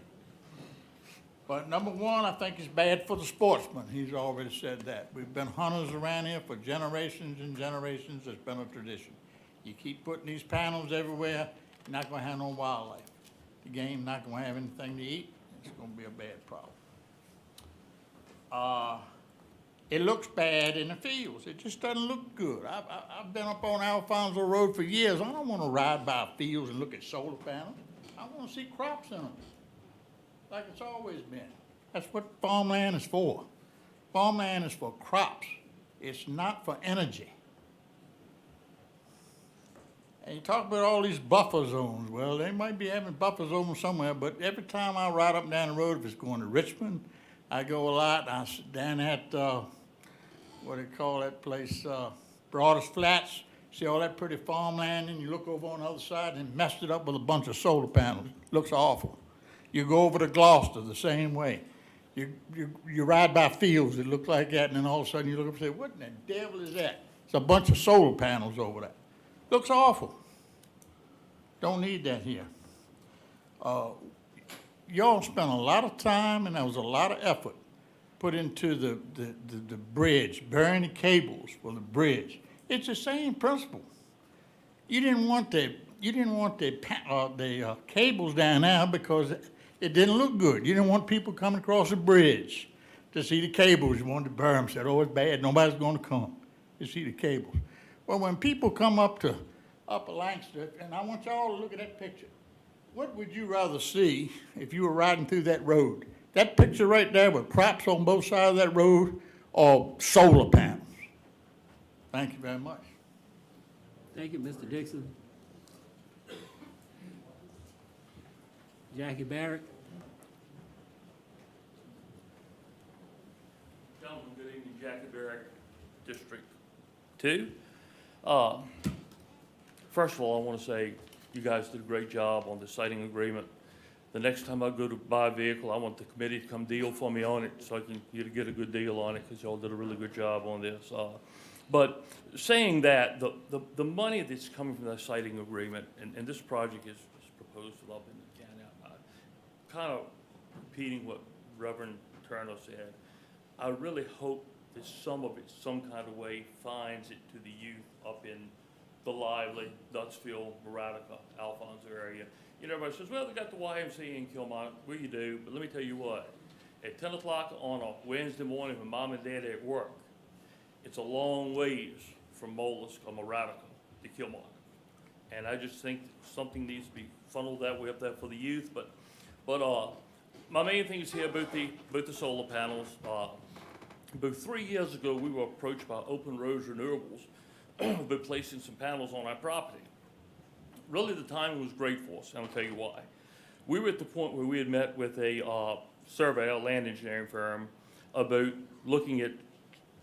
But number one, I think it's bad for the sportsman. He's already said that. We've been hunters around here for generations and generations. It's been a tradition. You keep putting these panels everywhere, you're not gonna have no wildlife. The game not gonna have anything to eat. It's gonna be a bad problem. It looks bad in the fields. It just doesn't look good. I've been up on Alfonso Road for years. I don't wanna ride by fields and look at solar panels. I wanna see crops in them, like it's always been. That's what farmland is for. Farmland is for crops. It's not for energy. And you talk about all these buffer zones. Well, they might be having buffer zones somewhere, but every time I ride up and down the road, if it's going to Richmond, I go a lot. I sit down at, what do you call that place, Broaders Flats, see all that pretty farmland, and you look over on the other side and messed it up with a bunch of solar panels. Looks awful. You go over to Gloucester the same way. You ride by fields that look like that, and then all of a sudden you look up and say, what in the devil is that? It's a bunch of solar panels over there. Looks awful. Don't need that here. Y'all spent a lot of time and there was a lot of effort put into the bridge, burying the cables for the bridge. It's the same principle. You didn't want the cables down there because it didn't look good. You didn't want people coming across the bridge to see the cables. You wanted to bury them. Said, oh, it's bad. Nobody's going to come to see the cables. Well, when people come up to Upper Lancaster, and I want y'all to look at that picture, what would you rather see if you were riding through that road? That picture right there with crops on both sides of that road or solar panels? Thank you very much. Thank you, Mr. Dixon. Jackie Barrett. Gentlemen, good evening. Jackie Barrett, District 2. First of all, I want to say you guys did a great job on the siting agreement. The next time I go to buy a vehicle, I want the committee to come deal for me on it so I can get a good deal on it because y'all did a really good job on this. But saying that, the money that's coming from that siting agreement, and this project is proposed to up in the county, kind of repeating what Reverend Turner said, I really hope that some of it, some kind of way, finds it to the youth up in the Lively, Nutsville, Maradica, Alfonso area. You know, everybody says, well, they got the YMCA in Kilmont. Well, you do, but let me tell you what. At 10 o'clock on a Wednesday morning when mom and dad are at work, it's a long ways from Mollusk or Maradica to Kilmont. And I just think something needs to be funneled that way up there for the youth. But my main thing is here about the solar panels. About 3 years ago, we were approached by Open Roads Renewables about placing some panels on our property. Really, the timing was great for us, and I'll tell you why. We were at the point where we had met with a surveyor, land engineering firm, about looking at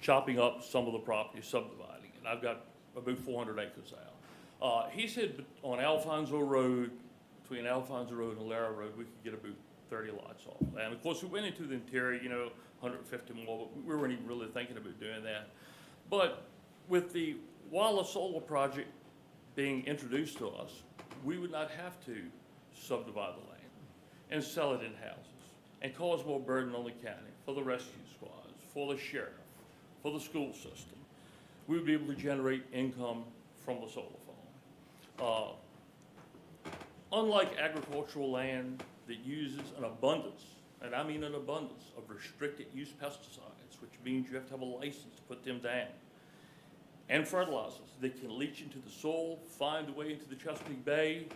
chopping up some of the property, subdividing it. I've got about 400 acres now. He said on Alfonso Road, between Alfonso Road and Lara Road, we could get about 30 lots off. And of course, we went into the interior, you know, 150 more, but we weren't even really thinking about doing that. But with the Wallace Solar project being introduced to us, we would not have to subdivide the land and sell it in houses and cause more burden on the county for the rescue squads, for the sheriff, for the school system. We would be able to generate income from the solar farm. Unlike agricultural land that uses an abundance, and I mean an abundance, of restricted use pesticides, which means you have to have a license to put them down, and fertilizers that can leach into the soil, find a way into the Chesapeake Bay.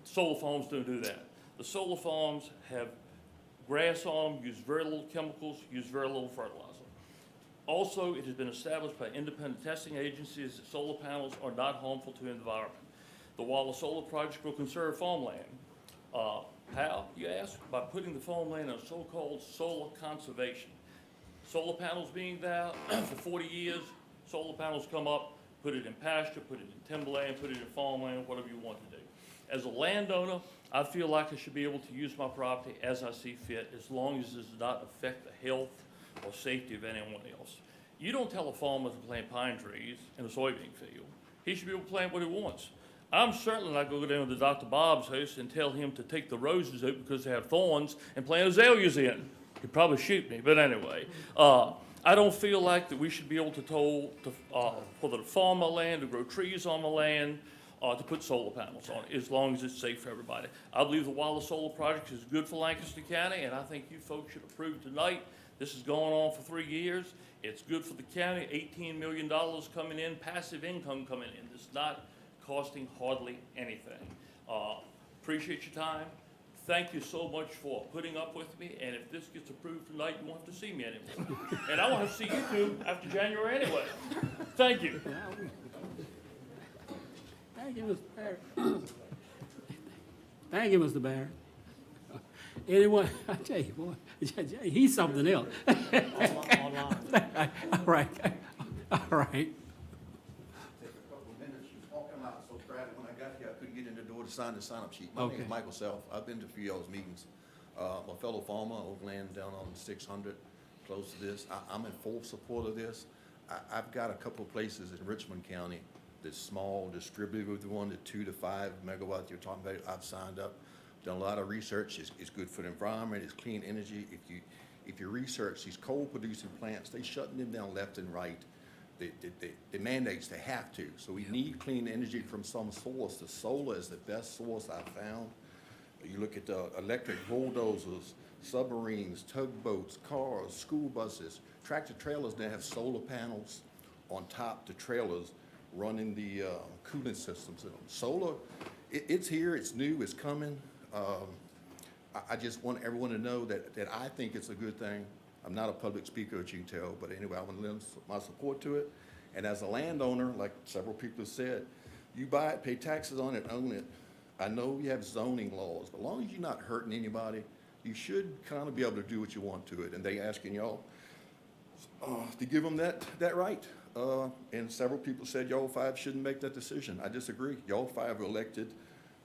Solar farms don't do that. The solar farms have grass on them, use very little chemicals, use very little fertilizer. Also, it has been established by independent testing agencies that solar panels are not harmful to the environment. The Wallace Solar Project will conserve farmland. How, you ask? By putting the farmland on so-called solar conservation. Solar panels being there for 40 years, solar panels come up, put it in pasture, put it in timberland, put it in farmland, whatever you want to do. As a landowner, I feel like I should be able to use my property as I see fit, as long as it does not affect the health or safety of anyone else. You don't tell a farmer to plant pine trees in a soybean field. He should be able to plant what he wants. I'm certainly not going to go down to Dr. Bob's house and tell him to take the roses out because they have thorns and plant azaleas in. He'd probably shoot me, but anyway. I don't feel like that we should be able to for the farmer land to grow trees on the land, to put solar panels on it, as long as it's safe for everybody. I believe the Wallace Solar Project is good for Lancaster County, and I think you folks should approve tonight. This has gone on for 3 years. It's good for the county, $18 million coming in, passive income coming in. It's not costing hardly anything. Appreciate your time. Thank you so much for putting up with me, and if this gets approved tonight, you won't have to see me anymore. And I won't have to see you two after January anyway. Thank you. Thank you, Mr. Barrett. Thank you, Mr. Barrett. Anyone, I tell you, boy, he's something else. All right, all right. When I got here, I couldn't get in the door to sign the sign-up sheet. My name is Michael Self. I've been to a few of y'all's meetings. My fellow farmer, overland down on 600, close to this. I'm in full support of this. I've got a couple of places in Richmond County that's small, distributed, the one, the 2 to 5 megawatts you're talking about. I've signed up, done a lot of research. It's good for the environment. It's clean energy. If you research these coal-producing plants, they shutting them down left and right. The mandates they have to. So we need clean energy from some source. The solar is the best source I've found. You look at the electric bulldozers, submarines, tugboats, cars, school buses, tractor trailers that have solar panels on top the trailers running the cooling systems in them. Solar, it's here, it's new, it's coming. I just want everyone to know that I think it's a good thing. I'm not a public speaker, as you can tell, but anyway, I want to lend my support to it. And as a landowner, like several people have said, you buy it, pay taxes on it, own it. I know you have zoning laws, but as long as you're not hurting anybody, you should kind of be able to do what you want to it. And they asking y'all to give them that right. And several people said y'all 5 shouldn't make that decision. I disagree. Y'all 5 are elected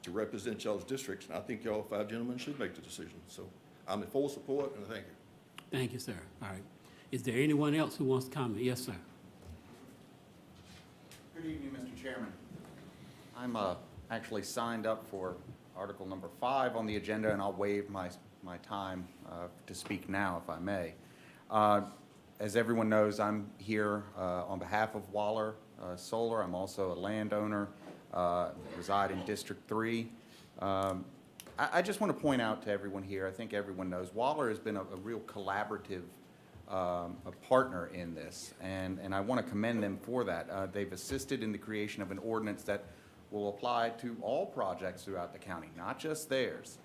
to represent y'all's districts, and I think y'all 5 gentlemen should make the decision. So I'm in full support, and thank you. Thank you, sir. All right. Is there anyone else who wants to comment? Yes, sir. Good evening, Mr. Chairman. I'm actually signed up for Article number 5 on the agenda, and I'll waive my time to speak now, if I may. As everyone knows, I'm here on behalf of Waller Solar. I'm also a landowner, reside in District 3. I just want to point out to everyone here, I think everyone knows, Waller has been a real collaborative a partner in this, and I want to commend them for that. They've assisted in the creation of an ordinance that will apply to all projects throughout the county, not just theirs.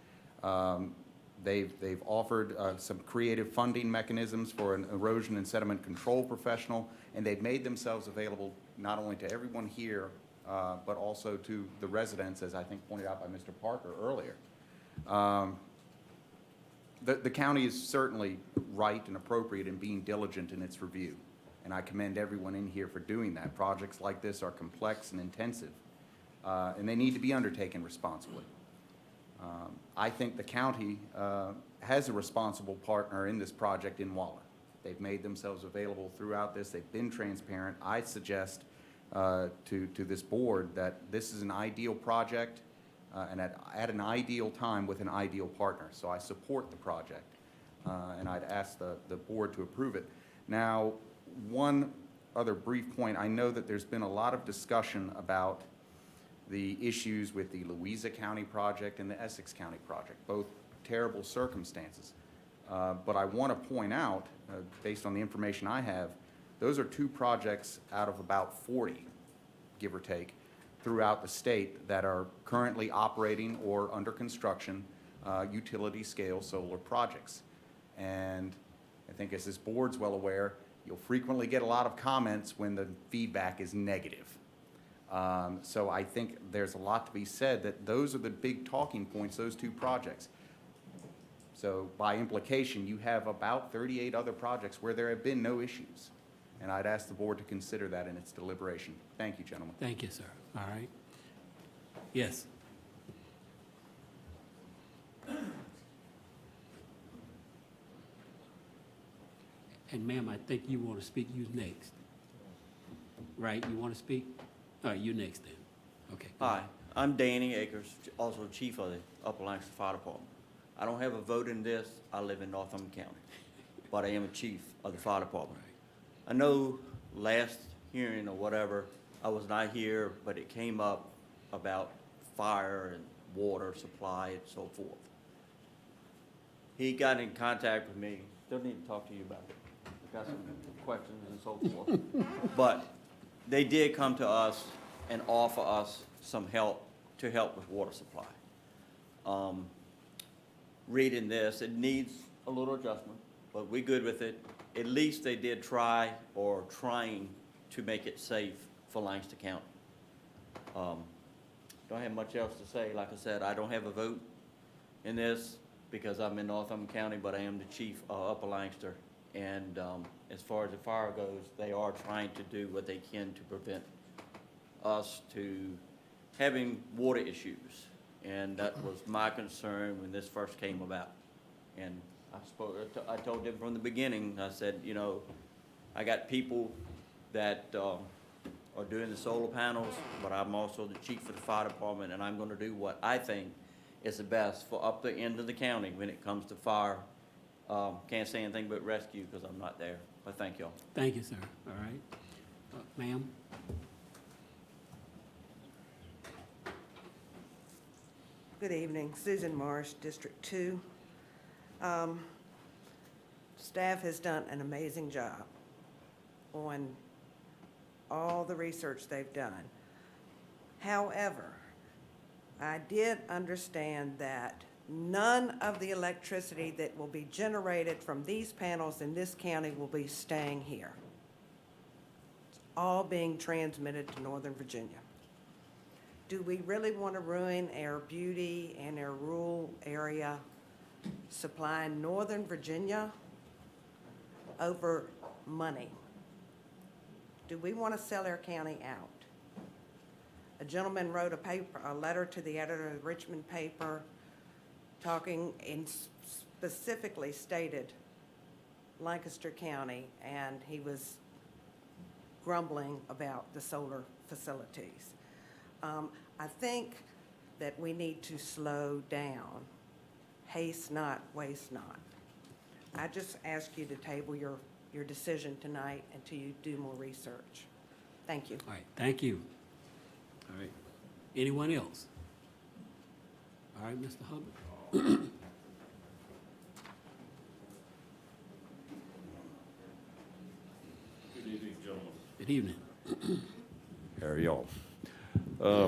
They've offered some creative funding mechanisms for an erosion and sediment control professional, and they've made themselves available not only to everyone here, but also to the residents, as I think pointed out by Mr. Parker earlier. The county is certainly right and appropriate in being diligent in its review, and I commend everyone in here for doing that. Projects like this are complex and intensive, and they need to be undertaken responsibly. I think the county has a responsible partner in this project in Waller. They've made themselves available throughout this. They've been transparent. I suggest to this board that this is an ideal project and at an ideal time with an ideal partner. So I support the project, and I'd ask the board to approve it. Now, one other brief point. I know that there's been a lot of discussion about the issues with the Louisa County project and the Essex County project, both terrible circumstances. But I want to point out, based on the information I have, those are 2 projects out of about 40, give or take, throughout the state that are currently operating or under construction utility-scale solar projects. And I think, as this board's well aware, you'll frequently get a lot of comments when the feedback is negative. So I think there's a lot to be said that those are the big talking points, those 2 projects. So by implication, you have about 38 other projects where there have been no issues. And I'd ask the board to consider that in its deliberation. Thank you, gentlemen. Thank you, sir. All right. Yes. And ma'am, I think you want to speak. You next. Right? You want to speak? All right, you next then. Okay. Hi, I'm Danny Akers, also chief of the Upper Lancaster Fire Department. I don't have a vote in this. I live in Northumberland County, but I am a chief of the fire department. I know last hearing or whatever, I was not here, but it came up about fire and water supply and so forth. He got in contact with me. Still need to talk to you about it. I've got some questions and so forth. But they did come to us and offer us some help to help with water supply. Reading this, it needs a little adjustment, but we're good with it. At least they did try or trying to make it safe for Lancaster County. Don't have much else to say. Like I said, I don't have a vote in this because I'm in Northumberland County, but I am the chief of Upper Lancaster. And as far as the fire goes, they are trying to do what they can to prevent us to having water issues. And that was my concern when this first came about. And I told them from the beginning, I said, you know, I got people that are doing the solar panels, but I'm also the chief of the fire department, and I'm going to do what I think is the best for up the end of the county when it comes to fire. Can't say anything but rescue because I'm not there. But thank y'all. Thank you, sir. All right. Ma'am? Good evening. Susan Marsh, District 2. Staff has done an amazing job on all the research they've done. However, I did understand that none of the electricity that will be generated from these panels in this county will be staying here. It's all being transmitted to Northern Virginia. Do we really want to ruin our beauty and our rural area supplying Northern Virginia over money? Do we want to sell our county out? A gentleman wrote a letter to the editor of the Richmond paper talking and specifically stated Lancaster County, and he was grumbling about the solar facilities. I think that we need to slow down. Haste not, waste not. I just ask you to table your decision tonight until you do more research. Thank you. All right, thank you. All right. Anyone else? All right, Mr. Hubbard. Good evening, gentlemen. Good evening. How are y'all?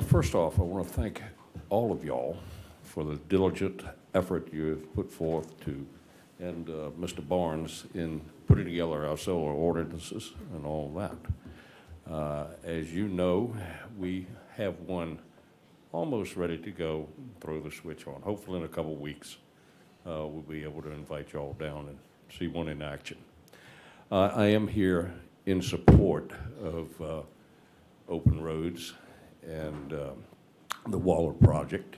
First off, I want to thank all of y'all for the diligent effort you have put forth to, and Mr. Barnes in putting together our solar ordinances and all that. As you know, we have one almost ready to go, throw the switch on. Hopefully in a couple weeks, we'll be able to invite y'all down and see one in action. I am here in support of open roads and the Waller project.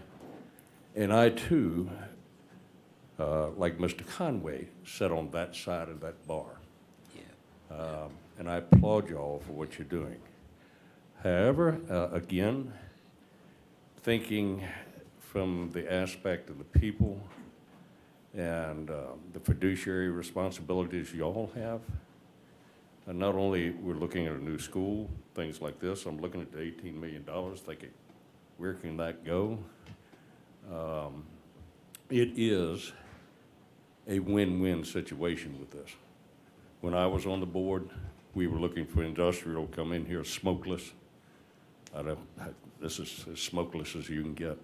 And I too, like Mr. Conway, sat on that side of that bar. And I applaud y'all for what you're doing. However, again, thinking from the aspect of the people and the fiduciary responsibilities y'all have, and not only we're looking at a new school, things like this, I'm looking at the $18 million, thinking, where can that go? It is a win-win situation with this. When I was on the board, we were looking for industrial to come in here smokeless. This is as smokeless as you can get.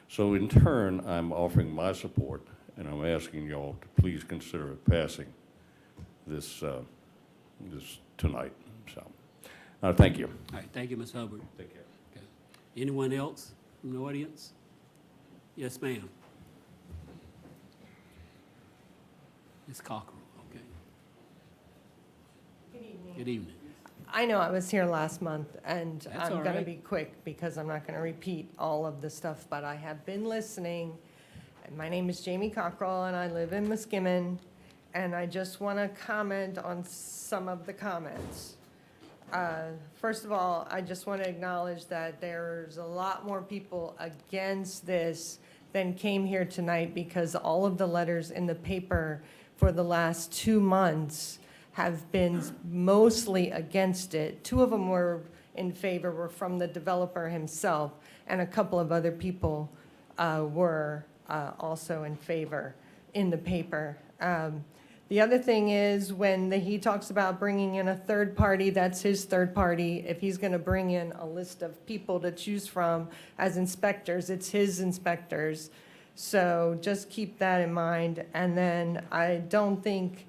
So in turn, I'm offering my support, and I'm asking y'all to please consider passing this, this tonight. So, thank you. All right, thank you, Ms. Hubbard. Take care. Okay. Anyone else from the audience? Yes, ma'am. Ms. Cockrell, okay. Good evening. Good evening. I know I was here last month, and That's I'm all going to right. be quick because I'm not going to repeat all of the stuff, but I have been listening. And my name is Jamie Cockrell, and I live in Muskemon, and I just want to comment on some of the comments. First of all, I just want to acknowledge that there's a lot more people against this than came here tonight because all of the letters in the paper for the last 2 months have been mostly against it. 2 of them were in favor, were from the developer himself, and a couple of other people were also in favor in the paper. The other thing is when he talks about bringing in a third party, that's his third party. If he's going to bring in a list of people to choose from as inspectors, it's his inspectors. So just keep that in mind. And then I don't think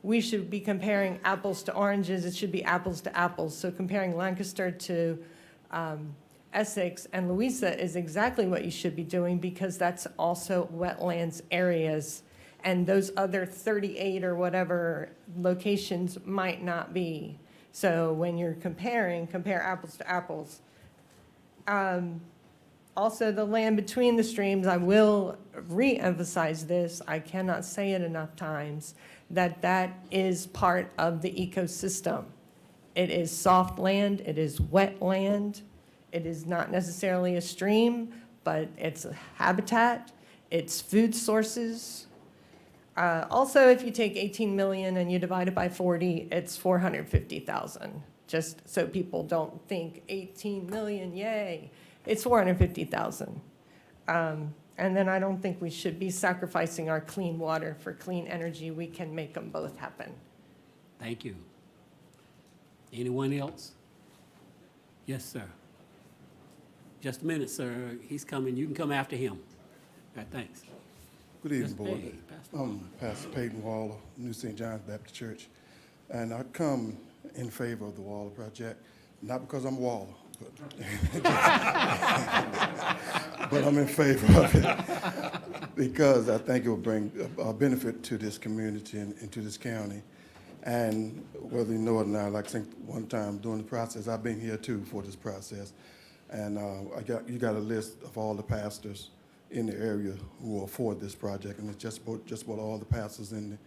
we should be comparing apples to oranges. It should be apples to apples. So comparing Lancaster to Essex and Louisa is exactly what you should be doing because that's also wetlands areas. And those other 38 or whatever locations might not be. So when you're compare apples to apples. Also, the land between the streams, I will re-emphasize this, I cannot say it enough times, that is part of the ecosystem. It is soft land, it is wet land, it is not necessarily a stream, but it's a habitat, it's food sources. Also, if you take 18 million and you divide it by 40, it's 450,000. Just so people don't think 18 million, yay. It's 450,000. And then I don't think we should be sacrificing our clean water for clean energy. We can make them both happen. Thank you. Anyone else? Yes, sir. Just a minute, sir. He's coming. You can come after him. All right, thanks. Good evening, Yes, Board. hey, Pastor I'm Pastor Peyton Waller, New St. John's Baptist Church, and I come in favor of the Waller project, not because I'm Waller, but I'm in favor of it because I think it will bring a benefit to this community and to this county. And whether you know it or not, like I think one time during the process, I've been here too for this process, and you got a list of all the pastors in the area who will afford this project, and it's just about all the pastors in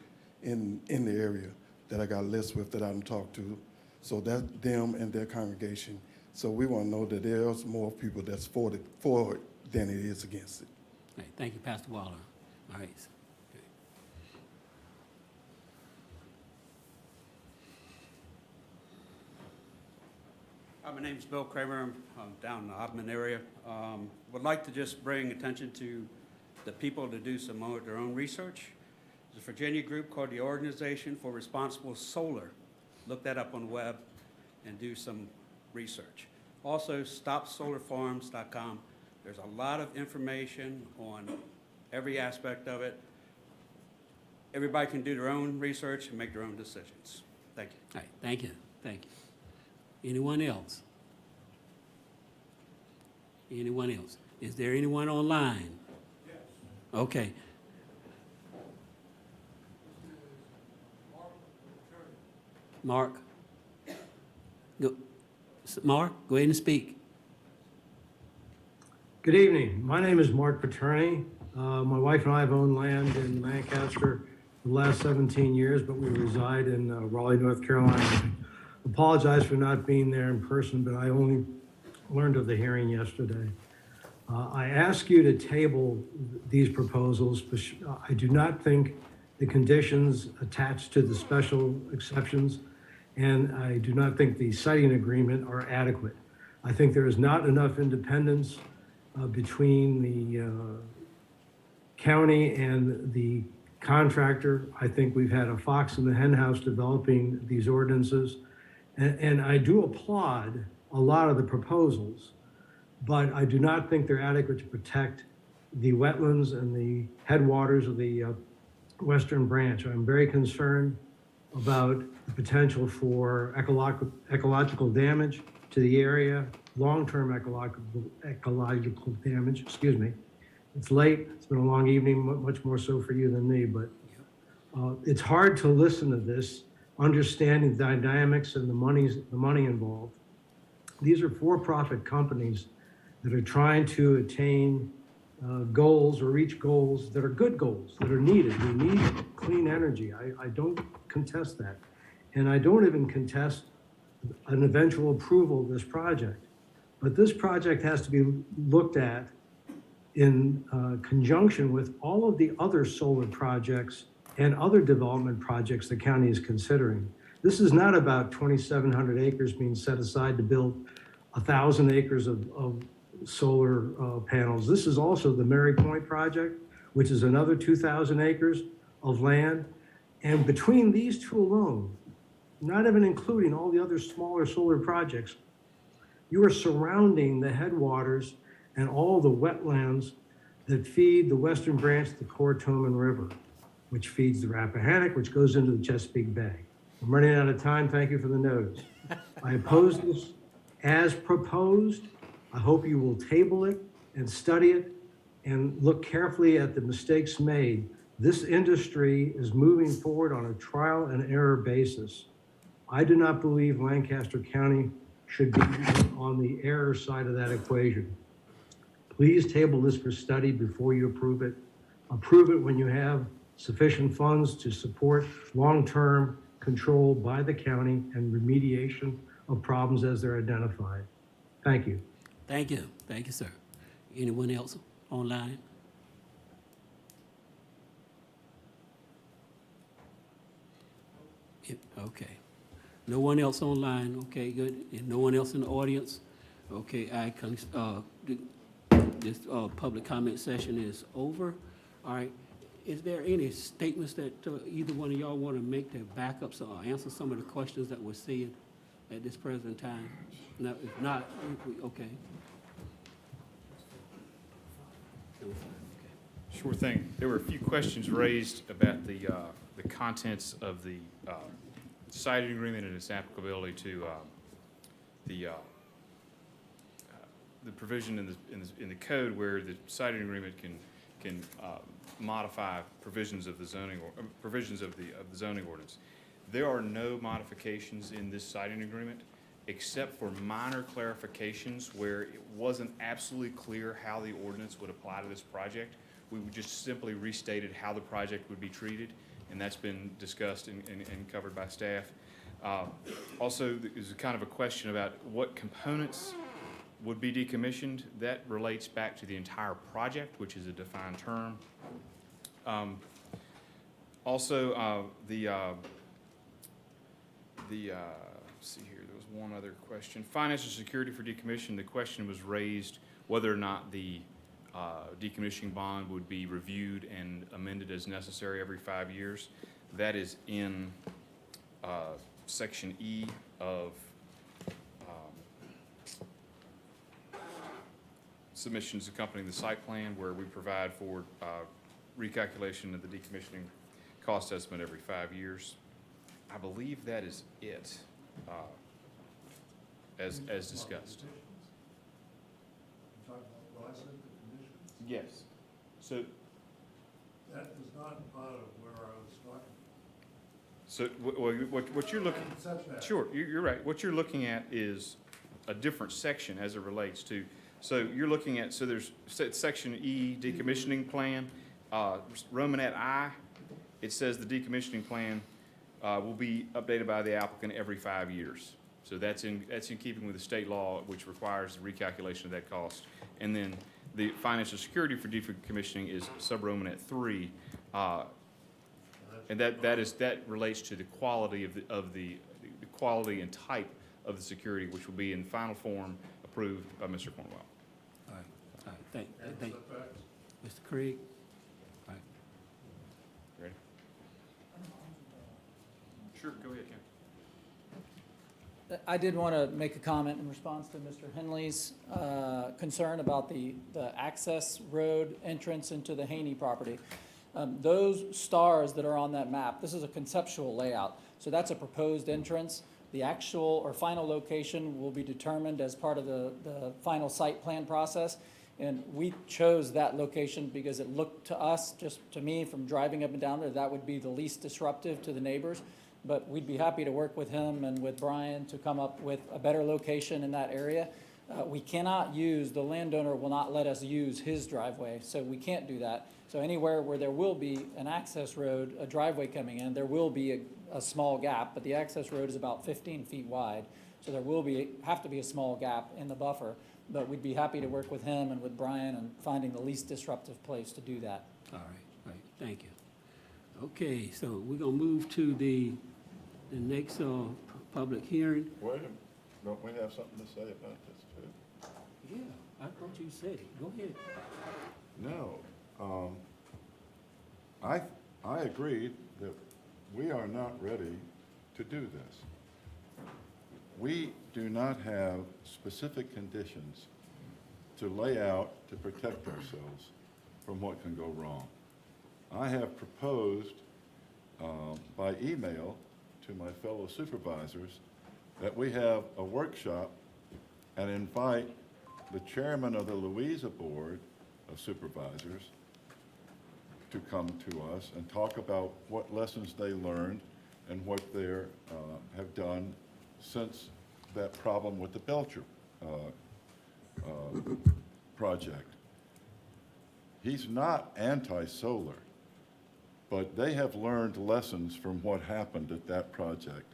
the area that I got a list with that I don't talk to. So that's them and their congregation. So we want to know that there's more people that's for it than it is against it. All right, thank you, Pastor Waller. All right. My name's Bill Kramer. I'm down in the Hobman area. Would like to just bring attention to the people to do some of their own research. There's a Virginia group called the Organization for Responsible Solar. Look that up on the web and do some research. Also, stopsolarfarms.com. There's a lot of information on every aspect of it. Everybody can do their own research and make their own decisions. Thank you. All right, thank you, thank you. Anyone else? Anyone else? Is there anyone online? Yes. Okay. Mark? Mark, go ahead and speak. Good evening. My name is Mark Paterni. My wife and I have owned land in Lancaster for the last 17 years, but we reside in Raleigh, North Carolina. I apologize for not being there in person, but I only learned of the hearing yesterday. I ask you to table these proposals, but I do not think the conditions attached to the special exceptions, and I do not think the siting agreement are adequate. I think there is not enough independence between the county and the contractor. I think we've had a fox in the henhouse developing these ordinances. And I do applaud a lot of the proposals, but I do not think they're adequate to protect the wetlands and the headwaters of the western branch. I'm very concerned about the potential for ecological damage to the area, long-term ecological damage, excuse me. It's late, it's been a long evening, much more so for you than me, but it's hard to listen to this, understanding the dynamics and the money involved. These are for-profit companies that are trying to attain goals or reach goals that are good goals, that are needed. We need clean energy. I don't contest that. And I don't even contest an eventual approval of this project. But this project has to be looked at in conjunction with all of the other solar projects and other development projects the county is considering. This is not about 2,700 acres being set aside to build 1,000 acres of solar panels. This is also the Mary Point project, which is another 2,000 acres of land. And between these two alone, not even including all the other smaller solar projects, you are surrounding the headwaters and all the wetlands that feed the western branch of the Cortoman River, which feeds the Rappahannock, which goes into the Chesapeake Bay. I'm running out of time. Thank you for the notice. I oppose this as proposed. I hope you will table it and study it and look carefully at the mistakes made. This industry is moving forward on a trial and error basis. I do not believe Lancaster County should be on the error side of that equation. Please table this for study before you approve it. Approve it when you have sufficient funds to support long-term control by the county and remediation of problems as they're identified. Thank you. Thank you. Thank you, sir. Anyone else online? Okay. No one else online? Okay, good. And no one else in the audience? Okay, this public comment session is over. All right. Is there any statements that either one of y'all want to make to back up or answer some of the questions that were said at this present time? No, if not, okay. Sure thing. There were a few questions raised about the contents of the siting agreement and its applicability to the provision in the code where the siting agreement can modify provisions of the zoning or provisions of the zoning ordinance. There are no modifications in this siting agreement except for minor clarifications where it wasn't absolutely clear how the ordinance would apply to this project. We just simply restated how the project would be treated, and that's been discussed and covered by staff. Also, there's kind of a question about what components would be decommissioned. That relates back to the entire project, which is a defined term. Also, let's see here, there was one other question. Financial security for decommission, the question was raised whether or not the decommissioning bond would be reviewed and amended as necessary every 5 years. That is in Section E of submissions accompanying the site plan, where we provide for recalculation of the decommissioning cost estimate every 5 years. I believe that is it, as discussed. Yes. So that is not part of where I was talking. So what you're looking, sure, you're right. What you're looking at is a different section as it relates to So you're looking at, so there's section E, decommissioning plan, Romanet I, it says the decommissioning plan will be updated by the applicant every 5 years. So that's in keeping with the state law, which requires the recalculation of that cost. And then the financial security for decommissioning is sub-Romanet 3, and that relates to the quality of the quality and type of the security, which will be in final form approved by Mr. Cornwell. All right, thank Mr. Craig. All right. Ready? Sure, go ahead, Ken. I did want to make a comment in response to Mr. Henley's concern about the access road entrance into the Haney property. Those stars that are on that map, this is a conceptual layout, so that's a proposed entrance. The actual or final location will be determined as part of the final site plan process. And we chose that location because it looked to us, just to me, from driving up and down there, that would be the least disruptive to the neighbors. But we'd be happy to work with him and with Brian to come up with a better location in that area. We cannot use, the landowner will not let us use his driveway, so we can't do that. So anywhere where there will be an access road, a driveway coming in, there will be a small gap, but the access road is about 15 feet wide. So there will have to be a small gap in the buffer, but we'd be happy to work with him and with Brian and finding the least disruptive place to do that. All right, thank you. Okay, so we're gonna move to the next public hearing. Wait a minute, don't we have something to say about this too? Yeah, I thought you said it. Go ahead. No, I agree that we are not ready to do this. We do not have specific conditions to lay out to protect ourselves from what can go wrong. I have proposed by email to my fellow supervisors that we have a workshop and invite the chairman of the Louisa Board of Supervisors to come to us and talk about what lessons they learned and what they have done since that problem with the Belcher project. He's not anti-solar, but they have learned lessons from what happened at that project,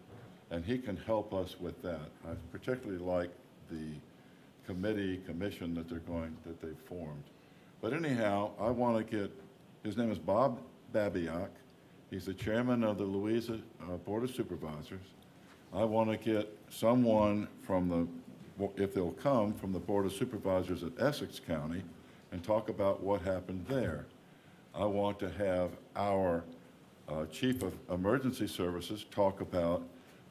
and he can help us with that. I particularly like the commission that they've formed. But anyhow, I want to get, his name is Bob Babiak. He's the chairman of the Louisa Board of Supervisors. I want to get someone from if they'll come, from the Board of Supervisors at Essex County and talk about what happened there. I want to have our Chief of Emergency Services talk about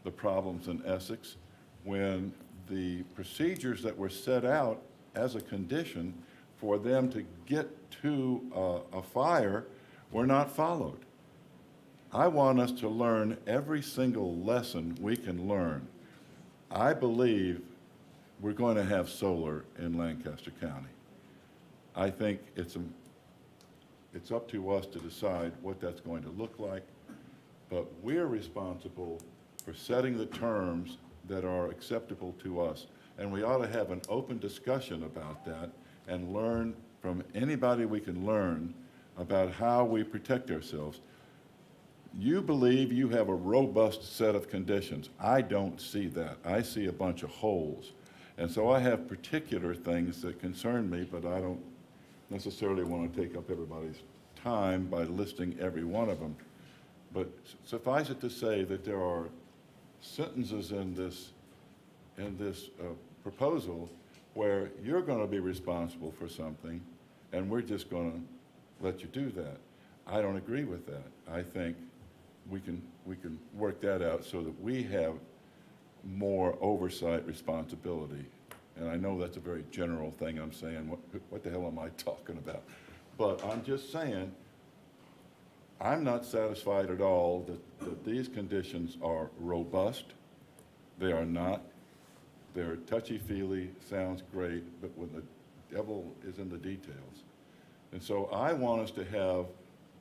the problems in Essex when the procedures that were set out as a condition for them to get to a fire were not followed. I want us to learn every single lesson we can learn. I believe we're going to have solar in Lancaster County. I think it's up to us to decide what that's going to look like, but we're responsible for setting the terms that are acceptable to us. And we ought to have an open discussion about that and learn from anybody we can learn about how we protect ourselves. You believe you have a robust set of conditions. I don't see that. I see a bunch of holes. And so I have particular things that concern me, but I don't necessarily want to take up everybody's time by listing every one of them. But suffice it to say that there are sentences in this proposal where you're going to be responsible for something, and we're just going to let you do that. I don't agree with that. I think we can work that out so that we have more oversight responsibility. And I know that's a very general thing I'm saying. What the hell am I talking about? But I'm just saying, I'm not satisfied at all that these conditions are robust. They are not. They're touchy-feely, sounds great, but when the devil is in the details. And so I want us to have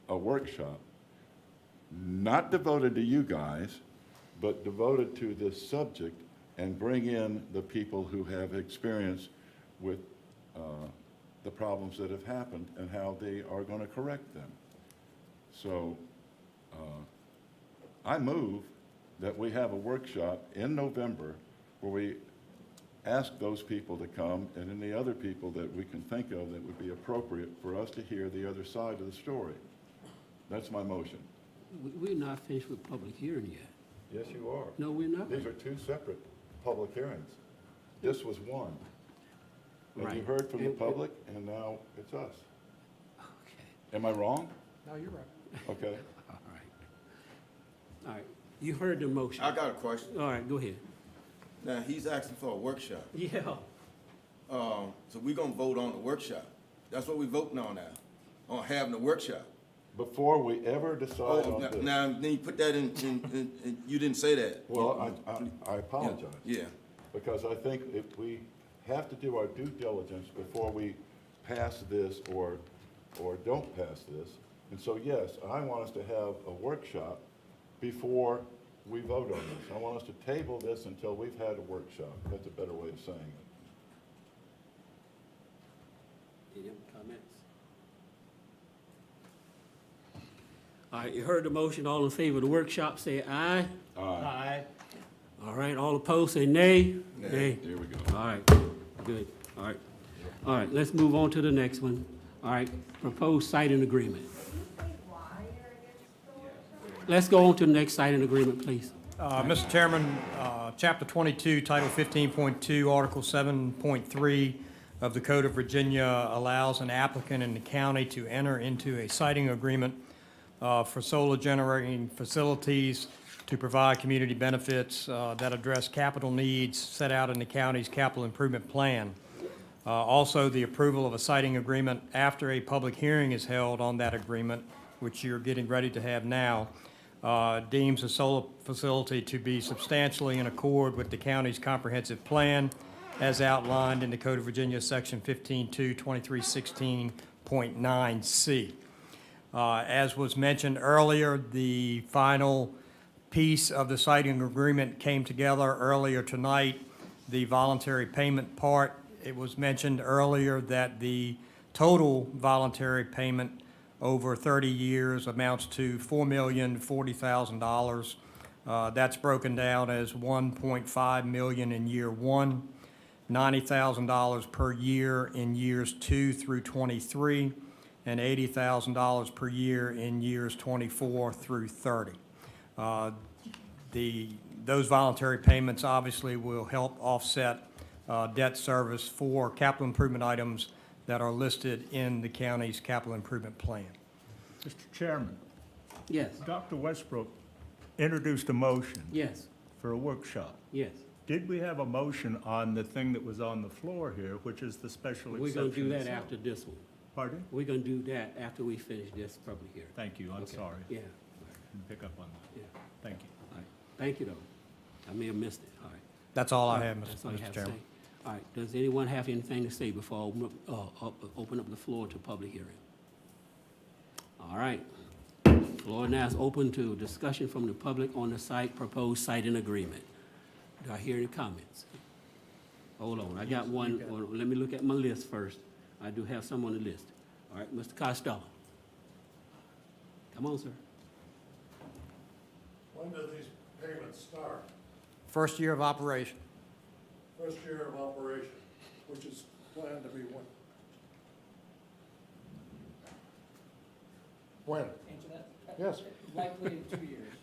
a workshop, not devoted to you guys, but devoted to this subject, and bring in the people who have experience with the problems that have happened and how they are going to correct them. So I move that we have a workshop in November where we ask those people to come and any other people that we can think of that would be appropriate for us to hear the other side of the story. That's my motion. We're not finished with public hearing yet. Yes, you are. No, we're not. These are two separate public hearings. This was one. And you Right. heard from the public, and now it's us. Am I wrong? No, you're right. Okay. All right. All right, you heard the motion. I got a question. All right, go ahead. Now, he's asking for a workshop. Yeah. So we're gonna vote on the workshop. That's what we're voting on now, on having the workshop. Before we ever decide on this. Now, then you put that in, you didn't say that. Well, I apologize. Yeah. Because I think if we have to do our due diligence before we pass this or don't pass this. And so, yes, I want us to have a workshop before we vote on this. I want us to table this until we've had a workshop. That's a better way of saying it. Any other comments? All right, you heard the motion. All in favor of the workshop, say aye. Aye. All right, all opposed, say nay. Nay. There we go. All right, good. All right. All right, let's move on to the next one. All right, proposed siting agreement. Let's go on to the next siting agreement, please. Mr. Chairman, Chapter 22, Title 15.2, Article 7.3 of the Code of Virginia allows an applicant in the county to enter into a siting agreement for solar generating facilities to provide community benefits that address capital needs set out in the county's capital improvement plan. Also, the approval of a siting agreement after a public hearing is held on that agreement, which you're getting ready to have now, deems a solar facility to be substantially in accord with the county's comprehensive plan as outlined in the Code of Virginia, Section 15.2, 2316.9C. As was mentioned earlier, the final piece of the siting agreement came together earlier tonight, the voluntary payment part. It was mentioned earlier that the total voluntary payment over 30 years amounts to $4,040,000. That's broken down as $1.5 million in year one, $90,000 per year in years 2 through 23, and $80,000 per year in years 24 through 30. Those voluntary payments obviously will help offset debt service for capital improvement items that are listed in the county's capital improvement plan. Mr. Chairman. Yes. Dr. Westbrook introduced a motion. Yes. For a workshop. Yes. Did we have a motion on the thing that was on the floor here, which is the special exception? We're going to do that itself? after this one. Pardon? We're going to do that after we finish this public hearing. Thank you, I'm Okay. sorry. Yeah. Didn't pick up on that. Yeah. Thank you. All right. Thank you, though. I may have missed it. All right. That's all I All right. have, That's all you Mr. have to Chairman. say. All right. Does anyone have anything to say before I open up the floor to public hearing? All right. Floor now is open to discussion from the public on the proposed siting agreement. Do I hear any comments? Hold on, I got one. Let me look at my list first. I do have some on the list. All right, Mr. Costello. Come on, sir. When do these payments start? First year of operation. First year of operation, which is planned to be when? When? Answer that? Yes. Likely in 2 years.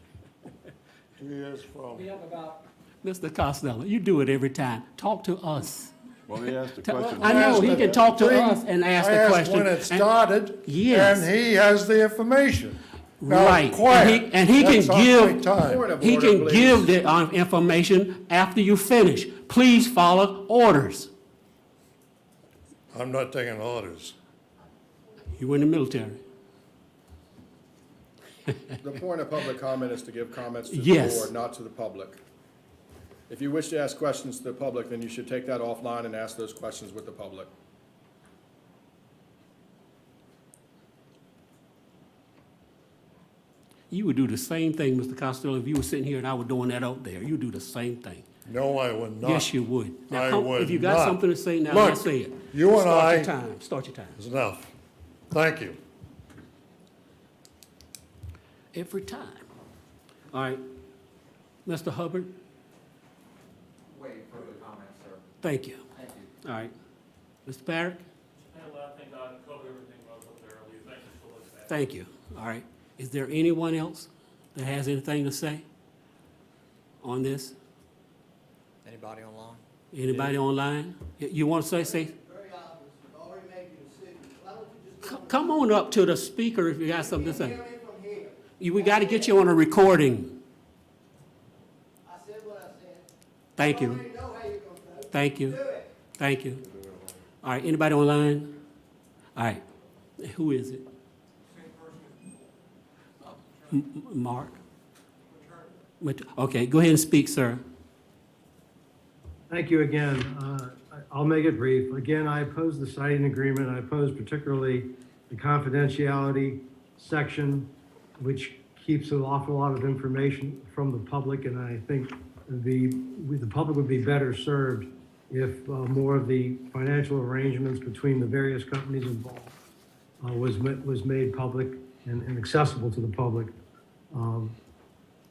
2 years from. We have about, Mr. Costello, you do it every time. Talk to us. Well, he asked the question. I know, he can talk to us and ask the question. I asked when it started. Yes. And he has the information. Now, Right, quiet. and he can That's on my give, time. he can give the information after you finish. Please follow orders. I'm not taking orders. You were in the military. The point of public comment is to give comments to the Yes. board, not to the public. If you wish to ask questions to the public, then you should take that offline and ask those questions with the public. You would do the same thing, Mr. Costello, if you were sitting here and I were doing that out there. You do the same thing. No, I would not. Yes, you would. Now, I come- would If you got not. something to say now, Look, let's say it. you and Start I- your time. Start your time. Is enough. Thank you. Every time. All right. Mr. Hubbard? Wait for the comments, sir. Thank you. Thank you. All right. Mr. Barrett? I think I covered everything I was up there earlier. Thank you for listening. Thank you. All right. Is there anyone else that has anything to say on this? Anybody online? Anybody online? You want to say? Come on up to the speaker if you got something to say. We got to get you on a recording. I said what I said. Thank You you. already know how you're gonna vote. Thank you. Do it. Thank you. All right, anybody online? All right, who is it? Mark? Okay, go ahead and speak, sir. Thank you again. I'll make it brief. Again, I oppose the citing agreement. I oppose particularly the confidentiality section, which keeps an awful lot of information from the public, and I think the public would be better served if more of the financial arrangements between the various companies involved was made public and accessible to the public.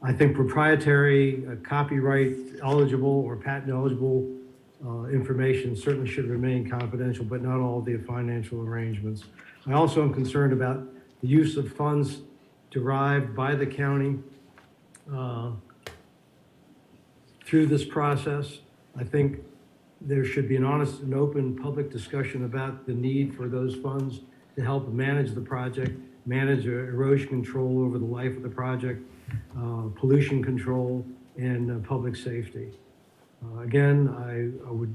I think proprietary, copyright eligible or patent eligible information certainly should remain confidential, but not all of the financial arrangements. I also am concerned about the use of funds derived by the county through this process. I think there should be an honest and open public discussion about the need for those funds to help manage the project, manage erosion control over the life of the project, pollution control, and public safety. Again, I would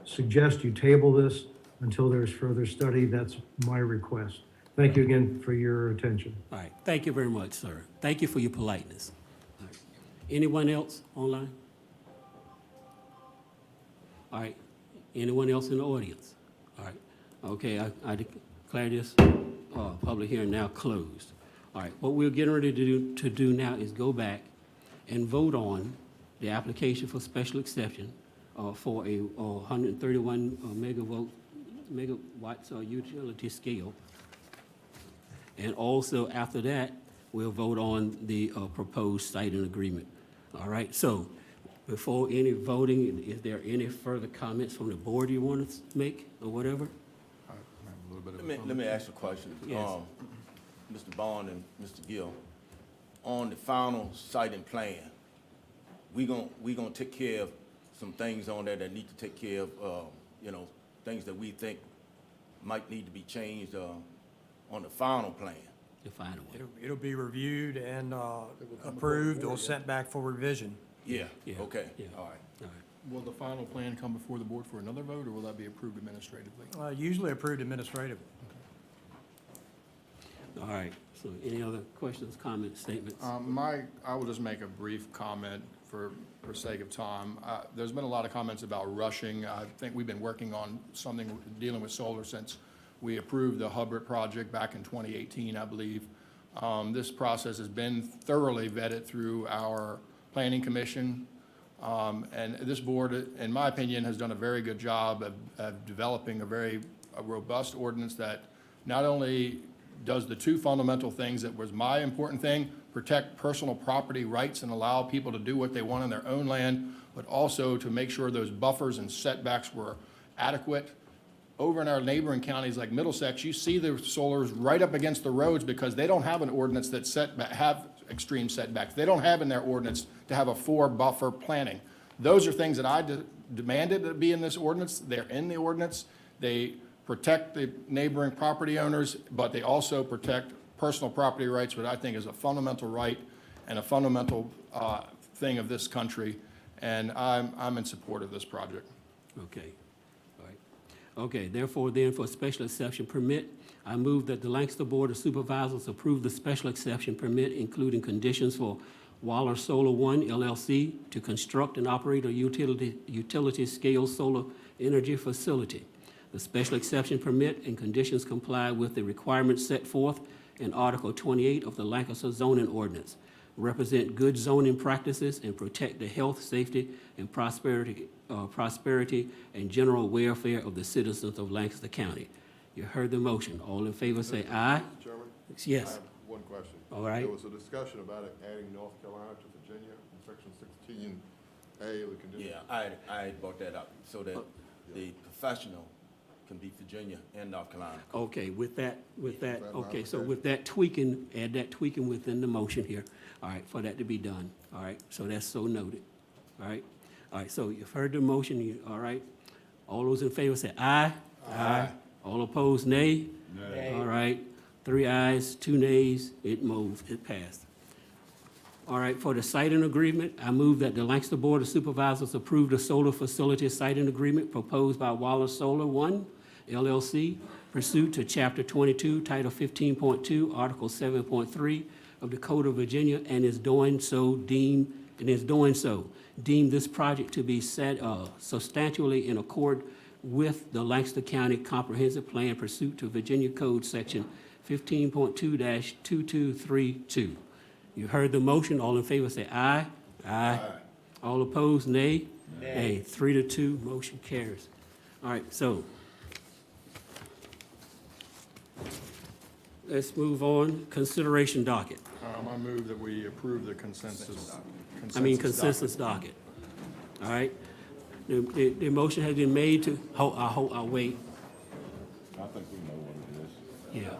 suggest you table this until there's further study. That's my request. Thank you again for your attention. All right, thank you very much, sir. Thank you for your politeness. All right. Anyone else online? All right, anyone else in the audience? All right, okay, I declare this public hearing now closed. All right, what we're getting ready to do now is go back and vote on the application for special exception for a 131 megawatts utility scale. And also after that, we'll vote on the proposed siting agreement. All right, so before any voting, is there any further comments from the board you want to make or whatever? Let me ask you a question. Yes. Mr. Bond and Mr. Gill, on the final siting plan, we gonna take care of some things on there that need to take care of, things that we think might need to be changed, on the final plan. The final one. It'll be reviewed and approved or sent back for revision. Yeah, Yeah. okay, Yeah. all right. All right. Will the final plan come before the board for another vote, or will that be approved administratively? Usually approved administratively. All right, so any other questions, comments, statements? I will just make a brief comment for sake of time. There's been a lot of comments about rushing. I think we've been working on something dealing with solar since we approved the Hubbard project back in 2018, I believe. This process has been thoroughly vetted through our planning commission. And this board, in my opinion, has done a very good job of developing a robust ordinance that not only does the two fundamental things that was my important thing, protect personal property rights and allow people to do what they want on their own land, but also to make sure those buffers and setbacks were adequate. Over in our neighboring counties like Middlesex, you see the solars right up against the roads because they don't have an ordinance that have extreme setbacks. They don't have in their ordinance to have a 4-buffer planning. Those are things that I demanded to be in this ordinance. They're in the ordinance. They protect the neighboring property owners, but they also protect personal property rights, which I think is a fundamental right and a fundamental thing of this country. And I'm in support of this project. Okay, all right. Okay, therefore then, for special exception permit, I move that the Lancaster Board of Supervisors approve the special exception permit, including conditions for Waller Solar One LLC to construct and operate a utility scale solar energy facility. The special exception permit and conditions comply with the requirements set forth in Article 28 of the Lancaster zoning ordinance. represent good zoning practices, and protect the health, safety, and prosperity and general welfare of the citizens of Lancaster County. You heard the motion. All in favor say aye. Mr. Chairman? I Yes. have one question. All right. There was a discussion about it adding North Carolina to Virginia in section 16A of the condition. Yeah, I had brought that up, so that the professional can be Virginia and North Carolina. Okay, with that, that okay, so modification? with that tweaking, add that tweaking within the motion here, all right, for that to be done, all right? So that's so noted, all right? All right, so you've heard the motion, all right? All those in favor say aye. Aye. All opposed, nay? Nay. All right, 3 ayes, 2 nays, it moved, it passed. All right, for the siting agreement, I move that the Lancaster Board of Supervisors approve the solar facility siting agreement proposed by Wallace Solar One LLC pursuant to Chapter 22, Title 15.2, Article 7.3 of the Code of Virginia, and is doing so deem this project to be substantially in accord with the Lancaster County Comprehensive Plan pursuant to Virginia Code Section 15.2-2232. You heard the motion. All in favor say aye. Aye. All opposed, nay? Nay. 3-2, motion carries. All right, so let's move on. Consideration docket. I move that we approve the consensus Docket. All right? The motion has been made to, I'll wait. I think we know what it is. Yeah.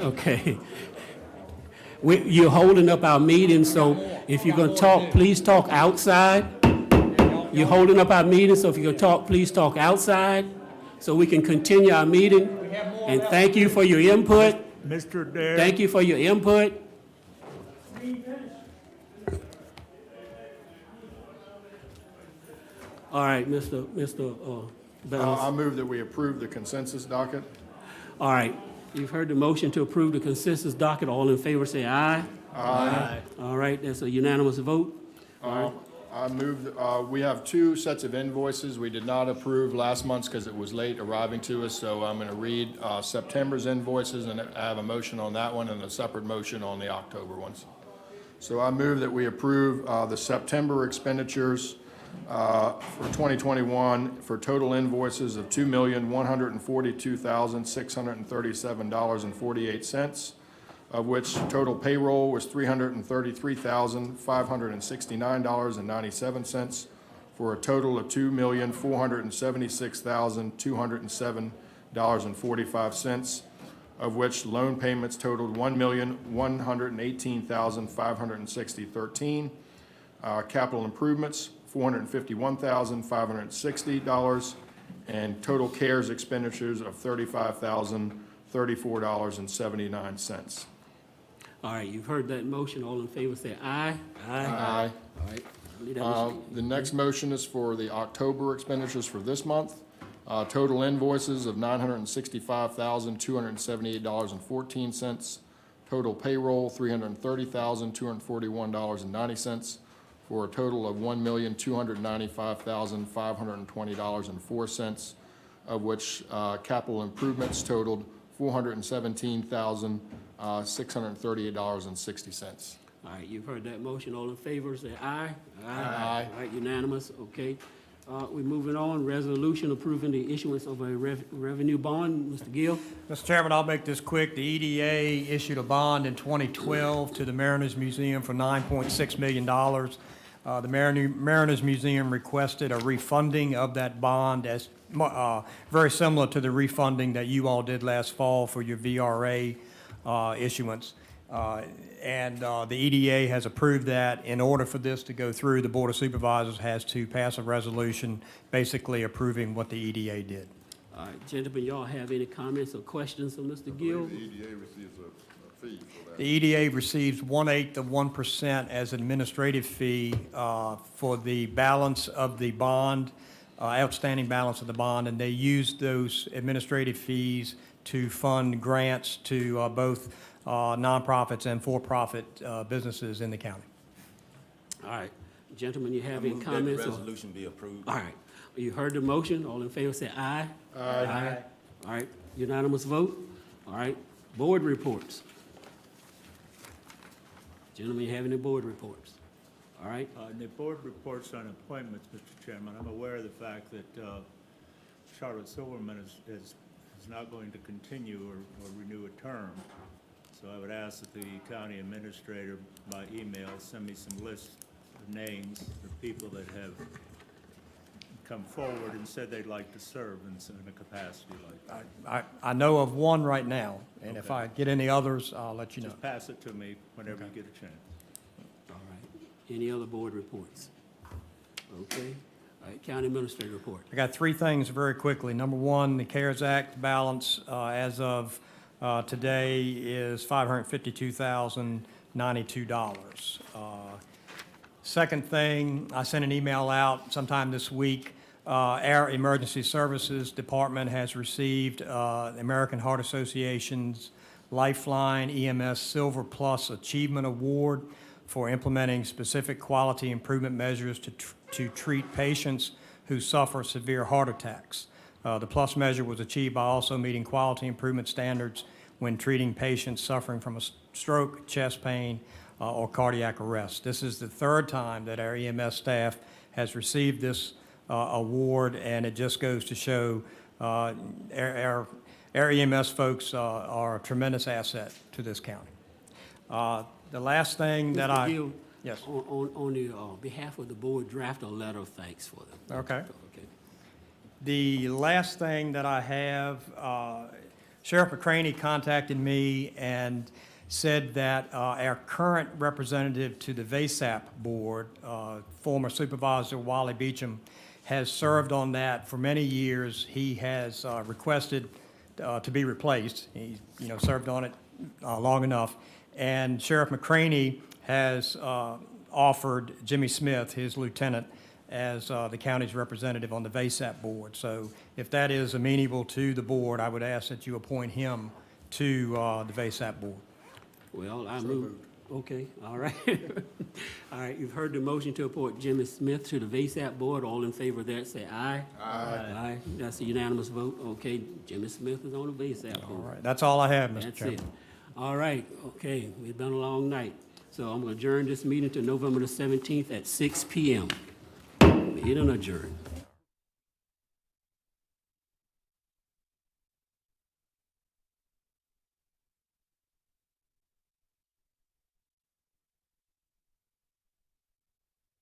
Okay. You're holding up our meeting, so if you're going to talk, please talk outside. You're holding up our meeting, so if you're going to talk, please talk outside so we can continue our meeting. And thank you for your input. Mr. Dare. Thank you for your input. All right, Mr. Bellis. I move that we approve the consensus docket. All right, you've heard the motion to approve the consensus docket. All in favor say aye. Aye. All right, that's a unanimous vote. I move, we have 2 sets of invoices. We did not approve last month's because it was late arriving to us, so I'm going to read September's invoices, and I have a motion on that one and a separate motion on the October ones. So I move that we approve the September expenditures for 2021 for total invoices of $2,142,637.48, of which total payroll was $333,569.97, for a total of $2,476,207.45, of which loan payments totaled $1,118,560.13, capital improvements $451,560, and total CARES expenditures of $35,034.79. All right, you've heard that motion. All in favor say aye. Aye. All right. The next motion is for the October expenditures for this month. Total invoices of $965,278.14. Total payroll, $330,241.90, for a total of $1,295,520.04, of which capital improvements totaled $417,638.60. All right, you've heard that motion. All in favor say aye. Aye. All right, unanimous, okay. We're moving on. Resolution approving the issuance of a revenue bond. Mr. Gill? Mr. Chairman, I'll make this quick. The EDA issued a bond in 2012 to the Mariners Museum for $9.6 million. The Mariners Museum requested a refunding of that bond as very similar to the refunding that you all did last fall for your VRA issuance. And the EDA has approved that. In order for this to go through, the Board of Supervisors has to pass a resolution basically approving what the EDA did. All right, gentlemen, y'all have any comments or questions of Mr. Gill? The EDA receives a fee for that? The EDA receives 1/8 of 1% as administrative fee for the balance of the bond, outstanding balance of the bond, and they use those administrative fees to fund grants to both nonprofits and for-profit businesses in the county. All right. Gentlemen, you have I any move that comments? the or- resolution be approved. All right. You heard the motion. All in favor say aye. Aye. All right. Unanimous vote. All right. Board reports. Gentlemen, you have any board reports? All right. The board reports on appointments, Mr. Chairman. I'm aware of the fact that Charlotte Silverman is not going to continue or renew a term. So I would ask that the county administrator by email send me some lists of names of people that have come forward and said they'd like to serve in a capacity like that. I know of one right now, and if Okay. I get any others, I'll let you know. Just pass it to me whenever you get a chance. All right. Any other board reports? Okay. All right. County administrator report. I got three things very quickly. Number one, the CARES Act balance as of today is $552,092. Second thing, I sent an email out sometime this week. Our Emergency Services Department has received the American Heart Association's Lifeline EMS Silver Plus Achievement Award for implementing specific quality improvement measures to treat patients who suffer severe heart attacks. The plus measure was achieved by also meeting quality improvement standards when treating patients suffering from a stroke, chest pain, or cardiac arrest. This is the third time that our EMS staff has received this award, and it just goes to show our EMS folks are a tremendous asset to this county. The last thing that Mr. Gill, yes. On the behalf of the board, draft a letter of thanks for them. Okay. Okay. The last thing that I have, Sheriff McCraney contacted me and said that our current representative to the VSAP board, former Supervisor Wally Beecham, has served on that for many years. He has requested to be replaced. He, served on it long enough. And Sheriff McCraney has offered Jimmy Smith, his lieutenant, as the county's representative on the VSAP board. So if that is amenable to the board, I would ask that you appoint him to the VSAP board. Well, I move. Okay, all right. All right, you've heard the motion to appoint Jimmy Smith to the VSAP board. All in favor of that, say aye. Aye. Aye. That's a unanimous vote. Okay, Jimmy Smith is on the VSAP board. All right, that's all I have, Mr. That's Chairman. it. All right, okay, it's been a long night. So I'm going to adjourn this meeting to November the 17th at 6 p.m. Meeting adjourned.